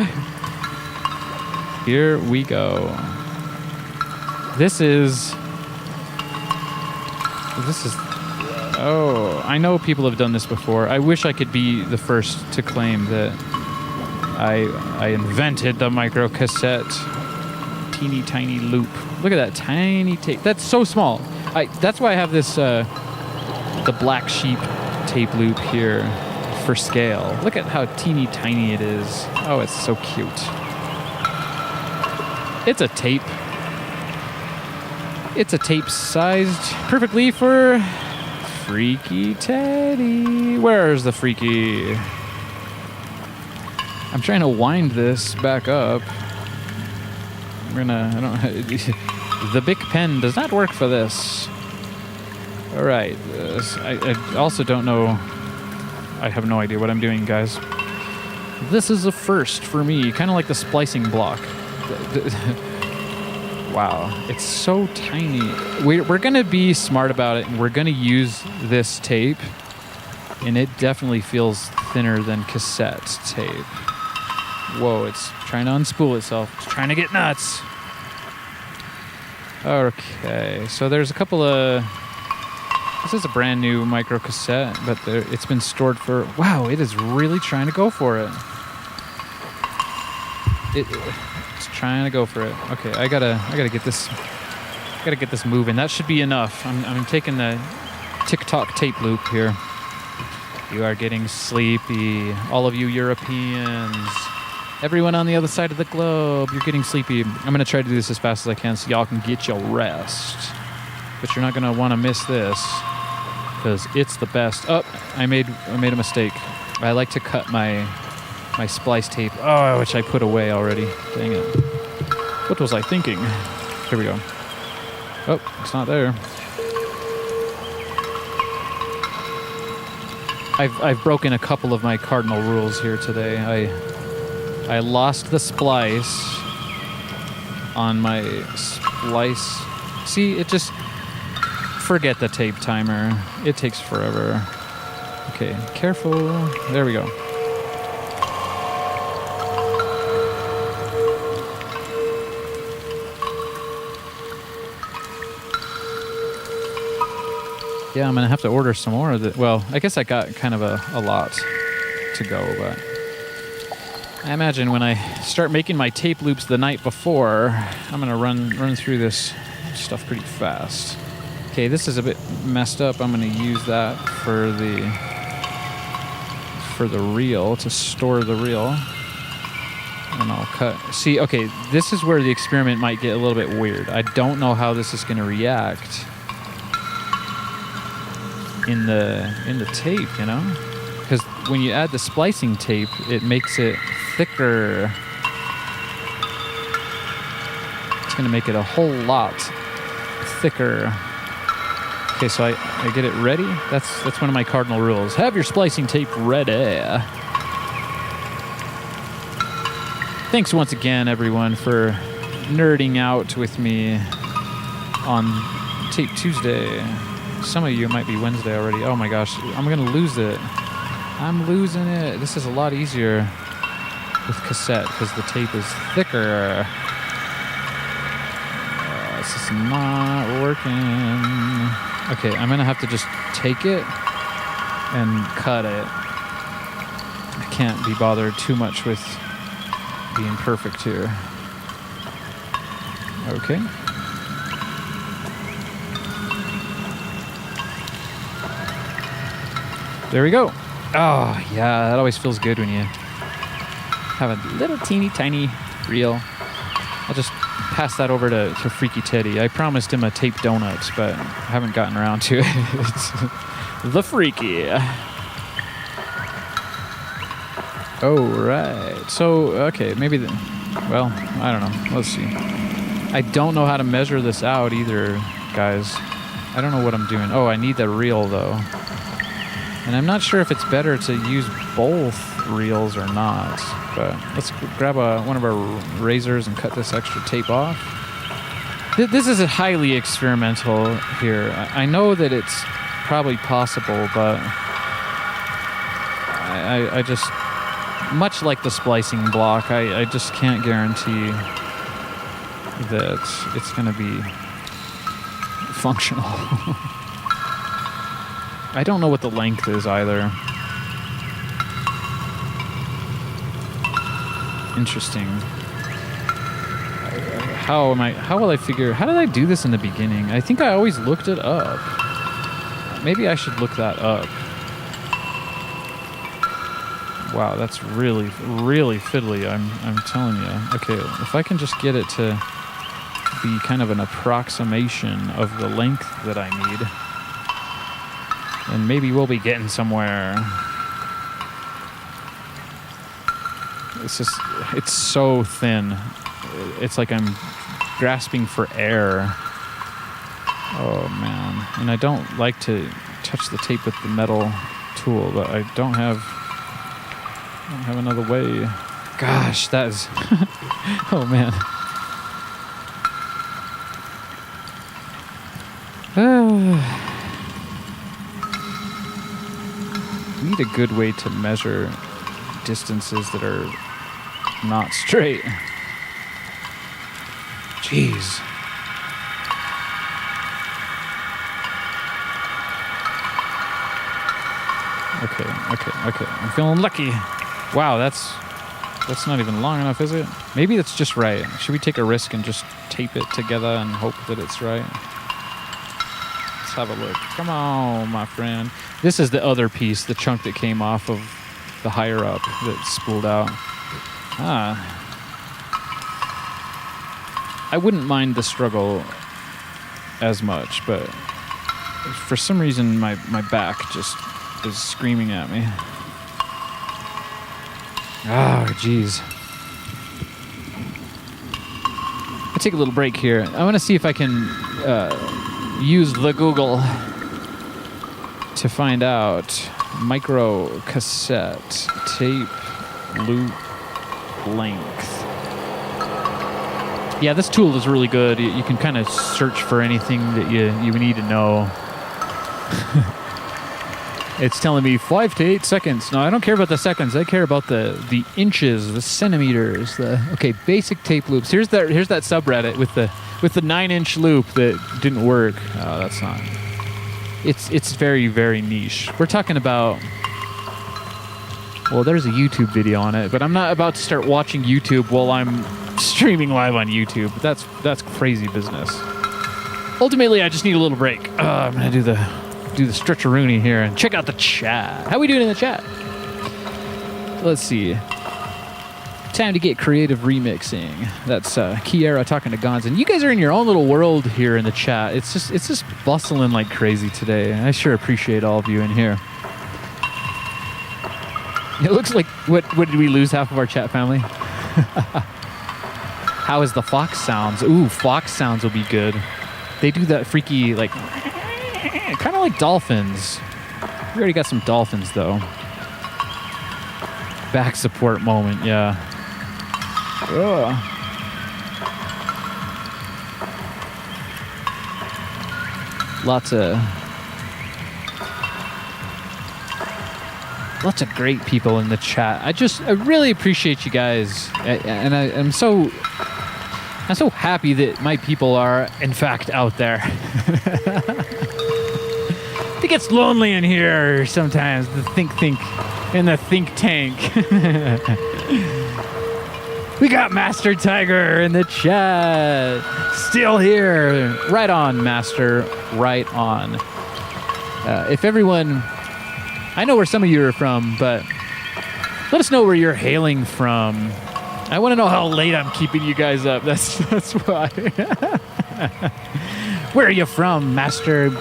Here we go. This is... Oh, I know people have done this before. I wish I could be the first to claim that I invented the micro cassette. Teeny tiny loop. Look at that tiny tape. That's so small. That's why I have this the black sheep tape loop here for scale. Look at how teeny tiny it is. Oh, it's so cute. It's a tape. It's a tape sized perfectly for Freaky Teddy. Where's the Freaky? I'm trying to wind this back up. The Bic pen does not work for this. All right. I also don't know. I have no idea what I'm doing, guys. This is a first for me, kind of like the splicing block. Wow, it's so tiny. We're going to be smart about it, and we're going to use this tape, and it definitely feels thinner than cassette tape. Whoa, it's trying to unspool itself. It's trying to get nuts. Okay, so there's a couple of... This is a brand new micro cassette, but it's been stored for... Wow, it is really trying to go for it. It's trying to go for it. Okay, I gotta get this... Gotta get this moving. That should be enough. I'm taking the tick-tock tape loop here. You are getting sleepy. All of you Europeans. Everyone on the other side of the globe, you're getting sleepy. I'm going to try to do this as fast as I can so y'all can get your rest. But you're not going to want to miss this because it's the best. Oh, I made a mistake. I like to cut my splice tape, which I put away already. Dang it. What was I thinking? Here we go. Oh, it's not there. I've broken a couple of my cardinal rules here today. I lost the splice on my splice. See, it just... Forget the tape timer. It takes forever. Okay, careful. There we go. Yeah, I'm going to have to order some more of it. Well, I guess I got kind of a lot to go, but... I imagine when I start making my tape loops the night before, I'm going to run through this stuff pretty fast. Okay, this is a bit messed up. I'm going to use that for the reel, to store the reel. And I'll cut. See, okay, this is where the experiment might get a little bit weird. I don't know how this is going to react in the tape, you know? Because when you add the splicing tape, it makes it thicker. It's going to make it a whole lot thicker. Okay, so I get it ready. That's one of my cardinal rules. Have your splicing tape ready. Thanks once again, everyone, for nerding out with me on Tape Tuesday. Some of you might be Wednesday already. Oh my gosh, I'm going to lose it. I'm losing it. This is a lot easier with cassette because the tape is thicker. This is not working. Okay, I'm going to have to just take it and cut it. I can't be bothered too much with being perfect here. Okay. There we go. Oh, yeah, that always feels good when you have a little teeny tiny reel. I'll just pass that over to Freaky Teddy. I promised him a tape donut, but I haven't gotten around to it. It's the Freaky. Oh, right. So, okay, maybe well, I don't know. Let's see. I don't know how to measure this out either, guys. I don't know what I'm doing. Oh, I need the reel, though. And I'm not sure if it's better to use both reels or not, but let's grab one of our razors and cut this extra tape off. This is highly experimental here. I know that it's probably possible, but I just, much like the splicing block, I just can't guarantee that it's going to be functional. I don't know what the length is either. Interesting. How will I figure, how did I do this in the beginning? I think I always looked it up. Maybe I should look that up. Wow, that's really, really fiddly, I'm telling you. Okay, if I can just get it to be kind of an approximation of the length that I need, and maybe we'll be getting somewhere. It's so thin. It's like I'm grasping for air. Oh man. And I don't like to touch the tape with the metal tool, but I don't have another way. Gosh, that is... oh man. I need a good way to measure distances that are not straight. Jeez. Okay. I'm feeling lucky. Wow, that's not even long enough, is it? Maybe that's just right. Should we take a risk and just tape it together and hope that it's right? Let's have a look. Come on, my friend. This is the other piece, the chunk that came off of the higher up that spooled out. I wouldn't mind the struggle as much, but for some reason my back just is screaming at me. Oh, jeez. I'll take a little break here. I want to see if I can use the Google to find out micro cassette tape loop length. Yeah, this tool is really good. You can kind of search for anything that you need to know. It's telling me 5 to 8 seconds. No, I don't care about the seconds. I care about the inches, the centimeters. Okay, basic tape loops. Here's that subreddit with the 9-inch loop that didn't work. Oh, that's not. It's very, very niche. We're talking about. Well, there's a YouTube video on it, but I'm not about to start watching YouTube while I'm streaming live on YouTube. That's crazy business. Ultimately, I just need a little break. I'm gonna do the stretcher-rooney here and check out the chat. How we doing in the chat? Let's see. Time to get creative remixing. That's Kiera talking to Gonzin. You guys are in your own little world here in the chat. It's just bustling like crazy today. I sure appreciate all of you in here. It looks like what did we lose half of our chat family? How is the fox sounds? Ooh, fox sounds will be good. They do that freaky like kind of like dolphins. We already got some dolphins though. Back support moment, yeah. Ugh. Lots of great people in the chat. I really appreciate you guys, and I'm so happy that my people are in fact out there. It gets lonely in here sometimes. The think in the think tank. We got Master Tiger in the chat. Still here. Right on, Master. Right on. If everyone... I know where some of you are from, but let us know where you're hailing from. I want to know how late I'm keeping you guys up. That's why. Where are you from, Master? You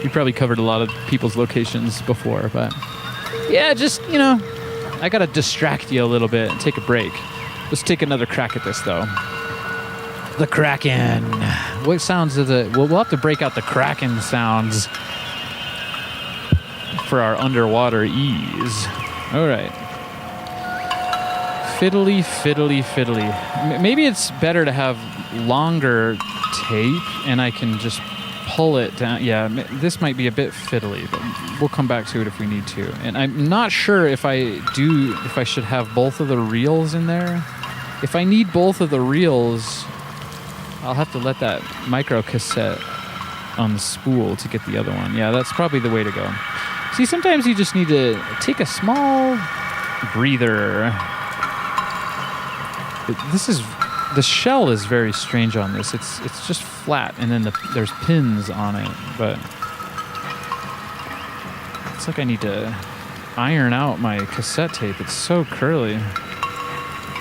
probably covered a lot of people's locations before, but yeah, just, I got to distract you a little bit and take a break. Let's take another crack at this, though. The Kraken. What sounds is it? We'll have to break out the Kraken sounds for our underwater ease. All right. Fiddly, fiddly, fiddly. Maybe it's better to have longer tape and I can just pull it down. Yeah, this might be a bit fiddly, but we'll come back to it if we need to. And I'm not sure if I should have both of the reels in there. If I need both of the reels, I'll have to let that micro cassette unspool to get the other one. Yeah, that's probably the way to go. See, sometimes you just need to take a small breather. The shell is very strange on this. It's just flat, and then there's pins on it, but it's like I need to iron out my cassette tape. It's so curly.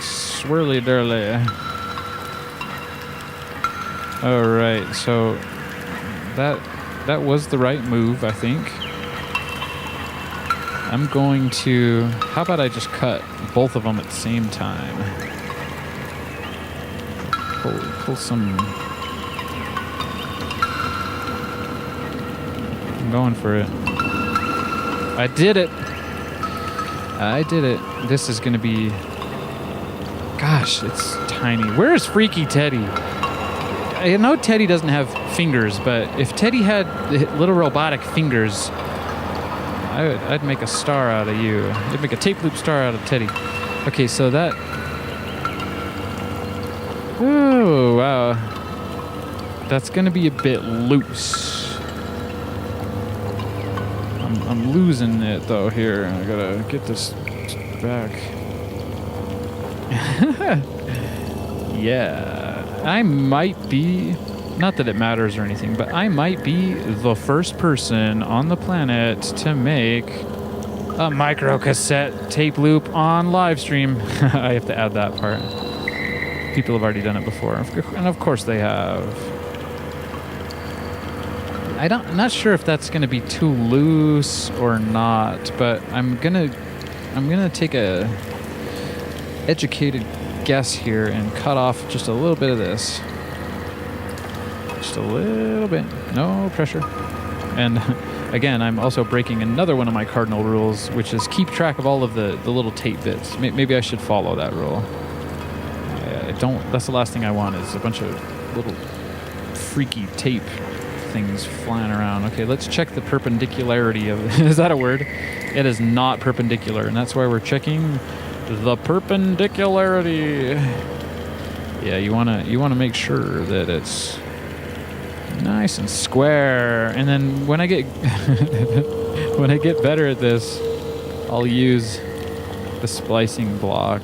Swirly dirly. All right, so that was the right move, I think. I'm going to... How about I just cut both of them at the same time? Pull some... I'm going for it. I did it! This is going to be... Gosh, it's tiny. Where is Freaky Teddy? I know Teddy doesn't have fingers, but if Teddy had little robotic fingers... I'd make a star out of you. I'd make a tape loop star out of Teddy. Okay, so that... Oh, wow. That's going to be a bit loose. I'm losing it though here. I gotta get this back. Yeah, I might be, not that it matters or anything, but I might be the first person on the planet to make a micro cassette tape loop on live stream. I have to add that part. People have already done it before, and of course they have. I'm not sure if that's going to be too loose or not, but I'm gonna take a educated guess here and cut off just a little bit of this. Just a little bit. No pressure. And again, I'm also breaking another one of my cardinal rules, which is keep track of all of the little tape bits. Maybe I should follow that rule. That's the last thing I want is a bunch of little freaky tape things flying around. Okay, let's check the perpendicularity of is that a word? It is not perpendicular, and that's why we're checking the perpendicularity. Yeah, you wanna make sure that it's nice and square. And then when I get when I get better at this, I'll use the splicing block.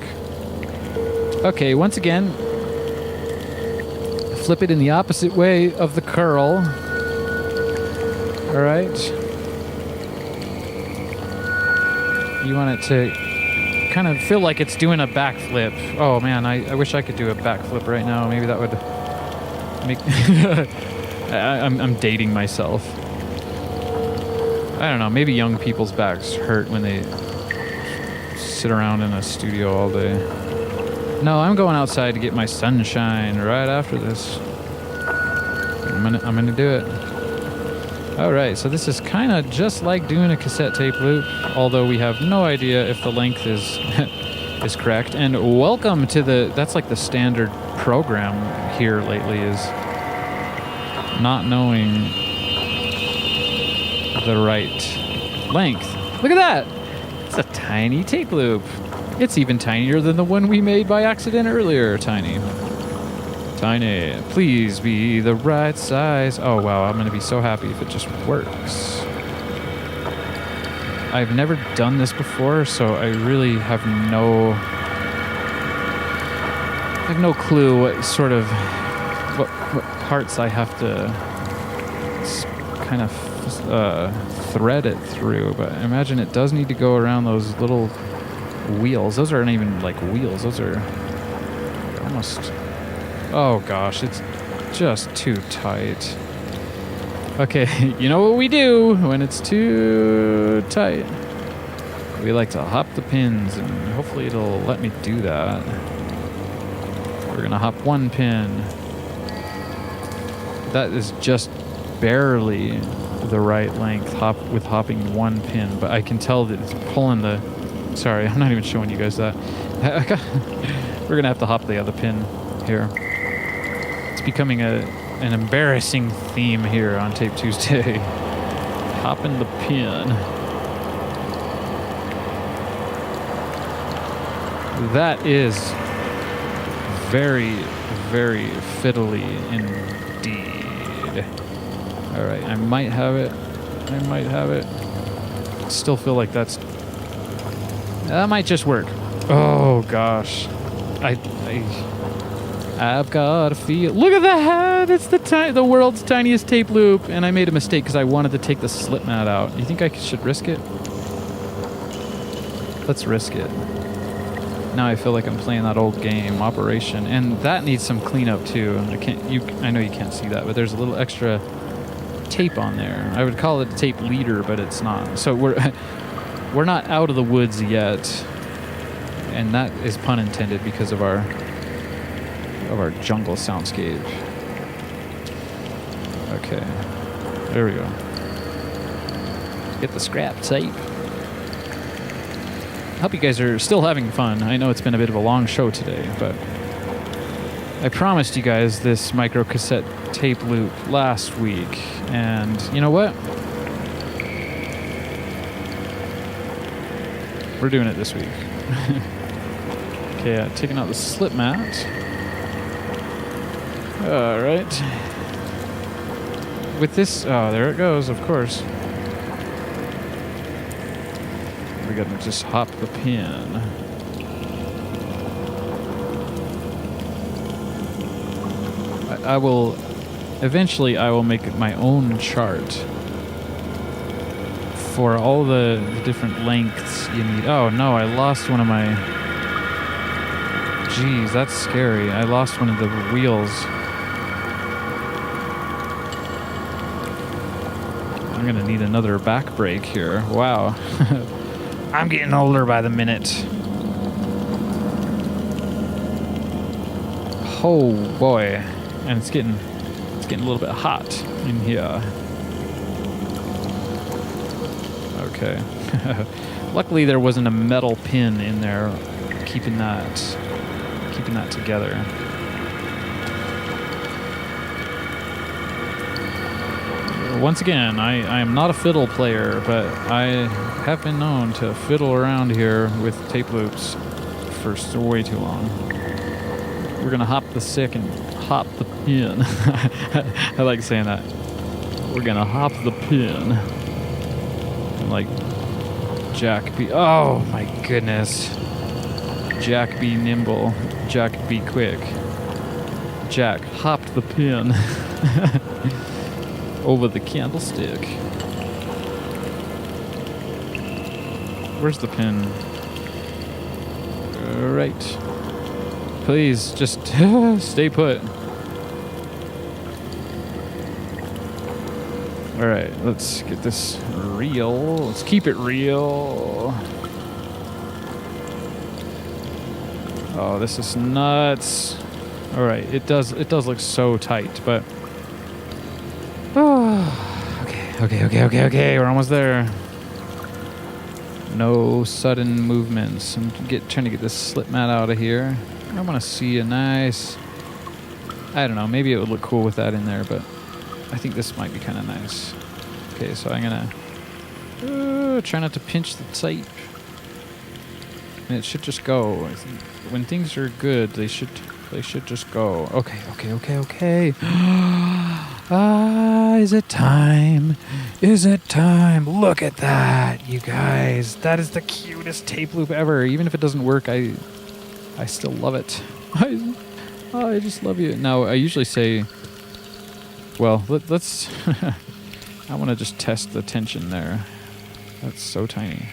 Okay, once again, flip it in the opposite way of the curl. All right. You want it to kind of feel like it's doing a backflip. Oh man, I wish I could do a backflip right now. Maybe that would make... I'm dating myself. I don't know, maybe young people's backs hurt when they sit around in a studio all day. No, I'm going outside to get my sunshine right after this. I'm gonna do it. All right, so this is kind of just like doing a cassette tape loop, although we have no idea if the length is is correct. And welcome to that's like the standard program here lately, is not knowing the right length. Look at that! It's a tiny tape loop. It's even tinier than the one we made by accident earlier. Tiny. Please be the right size. Oh wow, I'm gonna be so happy if it just works. I've never done this before, so I really have no clue what sort of what parts I have to kind of thread it through. But I imagine it does need to go around those little wheels. Those aren't even like wheels. Those are almost... Oh gosh, it's just too tight. Okay, you know what we do when it's too tight? We like to hop the pins, and hopefully it'll let me do that. We're gonna hop one pin. That is just barely the right length with hopping one pin, but I can tell that it's pulling the... Sorry, I'm not even showing you guys that. We're gonna have to hop the other pin here. It's becoming an embarrassing theme here on Tape Tuesday. Hopping the pin. That is very, very fiddly indeed. All right, I might have it. Still feel like that might just work. Oh gosh, I've got a feel. Look at that! It's the world's tiniest tape loop, and I made a mistake because I wanted to take the slip mat out. You think I should risk it? Let's risk it. Now I feel like I'm playing that old game, Operation, and that needs some cleanup too. I know you can't see that, but there's a little extra tape on there. I would call it a tape leader, but it's not. So we're not out of the woods yet, and that is pun intended because of our jungle soundscape. Okay, there we go. Get the scrap tape. I hope you guys are still having fun. I know it's been a bit of a long show today, but I promised you guys this micro cassette tape loop last week, and you know what? We're doing it this week. Okay, taking out the slip mat. All right. With this, oh, there it goes, of course. gotta just hop the pin. I will... Eventually, I will make my own chart for all the different lengths you need. Oh, no, I lost one of my... Jeez, that's scary. I lost one of the wheels. I'm gonna need another back brake here. Wow. I'm getting older by the minute. Oh boy. And it's getting a little bit hot in here. Okay. Luckily there wasn't a metal pin in there keeping that together. Once again, I am not a fiddle player, but I have been known to fiddle around here with tape loops for way too long. We're gonna hop the sick and hop the pin. I like saying that. We're gonna hop the pin. And like Jack be... Oh my goodness. Jack be nimble. Jack be quick. Jack hopped the pin. Over the candlestick. Where's the pin? Right. Please, just stay put. Alright, let's get this real. Let's keep it real. Oh, this is nuts. Alright, it does look so tight, but... Okay. We're almost there. No sudden movements. I'm trying to get this slip mat out of here. I want to see a nice... I don't know. Maybe it would look cool with that in there, but I think this might be kind of nice. Okay, so I'm gonna try not to pinch the tape. And it should just go. I think when things are good, they should just go. Okay. Is it time? Is it time? Look at that, you guys. That is the cutest tape loop ever. Even if it doesn't work, I still love it. I just love you. Now, I usually say, well, let's... I want to just test the tension there. That's so tiny.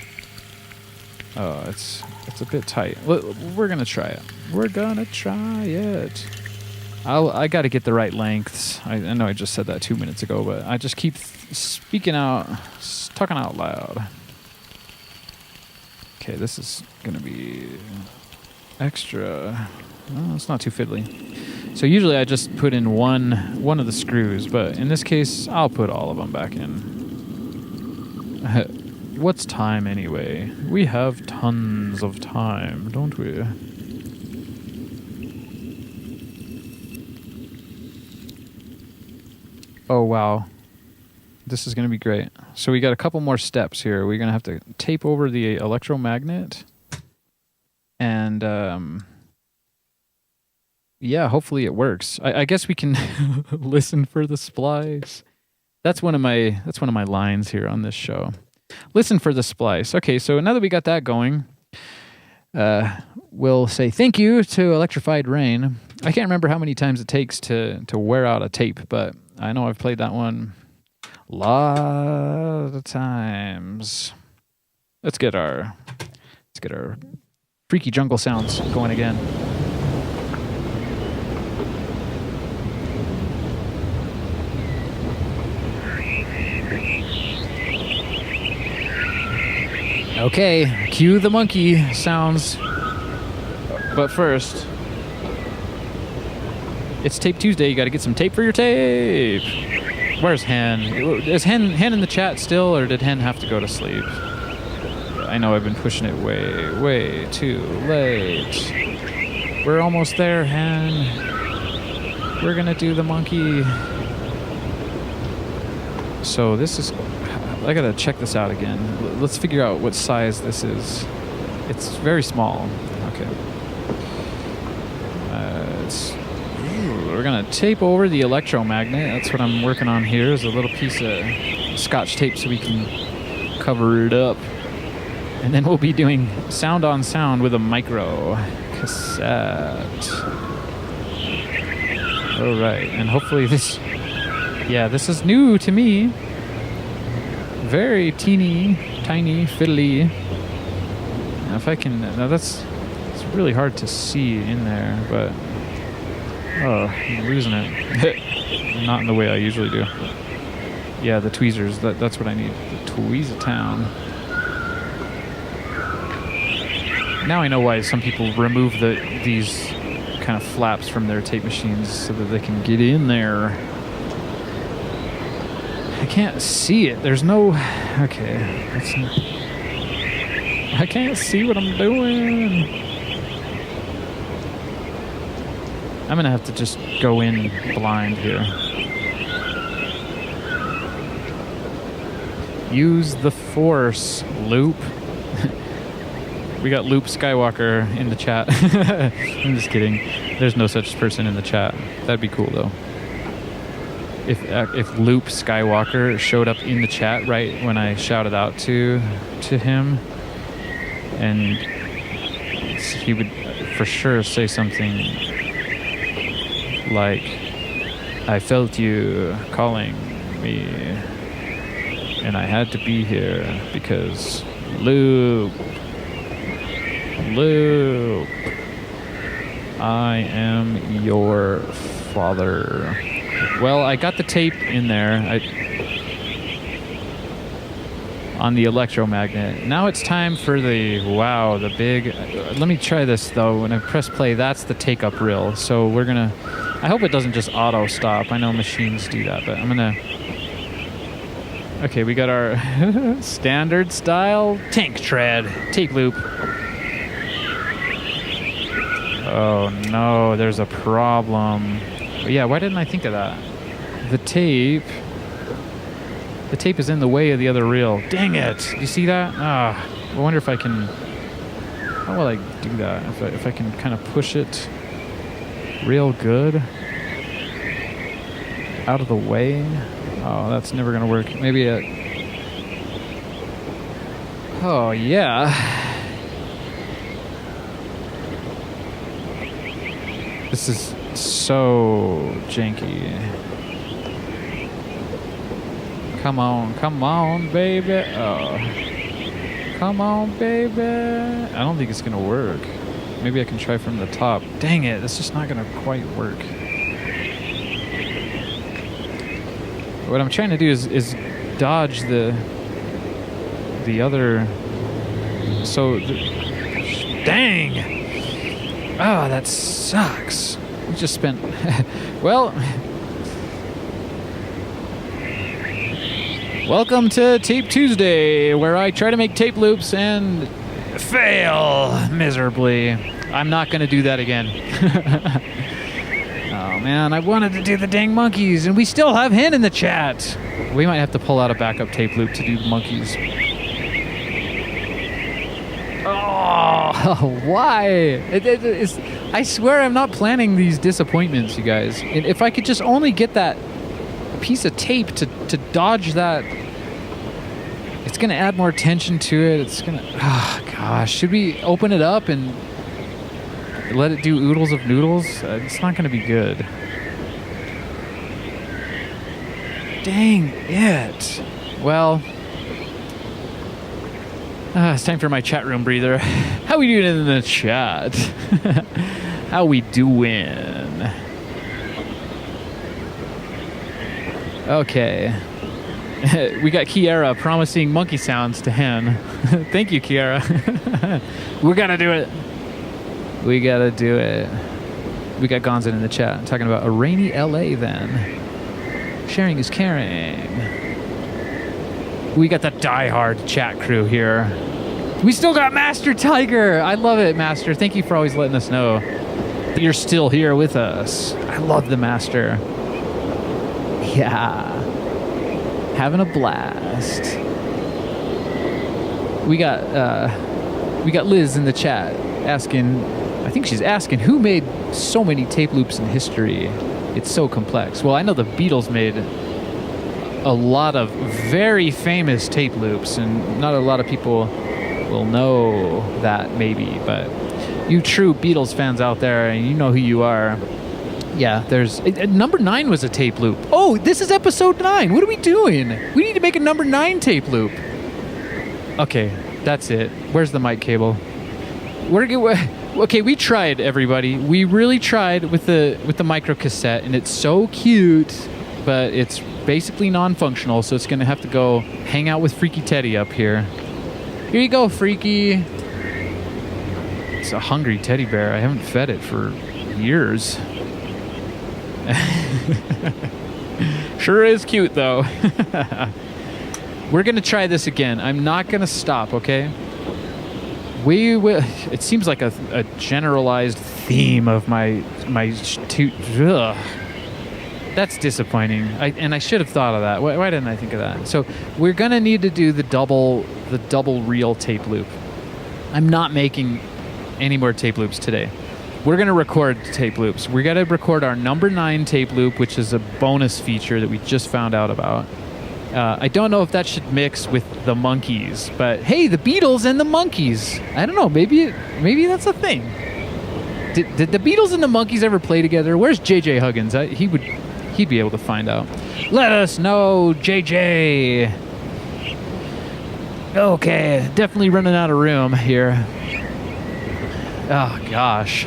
Oh, it's a bit tight. We're going to try it. We're going to try it. I got to get the right lengths. I know I just said that 2 minutes ago, but I just keep talking out loud. Okay, this is going to be extra. Well, it's not too fiddly. So usually I just put in one of the screws, but in this case, I'll put all of them back in. What's time anyway? We have tons of time, don't we? Oh, wow. This is going to be great. So we got a couple more steps here. We're going to have to tape over the electromagnet. And, yeah, hopefully it works. I guess we can listen for the splice. That's one of my lines here on this show. Listen for the splice. Okay, so now that we got that going, we'll say thank you to Electrified Rain. I can't remember how many times it takes to wear out a tape, but I know I've played that one a lot of times. Let's get our freaky jungle sounds going again. Okay, cue the monkey sounds. But first, it's Tape Tuesday. You got to get some tape for your tape. Where's Hen? Is Hen in the chat still, or did Hen have to go to sleep? I know I've been pushing it way too late. We're almost there, Hen. We're gonna do the monkey. So this is... I gotta check this out again. Let's figure out what size this is. It's very small. Okay. We're gonna tape over the electromagnet. That's what I'm working on here, is a little piece of Scotch tape so we can cover it up. And then we'll be doing sound on sound with a micro cassette. All right, and hopefully this is new to me. Very teeny, tiny, fiddly. Now if I can, it's really hard to see in there, but I'm losing it. Not in the way I usually do. Yeah, the tweezers, that's what I need. The Tweezatown. Now I know why some people remove these kind of flaps from their tape machines so that they can get in there. I can't see it. There's no... Okay. I can't see what I'm doing. I'm going to have to just go in blind here. Use the force, Loop. We got Loop Skywalker in the chat. I'm just kidding. There's no such person in the chat. That'd be cool, though. If Loop Skywalker showed up in the chat right when I shouted out to him, and he would for sure say something like, "I felt you calling me, and I had to be here because Loop, I am your father." Well, I got the tape in there on the electromagnet. Now it's time for the big... let me try this, though. When I press play, that's the take-up reel. So we're going to... I hope it doesn't just auto-stop. I know machines do that, but I'm going to... Okay, we got our standard style tank tread tape loop. Oh, no, there's a problem. Yeah, why didn't I think of that? The tape is in the way of the other reel. Dang it! You see that? I wonder if I can... How will I do that? If I can kind of push it real good out of the way. Oh, that's never gonna work. Maybe oh, yeah. This is so janky. Come on, baby. Oh. Come on, baby. I don't think it's gonna work. Maybe I can try from the top. Dang it, that's just not gonna quite work. What I'm trying to do is dodge the other. So, dang! Oh, that sucks. We just spent... Well... Welcome to Tape Tuesday, where I try to make tape loops and fail miserably. I'm not going to do that again. Oh, man, I wanted to do the dang monkeys, and we still have Hen in the chat. We might have to pull out a backup tape loop to do the monkeys. Oh, why? I swear I'm not planning these disappointments, you guys. If I could just only get that piece of tape to dodge that, it's going to add more tension to it. It's going to... Oh, gosh. Should we open it up and let it do oodles of noodles? It's not going to be good. Dang it. Well... it's time for my chat room breather. How we doing in the chat? How we doing? Okay. We got Kiara promising monkey sounds to Hen. Thank you, Kiara. We're gonna do it. We gotta do it. We got Gonzin in the chat talking about a rainy LA then. Sharing is caring. We got the diehard chat crew here. We still got Master Tiger. I love it, Master. Thank you for always letting us know that you're still here with us. I love the Master. Yeah. Having a blast. We got Liz in the chat asking, I think she's asking, who made so many tape loops in history? It's so complex. Well, I know the Beatles made a lot of very famous tape loops, and not a lot of people will know that maybe, but you true Beatles fans out there, and you know who you are. Yeah, there's number 9 was a tape loop. Oh, this is episode 9. What are we doing? We need to make a number 9 tape loop. Okay, that's it. Where's the mic cable? Okay, we tried, everybody. We really tried with the micro cassette, and it's so cute, but it's basically non-functional, so it's gonna have to go hang out with Freaky Teddy up here. Here you go, Freaky. It's a hungry teddy bear. I haven't fed it for years. Sure is cute, though. We're gonna try this again. I'm not gonna stop, okay? We will. It seems like a generalized theme of my That's disappointing. I should have thought of that. Why didn't I think of that? So we're gonna need to do the double reel tape loop. I'm not making any more tape loops today. We're gonna record tape loops. We gotta record our number 9 tape loop, which is a bonus feature that we just found out about. I don't know if that should mix with the Monkees, but hey, the Beatles and the Monkees. I don't know. Maybe that's a thing. Did the Beatles and the Monkees ever play together? Where's JJ Huggins? He'd be able to find out. Let us know, JJ. Okay, definitely running out of room here. Oh gosh.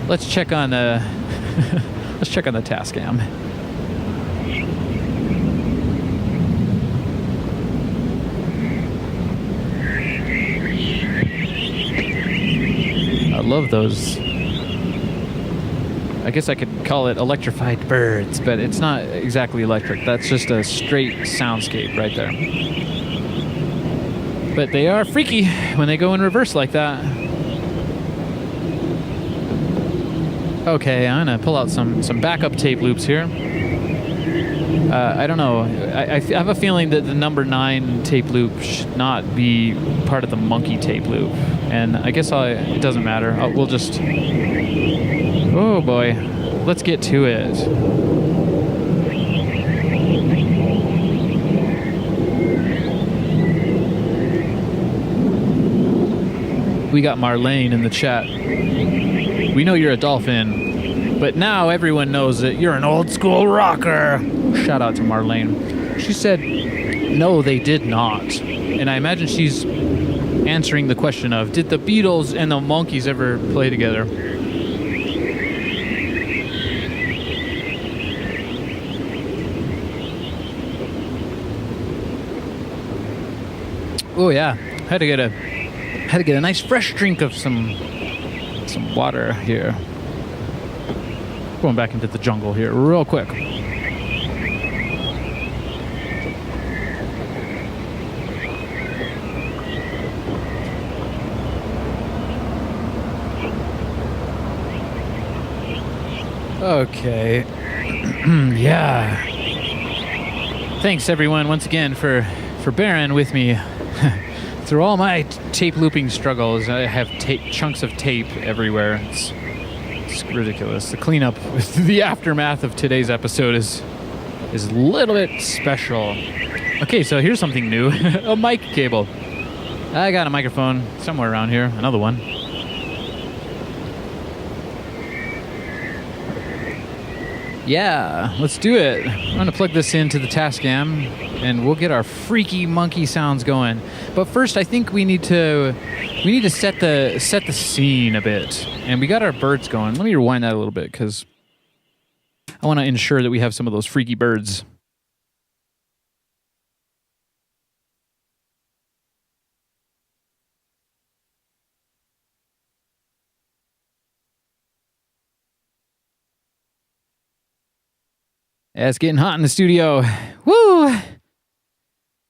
Let's check on the Tascam. I love those. I guess I could call it electrified birds, but it's not exactly electric. That's just a straight soundscape right there. But they are freaky when they go in reverse like that. Okay, I'm gonna pull out some backup tape loops here. I don't know. I have a feeling that the number 9 tape loop should not be part of the monkey tape loop, and I guess it doesn't matter. We'll just. Oh boy, let's get to it. We got Marlene in the chat. We know you're a dolphin, but now everyone knows that you're an old school rocker. Shout out to Marlene. She said, no, they did not. And I imagine she's answering the question of, did the Beatles and the Monkees ever play together? Oh yeah, had to get a nice fresh drink of some water here. Going back into the jungle here real quick. Okay. Yeah. Thanks everyone once again for bearing with me through all my tape looping struggles. I have chunks of tape everywhere. It's ridiculous. The cleanup, the aftermath of today's episode is a little bit special. Okay, so here's something new. A mic cable. I got a microphone somewhere around here. Another one. Yeah, let's do it. I'm gonna plug this into the Tascam, and we'll get our freaky monkey sounds going. But first, I think we need to set the scene a bit, and we got our birds going. Let me rewind that a little bit because I want to ensure that we have some of those freaky birds. Yeah, it's getting hot in the studio. Woo!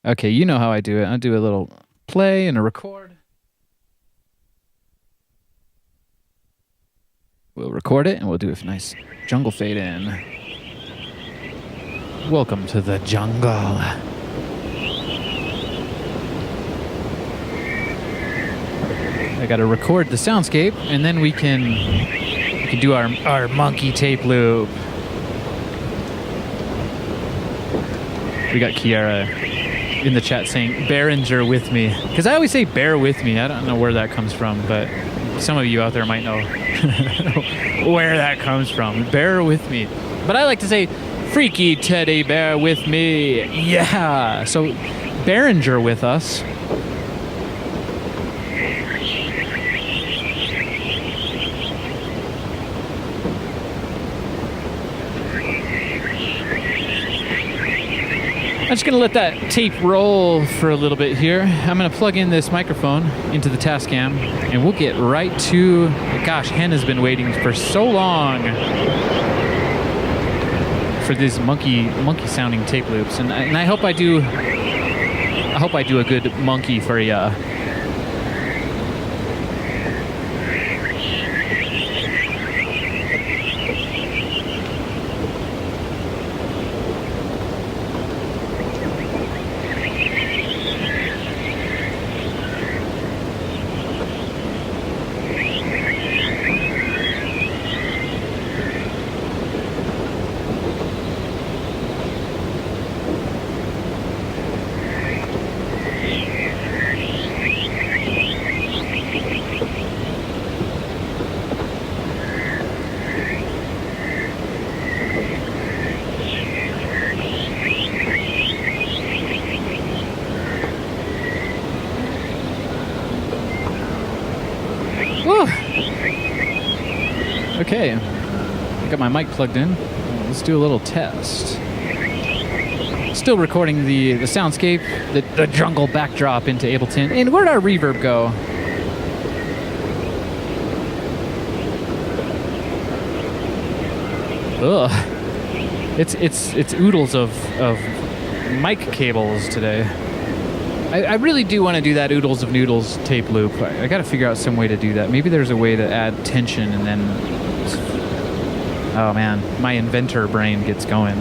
Okay, you know how I do it. I'll do a little play and a record. We'll record it and we'll do a nice jungle fade in. Welcome to the jungle. I gotta record the soundscape and then we can do our monkey tape loop. We got Kiara in the chat saying Behringer with me, because I always say bear with me. I don't know where that comes from, but some of you out there might know where that comes from. Bear with me. But I like to say freaky teddy bear with me. Yeah. So Behringer with us. I'm just going to let that tape roll for a little bit here. I'm going to plug in this microphone into the Tascam, and we'll get right to... Gosh, Hen has been waiting for so long for these monkey sounding tape loops, and I hope I do a good monkey for ya. Okay, I got my mic plugged in. Let's do a little test. Still recording the soundscape, the jungle backdrop into Ableton. And where'd our reverb go? Ugh. It's oodles of mic cables today. I really do want to do that Oodles of Noodles tape loop. I got to figure out some way to do that. Maybe there's a way to add tension and then... Oh man, my inventor brain gets going.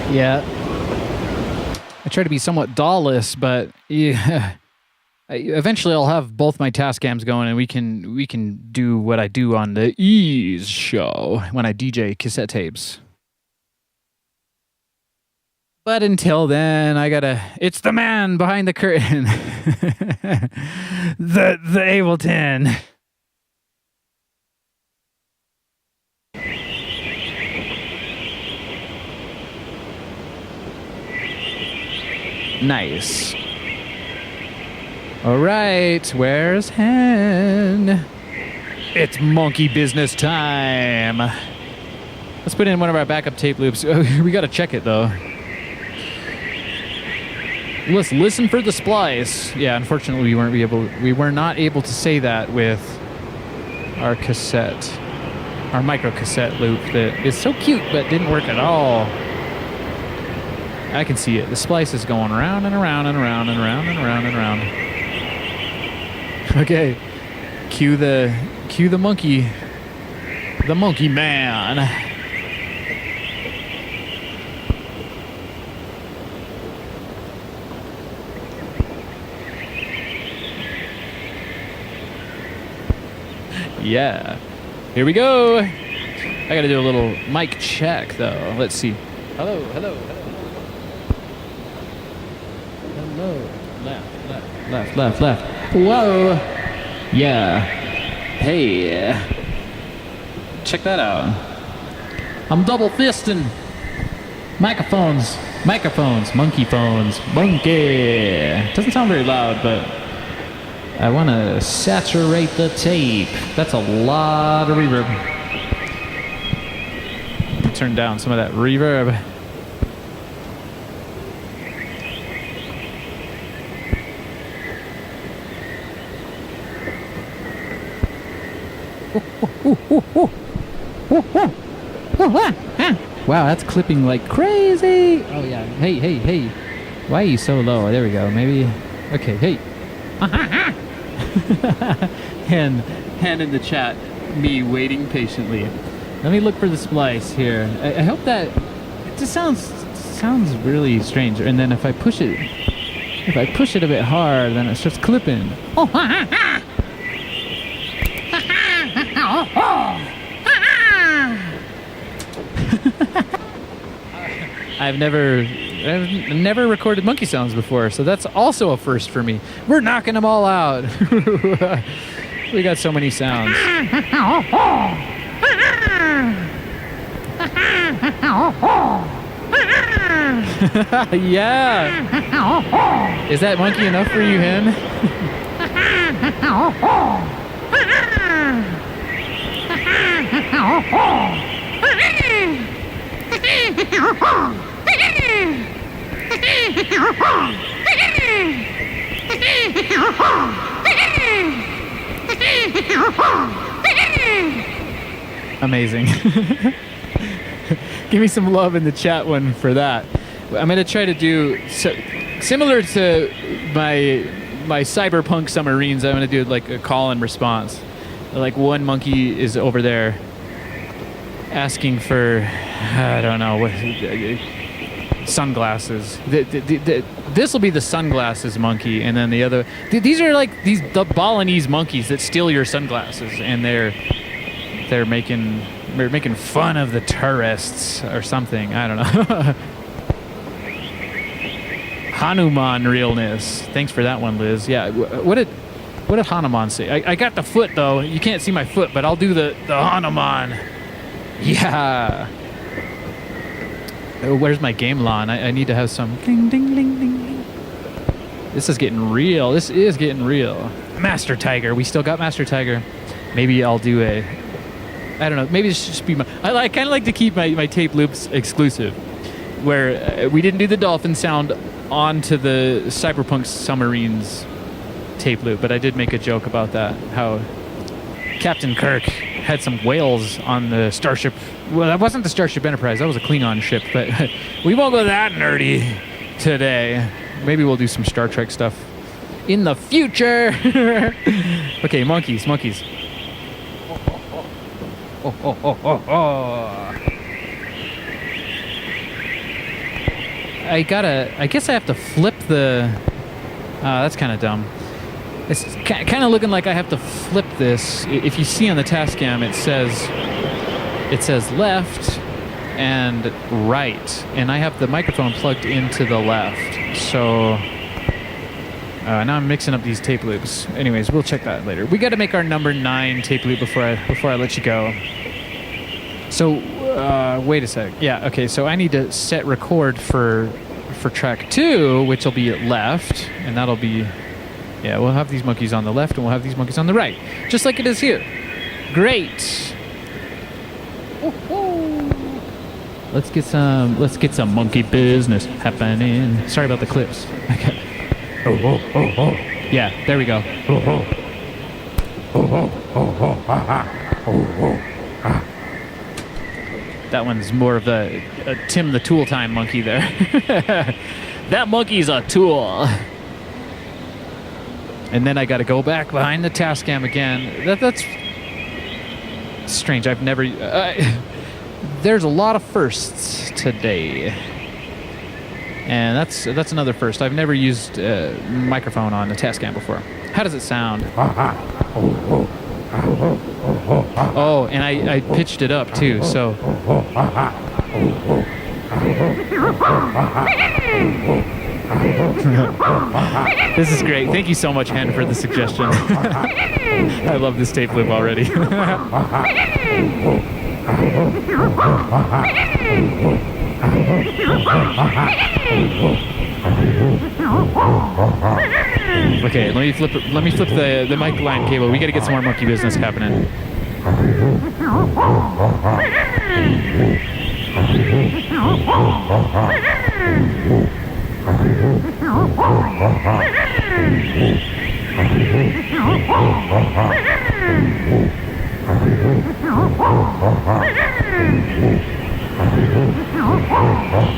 Yeah. I try to be somewhat DAW-less, but yeah. Eventually I'll have both my Tascams going and we can do what I do on the Ease show when I DJ cassette tapes. But until then, it's the man behind the curtain. the Ableton. Nice. All right, where's Hen? It's monkey business time. Let's put in one of our backup tape loops. We gotta check it though. Let's listen for the splice. Yeah, unfortunately we were not able to say that with our cassette, our micro cassette loop that is so cute but didn't work at all. I can see it. The splice is going around and around and around and around and around and around. Okay, cue the monkey man. Yeah, here we go. I gotta do a little mic check though. Let's see. Hello. slow. Left. Whoa. Yeah. Hey. Check that out. I'm double fisting. Microphones. Monkey phones. Monkey. Doesn't sound very loud, but I want to saturate the tape. That's a lot of reverb. Turn down some of that reverb. Wow, that's clipping like crazy. Oh yeah. Hey. Why are you so low? There we go. Maybe. Okay. Hey. Hand in the chat. Me waiting patiently. Let me look for the splice here. I hope that it just sounds really strange. And then if I push it a bit hard, then it starts clipping. I've never recorded monkey sounds before, so that's also a first for me. We're knocking them all out. We got so many sounds. Yeah. Is that monkey enough for you, Hen? Amazing. Give me some love in the chat one for that. I'm going to try to do similar to my cyberpunk submarines. I'm going to do like a call and response. Like one monkey is over there asking for, I don't know, what, sunglasses. This will be the sunglasses monkey, and then the other. These are like the Balinese monkeys that steal your sunglasses, and they're making fun of the tourists or something. I don't know. Hanuman realness. Thanks for that one, Liz. Yeah. What did Hanuman say? I got the foot though. You can't see my foot, but I'll do the Hanuman. Yeah. Where's my game lawn? I need to have some ding ding ding ding ding. This is getting real. This is getting real. Master Tiger. We still got Master Tiger. Maybe I'll do a. I don't know. Maybe this should just be my. I kind of like to keep my tape loops exclusive, where we didn't do the dolphin sound onto the Cyberpunk Submarines tape loop, but I did make a joke about that. How Captain Kirk had some whales on the Starship. Well, that wasn't the Starship Enterprise. That was a Klingon ship. But we won't go that nerdy today. Maybe we'll do some Star Trek stuff in the future. Okay, monkeys. I guess I have to flip the. That's kind of dumb. It's kind of looking like I have to flip this. If you see on the Tascam, it says left and right, and I have the microphone plugged into the left. So now I'm mixing up these tape loops. Anyways, we'll check that later. We got to make our number 9 tape loop before I let you go. So wait a sec. Yeah, okay. So I need to set record for track 2, which will be at left, and that'll be. Yeah, we'll have these monkeys on the left and we'll have these monkeys on the right. Just like it is here. Great. Let's get some monkey business happening. Sorry about the clips. Okay. Yeah, there we go. That one's more of a Tim the Tool Time monkey there. That monkey's a tool. And then I got to go back behind the Tascam again. That's strange. I've never. There's a lot of firsts today, and that's another first. I've never used a microphone on the Tascam before. How does it sound? Oh, and I pitched it up too. So. This is great. Thank you so much, Hen, for the suggestion. I love this tape loop already. Okay, let me flip the mic line cable. We gotta get some more monkey business happening.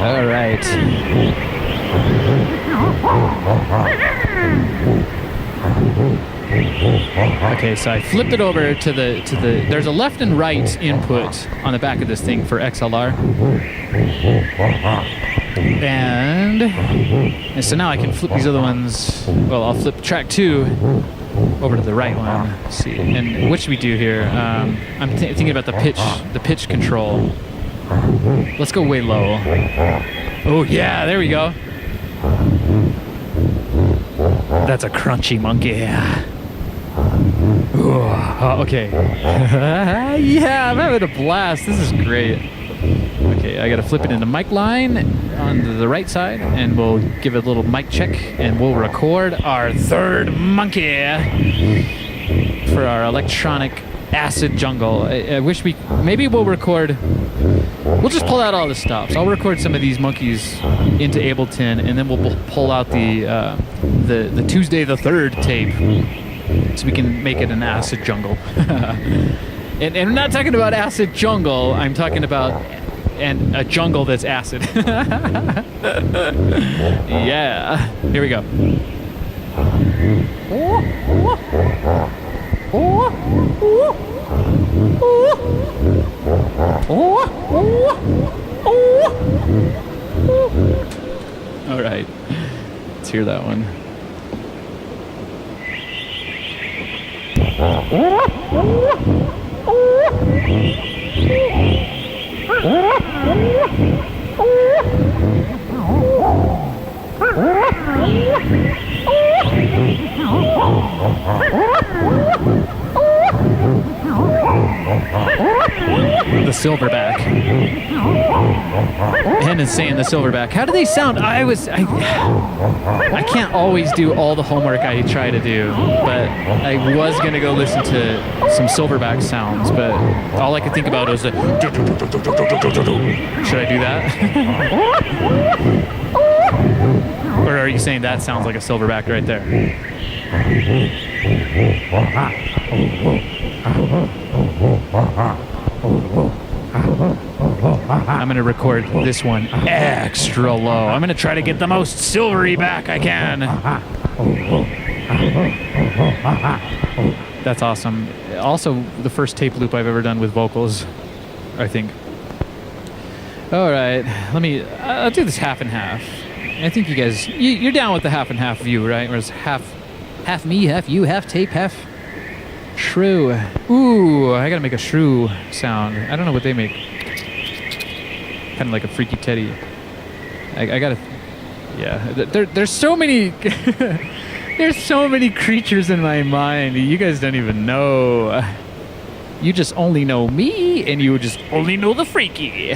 All right. Okay, so I flipped it over to the. There's a left and right input on the back of this thing for XLR, and so now I can flip these other ones. Well, I'll flip track 2 over to the right one. Let's see, and what should we do here? I'm thinking about the pitch control. Let's go way low. Oh yeah, there we go. That's a crunchy monkey. Ooh, okay. Yeah, I'm having a blast. This is great. Okay, I gotta flip it into mic line on the right side, and we'll give it a little mic check, and we'll record our third monkey for our electronic acid jungle. I wish maybe we'll record. We'll just pull out all the stops. I'll record some of these monkeys into Ableton, and then we'll pull out the Tuesday the 3rd tape, so we can make it an acid jungle. and I'm not talking about acid jungle. I'm talking about a jungle that's acid. Yeah. Here we go. All right. Let's hear that one. The silverback. Hen is saying the silverback. How do they sound? I can't always do all the homework I try to do, but I was gonna go listen to some silverback sounds, but all I could think about was the. Should I do that? Or are you saying that sounds like a silverback right there? I'm going to record this one extra low. I'm going to try to get the most silvery back I can. That's awesome. Also, the first tape loop I've ever done with vocals, I think. All right, I'll do this half and half. I think you guys, you're down with the half and half view, right? Whereas half me, half you, half tape, half shrew. Ooh, I gotta make a shrew sound. I don't know what they make. Kind of like a freaky teddy. I gotta, yeah. There's so many, there's so many creatures in my mind. You guys don't even know. You just only know me, and you just only know the freaky.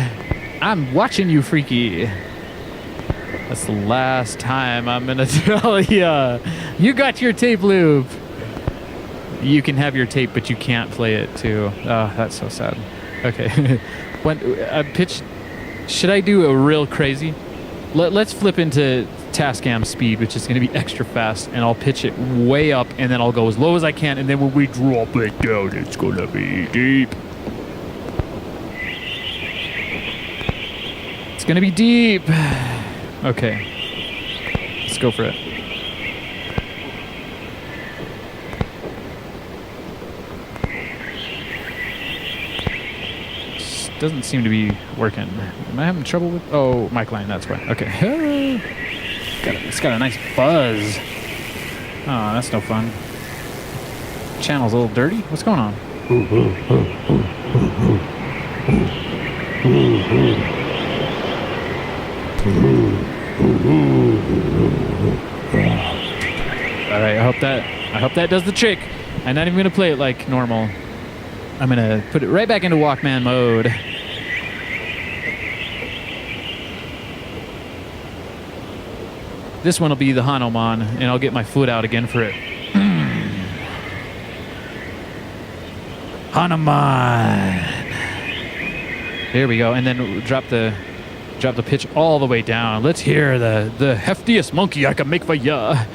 I'm watching you, freaky. That's the last time I'm gonna tell ya. You got your tape loop. You can have your tape, but you can't play it too. Oh, that's so sad. Okay. When pitch, should I do a real crazy? Let's flip into Tascam speed, which is gonna be extra fast, and I'll pitch it way up, and then I'll go as low as I can, and then when we drop it down, it's gonna be deep. It's gonna be deep. Okay, let's go for it. This doesn't seem to be working. Am I having trouble with? Oh, mic line, that's why. Okay. It's got a nice buzz. Oh, that's no fun. Channel's a little dirty. What's going on? right, I hope that does the trick. I'm not even gonna play it like normal. I'm gonna put it right back into Walkman mode. This one will be the Hanuman, and I'll get my foot out again for it. Hanuman. There we go, and then drop the pitch all the way down. Let's hear the heftiest monkey I can make for ya.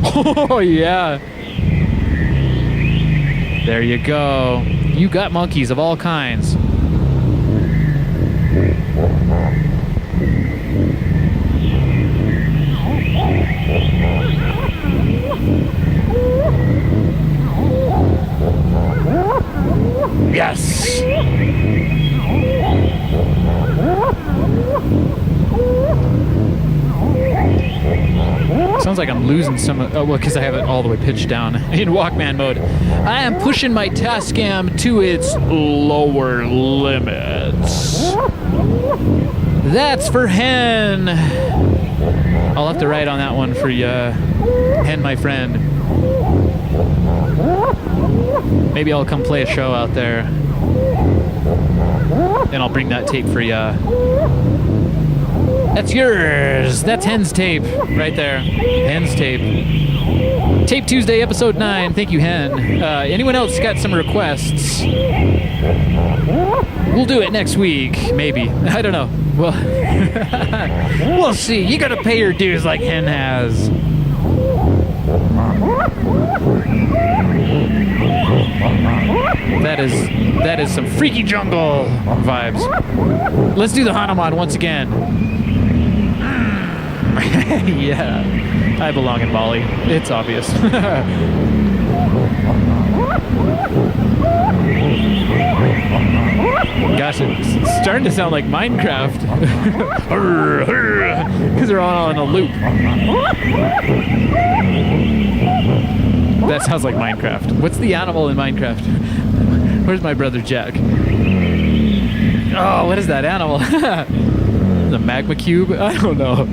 Oh yeah. There you go. You got monkeys of all kinds. Yes! Sounds like I'm losing some of... Oh, well, because I have it all the way pitched down in Walkman mode. I am pushing my Tascam to its lower limits. That's for Hen. I'll have to write on that one for you, Hen, my friend. Maybe I'll come play a show out there. And I'll bring that tape for you. That's yours. That's Hen's tape right there. Hen's tape. Tape Tuesday, episode 9. Thank you, Hen. Anyone else got some requests? We'll do it next week, maybe. I don't know. Well, we'll see. You gotta pay your dues like Hen has. That is some freaky jungle vibes. Let's do the Hanuman once again. Yeah, I belong in Bali. It's obvious. Gosh, it's starting to sound like Minecraft. Because they're all in a loop. That sounds like Minecraft. What's the animal in Minecraft? Where's my brother Jack? Oh, what is that animal? The magma cube? I don't know.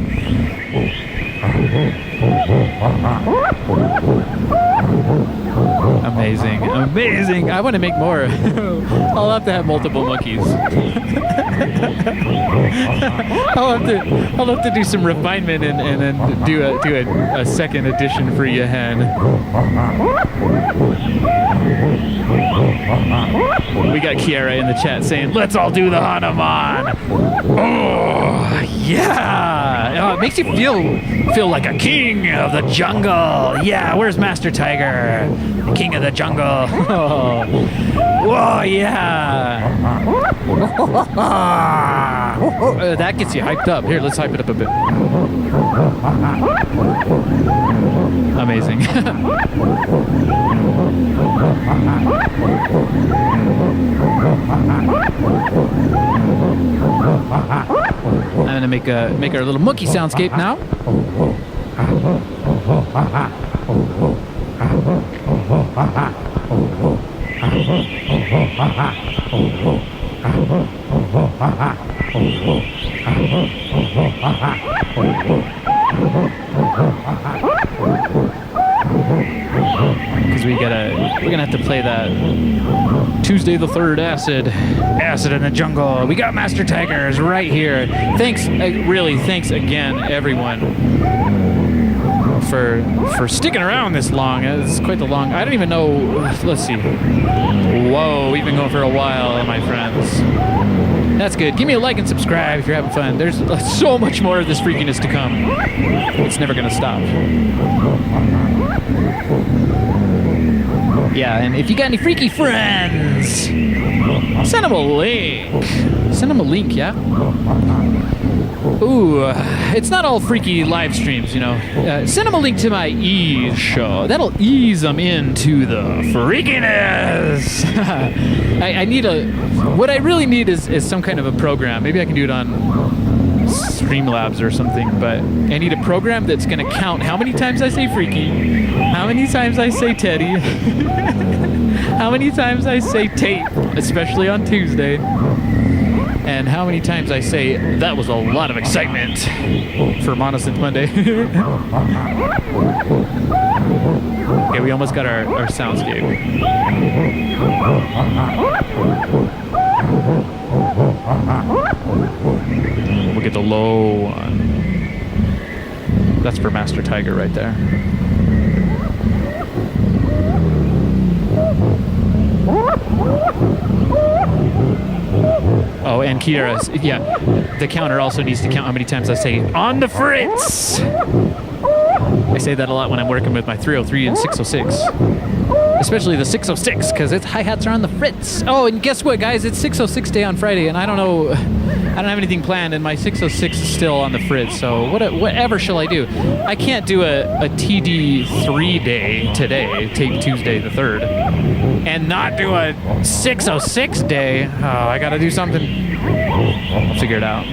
Amazing, amazing. I want to make more. I'll have to have multiple monkeys. I'll have to do some refinement and then do a second edition for you, Hen. We got Kiara in the chat saying, "Let's all do the Hanuman." Oh yeah! Oh, it makes you feel like a king of the jungle. Yeah, where's Master Tiger? The king of the jungle. Oh, whoa, yeah. That gets you hyped up. Here, let's hype it up a bit. Amazing. I'm gonna make our little monkey soundscape now. Because we're gonna have to play that Tuesday the 3rd acid in the jungle. We got Master Tigers right here. Thanks, really, thanks again, everyone, for sticking around this long. It's quite the long. I don't even know. Let's see. Whoa, we've been going for a while, my friends. That's good. Give me a like and subscribe if you're having fun. There's so much more of this freakiness to come. It's never gonna stop. Yeah, and if you got any freaky friends, send them a link. Send them a link, yeah? Ooh, it's not all freaky live streams, you know. Send them a link to my ease show. That'll ease them into the freakiness. I need what I really need is some kind of a program. Maybe I can do it on Streamlabs or something, but I need a program that's going to count how many times I say freaky, how many times I say Teddy, how many times I say tape, especially on Tuesday, and how many times I say that was a lot of excitement for Monosynth Monday. Okay, we almost got our soundscape. We'll get the low one. That's for Master Tiger right there. Oh, and Kiara, yeah, the counter also needs to count how many times I say, on the fritz! I say that a lot when I'm working with my 303 and 606. Especially the 606, because its hi-hats are on the fritz. Oh, and guess what, guys? It's 606 day on Friday, and I don't have anything planned, and my 606 is still on the fritz, so whatever shall I do? I can't do a TD3 day today, Tape Tuesday the 3rd, and not do a 606 day. Oh, I gotta do something. I'll figure it out.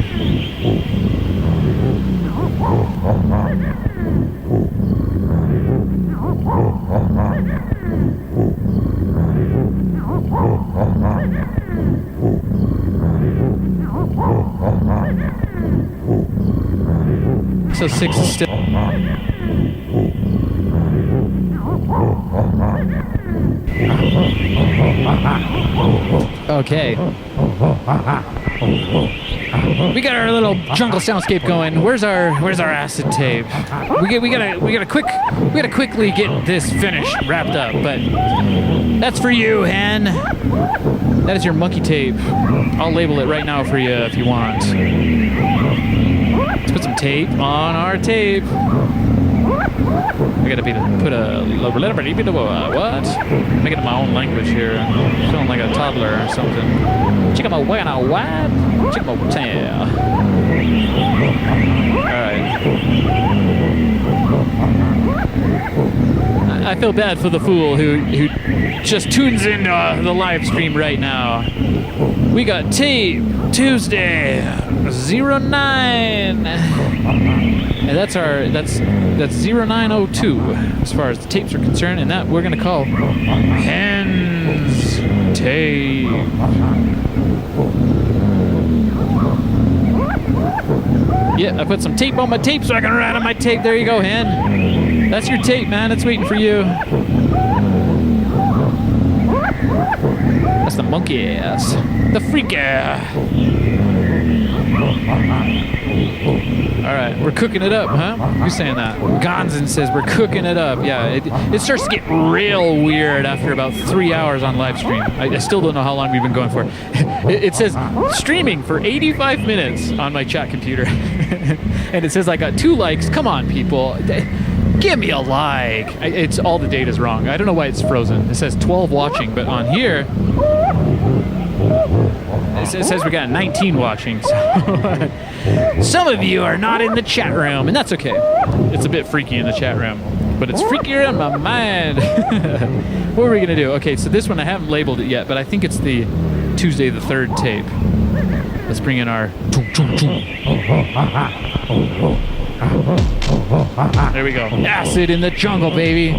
606 is still. Okay. We got our little jungle soundscape going. Where's our acid tape? We gotta quickly get this finished, wrapped up. But that's for you, Hen. That is your monkey tape. I'll label it right now for you if you want. Let's put some tape on our tape. I gotta put a what? Make it in my own language here. I'm feeling like a toddler or something. Chicken my way on a what? Chicken my tail. Alright. I feel bad for the fool who just tunes into the live stream right now. We got Tape Tuesday 09. And that's 0902 as far as the tapes are concerned, and that we're gonna call Hen's Tape. Yeah, I put some tape on my tape so I can write on my tape. There you go, Hen. That's your tape, man. It's waiting for you. That's the monkey ass. The freak ass. Alright, we're cooking it up, huh? Who's saying that? Gonzin says we're cooking it up. Yeah, it starts to get real weird after about 3 hours on live stream. I still don't know how long we've been going for. It says streaming for 85 minutes on my chat computer. And it says I got 2 likes. Come on, people. Give me a like. It's all the data's wrong. I don't know why it's frozen. It says 12 watching, but on here it says we got 19 watching. So some of you are not in the chat room, and that's okay. It's a bit freaky in the chat room, but it's freakier in my mind. What are we gonna do? Okay, so this one I haven't labeled it yet, but I think it's the Tuesday the 3rd tape. Let's bring in our. There we go. Acid in the jungle, baby.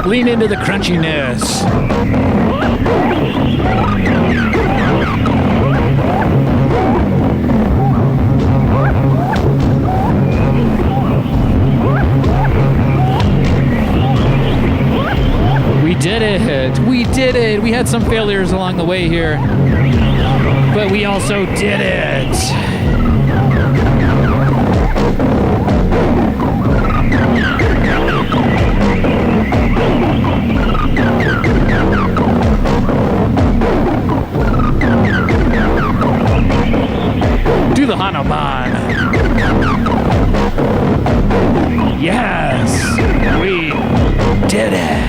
Lean into the crunchiness. We did it! We did it! We had some failures along the way here, but we also did it! Do the Hanaban! Yes! We did it!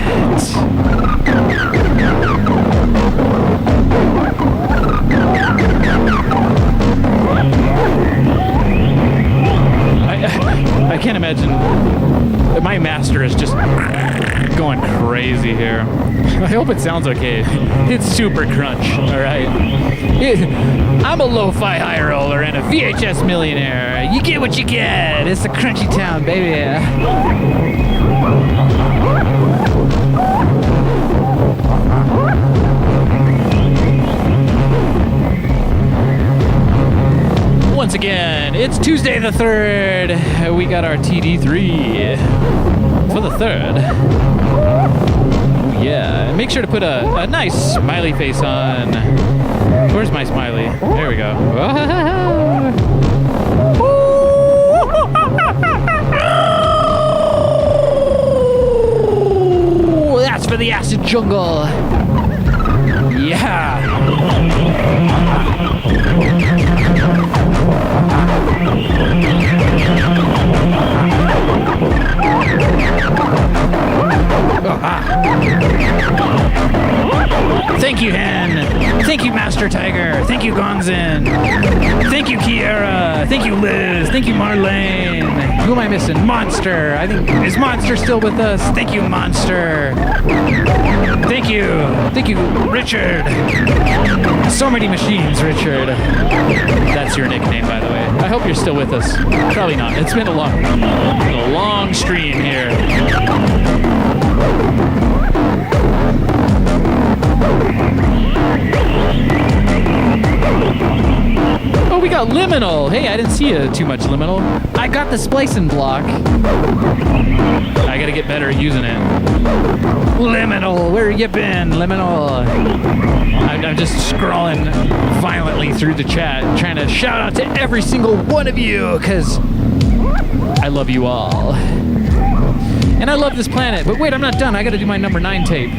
I can't imagine. My master is just going crazy here. I hope it sounds okay. It's super crunch, alright? I'm a lo-fi high roller and a VHS millionaire. You get what you get. It's a crunchy town, baby. It's Tuesday the 3rd. We got our TD3 for the 3rd. Yeah, make sure to put a nice smiley face on. Where's my smiley? There we go. Ooh, that's for the acid jungle. Yeah. Thank you, Hen. Thank you, Master Tiger. Thank you, Gonzin. Thank you, Kiera. Thank you, Liz. Thank you, Marlene. Who am I missing? Monster. I think, is Monster still with us? Thank you, Monster. Thank you. Thank you, Richard. So many machines, Richard. That's your nickname, by the way. I hope you're still with us. Probably not. It's been a long stream here. Oh, we got Liminal. Hey, I didn't see too much Liminal. I got the splicing block. I gotta get better at using it. Liminal, where you been, Liminal? I'm just scrolling violently through the chat, trying to shout out to every single one of you, because I love you all. And I love this planet. But wait, I'm not done. I gotta do my number 9 tape.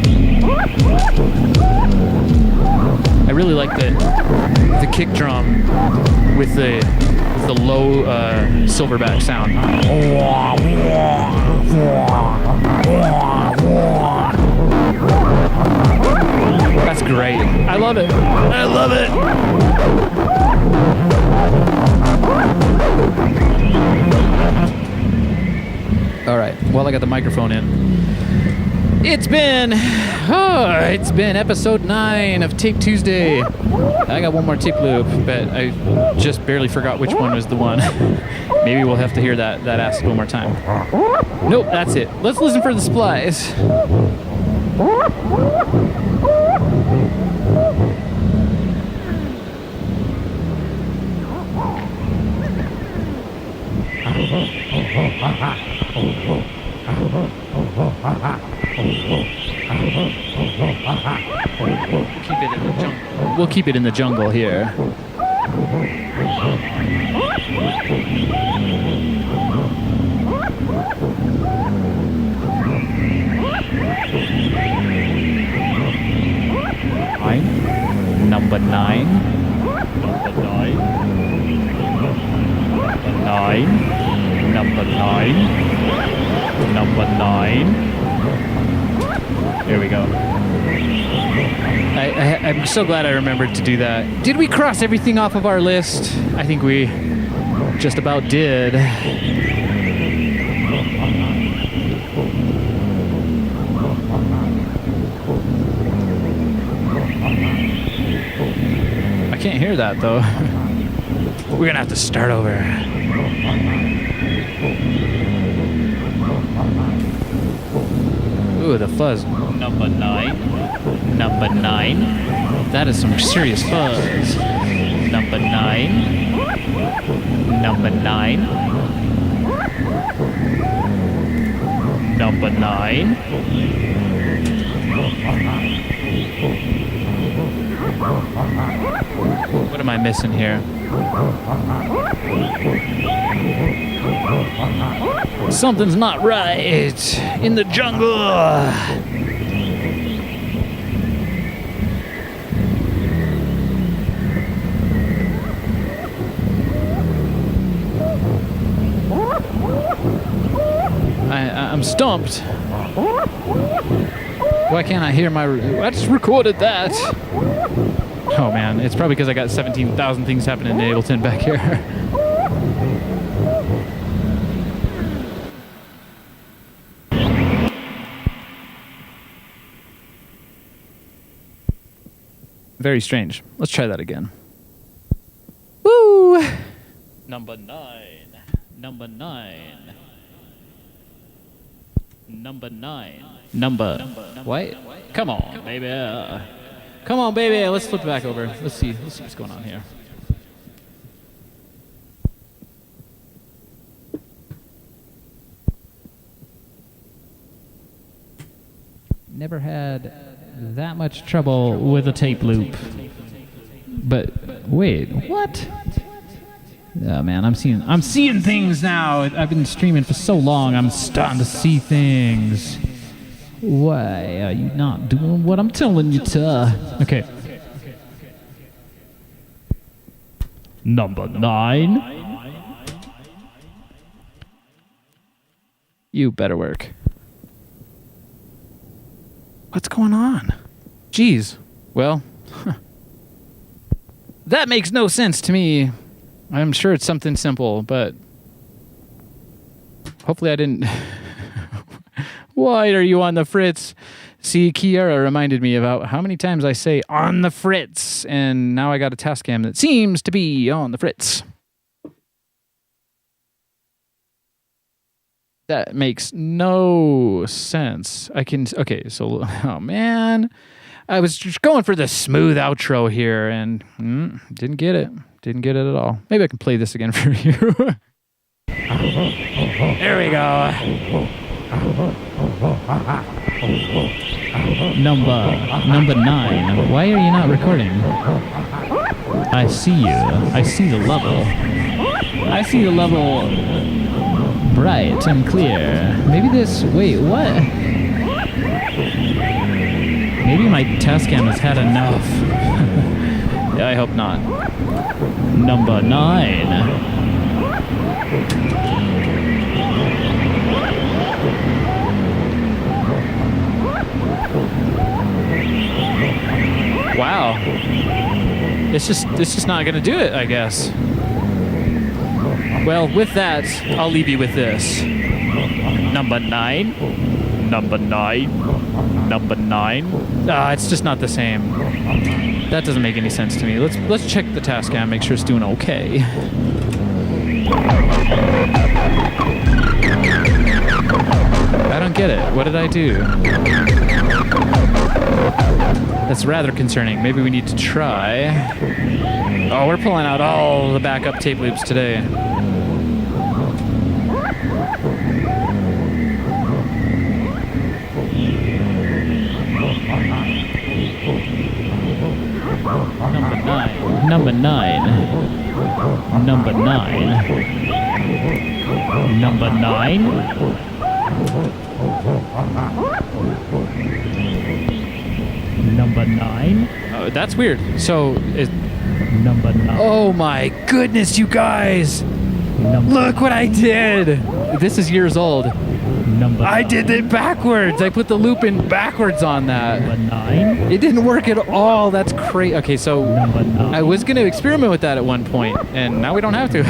I really like the kick drum with the low silverback sound. That's great. I love it. I love it. All right. Well, I got the microphone in. It's been episode 9 of Tape Tuesday. I got one more tape loop, but I just barely forgot which one was the one. Maybe we'll have to hear that acid one more time. Nope, that's it. Let's listen for the splice. We'll keep it in the jungle here. Number 9. There we go. I'm so glad I remembered to do that. Did we cross everything off of our list? I think we just about did. I can't hear that though. We're gonna have to start over. Ooh, the fuzz. Number 9. Number 9. That is some serious fuzz. Number 9. Number 9. Number 9. What am I missing here? Something's not right in the jungle. I'm stumped. Why can't I hear my... I just recorded that. Oh man, it's probably because I got 17,000 things happening in Ableton back here. Very strange. Let's try that again. Woo! Number 9. Number 9. Number 9. Number. What? Come on, baby. Come on, baby. Let's flip it back over. Let's see what's going on here. Never had that much trouble with a tape loop. But wait, what? Oh man, I'm seeing things now. I've been streaming for so long. I'm starting to see things. Why are you not doing what I'm telling you to? Okay. Number 9. You better work. What's going on? Jeez. Well, that makes no sense to me. I'm sure it's something simple, but hopefully I didn't... Why are you on the fritz? See, Kiara reminded me about how many times I say on the fritz, and now I got a Tascam that seems to be on the fritz. That makes no sense. Okay, so, oh man. I was just going for the smooth outro here, and didn't get it. Didn't get it at all. Maybe I can play this again for you. There we go. Number 9. Why are you not recording? I see you. I see the level. I see the level bright and clear. Maybe this... Wait, what? Maybe my Tascam has had enough. Yeah, I hope not. Number 9. Wow. It's just not gonna do it, I guess. Well, with that, I'll leave you with this. Number 9. Number 9. Number 9. It's just not the same. That doesn't make any sense to me. Let's check the Tascam, make sure it's doing okay. I don't get it. What did I do? That's rather concerning. Maybe we need to try. Oh, we're pulling out all the backup tape loops today. Number 9. Number 9. Number 9. Number 9. Oh, that's weird. So is number 9. Oh my goodness, you guys! Look what I did! This is years old. I did it backwards. I put the loop in backwards on that. Number 9. It didn't work at all. That's crazy. Okay, so I was going to experiment with that at one point, and now we don't have to.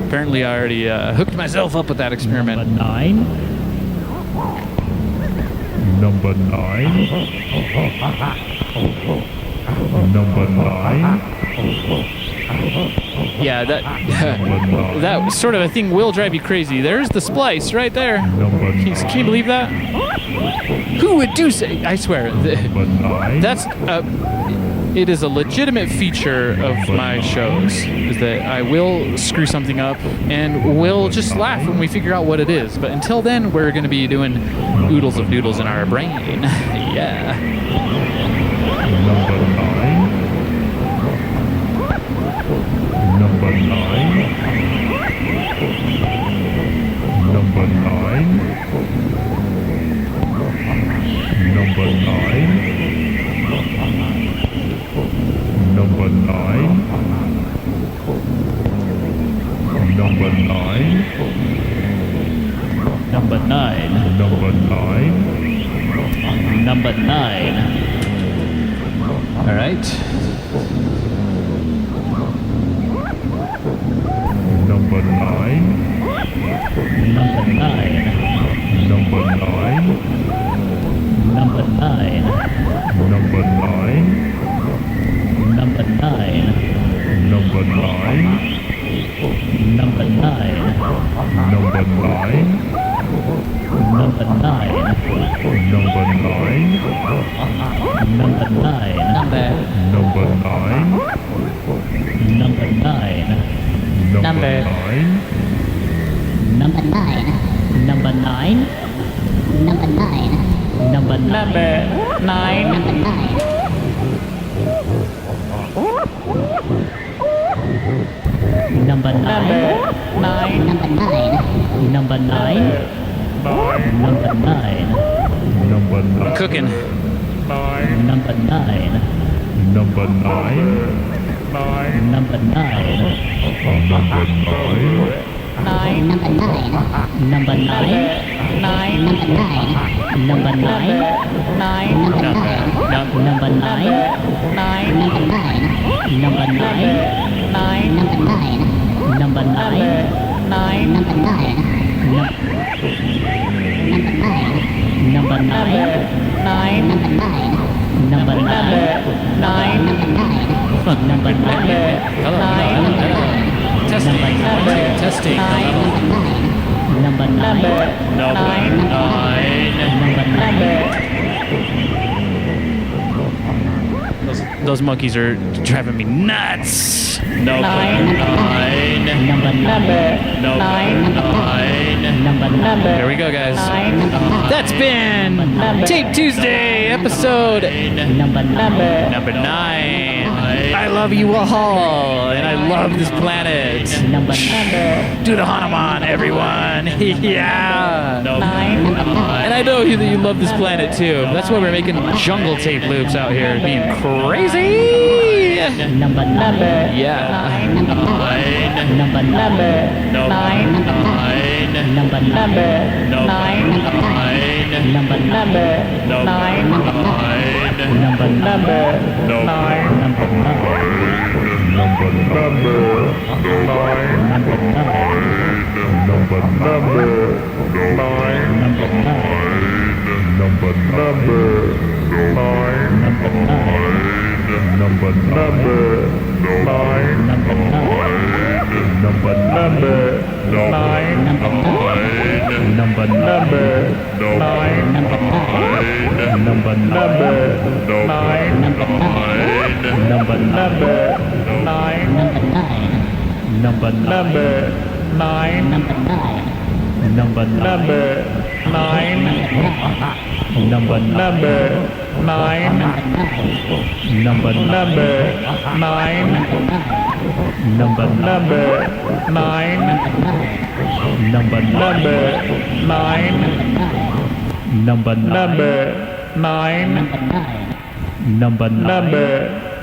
Apparently, I already hooked myself up with that experiment. Number 9. Number 9. Number 9. Yeah, that sort of a thing will drive you crazy. There's the splice right there. Can you believe that? Who would do say? I swear, that's it is a legitimate feature of my shows. Is that I will screw something up and we'll just laugh when we figure out what it is. But until then, we're going to be doing oodles of noodles in our brain. Yeah. Number 9. Number 9. Number 9. Number 9. Number 9. Number 9. Number 9. Number 9. Number 9. All right. Number 9. Number 9. Number 9. Number 9. Number 9. Number 9. Number 9. Number 9. Number 9. Number 9. Number 9. Number 9. Number 9. Number 9. Number 9. Number 9. Number 9. Number 9. Number 9. Number 9. Number 9. Number 9. Number 9. Number 9. I'm cooking. Number 9. Number 9. Number 9. Number 9. Number 9. Number 9. Number Testing. Number 9. Those monkeys are driving me nuts. Number 9. There we go, guys. That's been Tape Tuesday episode Number 9. number 9. I love you all, and I love this planet. Number 9. Do the Hanuman, everyone. Yeah. And I know that you love this planet too. That's why we're making jungle tape loops out here, being crazy. Number 9. Yeah. Number 9. Number 9. Number 9. Number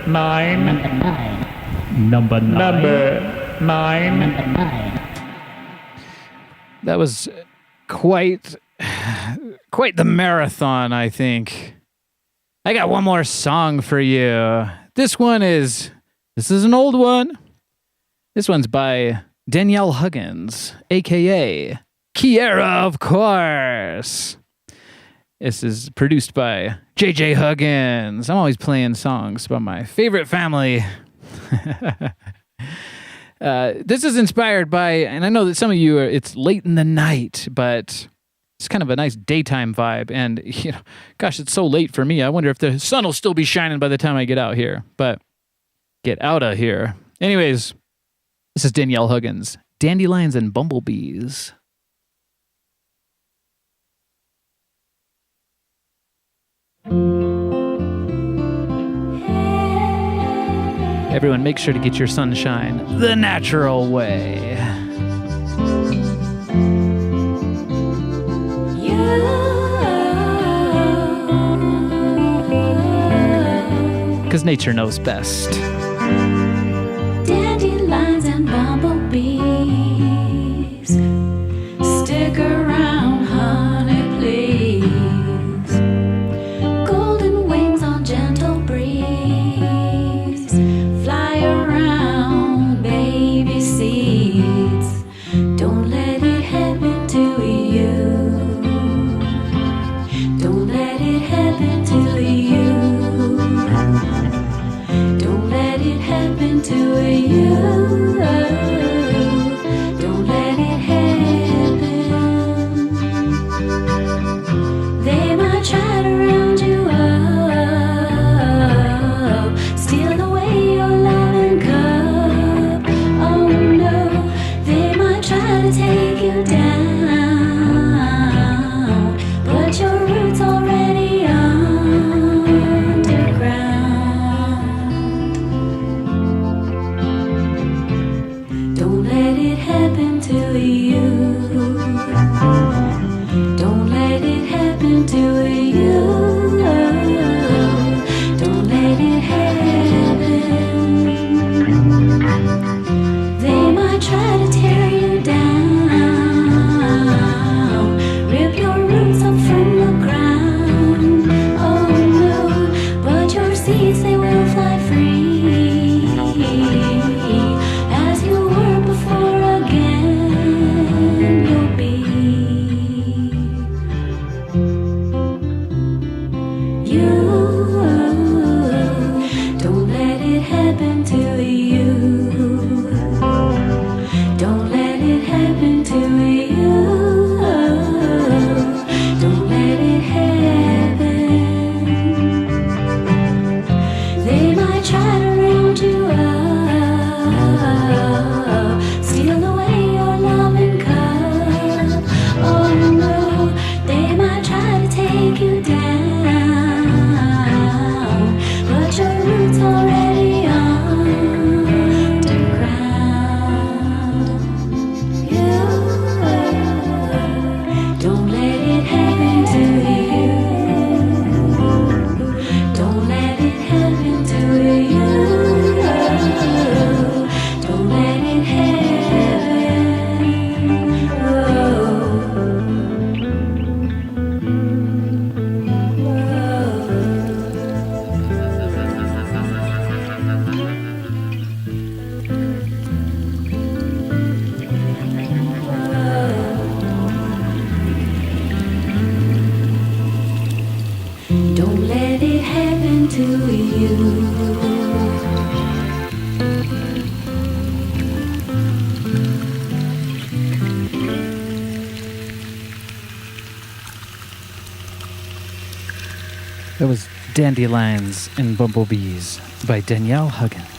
9. Number 9. That was quite the marathon, I think. I got one more song for you. This is an old one. This one's by Danielle Huggins, aka Kiera, of course. This is produced by JJ Huggins. I'm always playing songs about my favorite family. This is inspired by, and I know that some of you it's late in the night, but it's kind of a nice daytime vibe. And, gosh, it's so late for me. I wonder if the sun will still be shining by the time I get out here. But get out of here. Anyways, this is Danielle Huggins, Dandelions and Bumblebees. Everyone, make sure to get your sunshine the natural way. Because nature knows best. Dandelions and bumblebees, stick around, honey, please. Golden wings on gentle breeze, fly around, baby seeds. Don't let it happen to you. Don't let it happen to you. Don't let it happen to you. Don't let it happen. They might try to round you up, steal away your loving cup. Oh no, they might try to take you down, but your roots already You don't let it happen to you. Don't let it happen to you. Don't let it happen. They might try to round you up, steal away your loving cup. Oh no, they might try to take you down, but your roots already underground. You don't let it happen to you. Don't let it happen to you. Don't let it happen. Don't let it happen to you. That was Dandelions and Bumblebees by Danielle Huggins.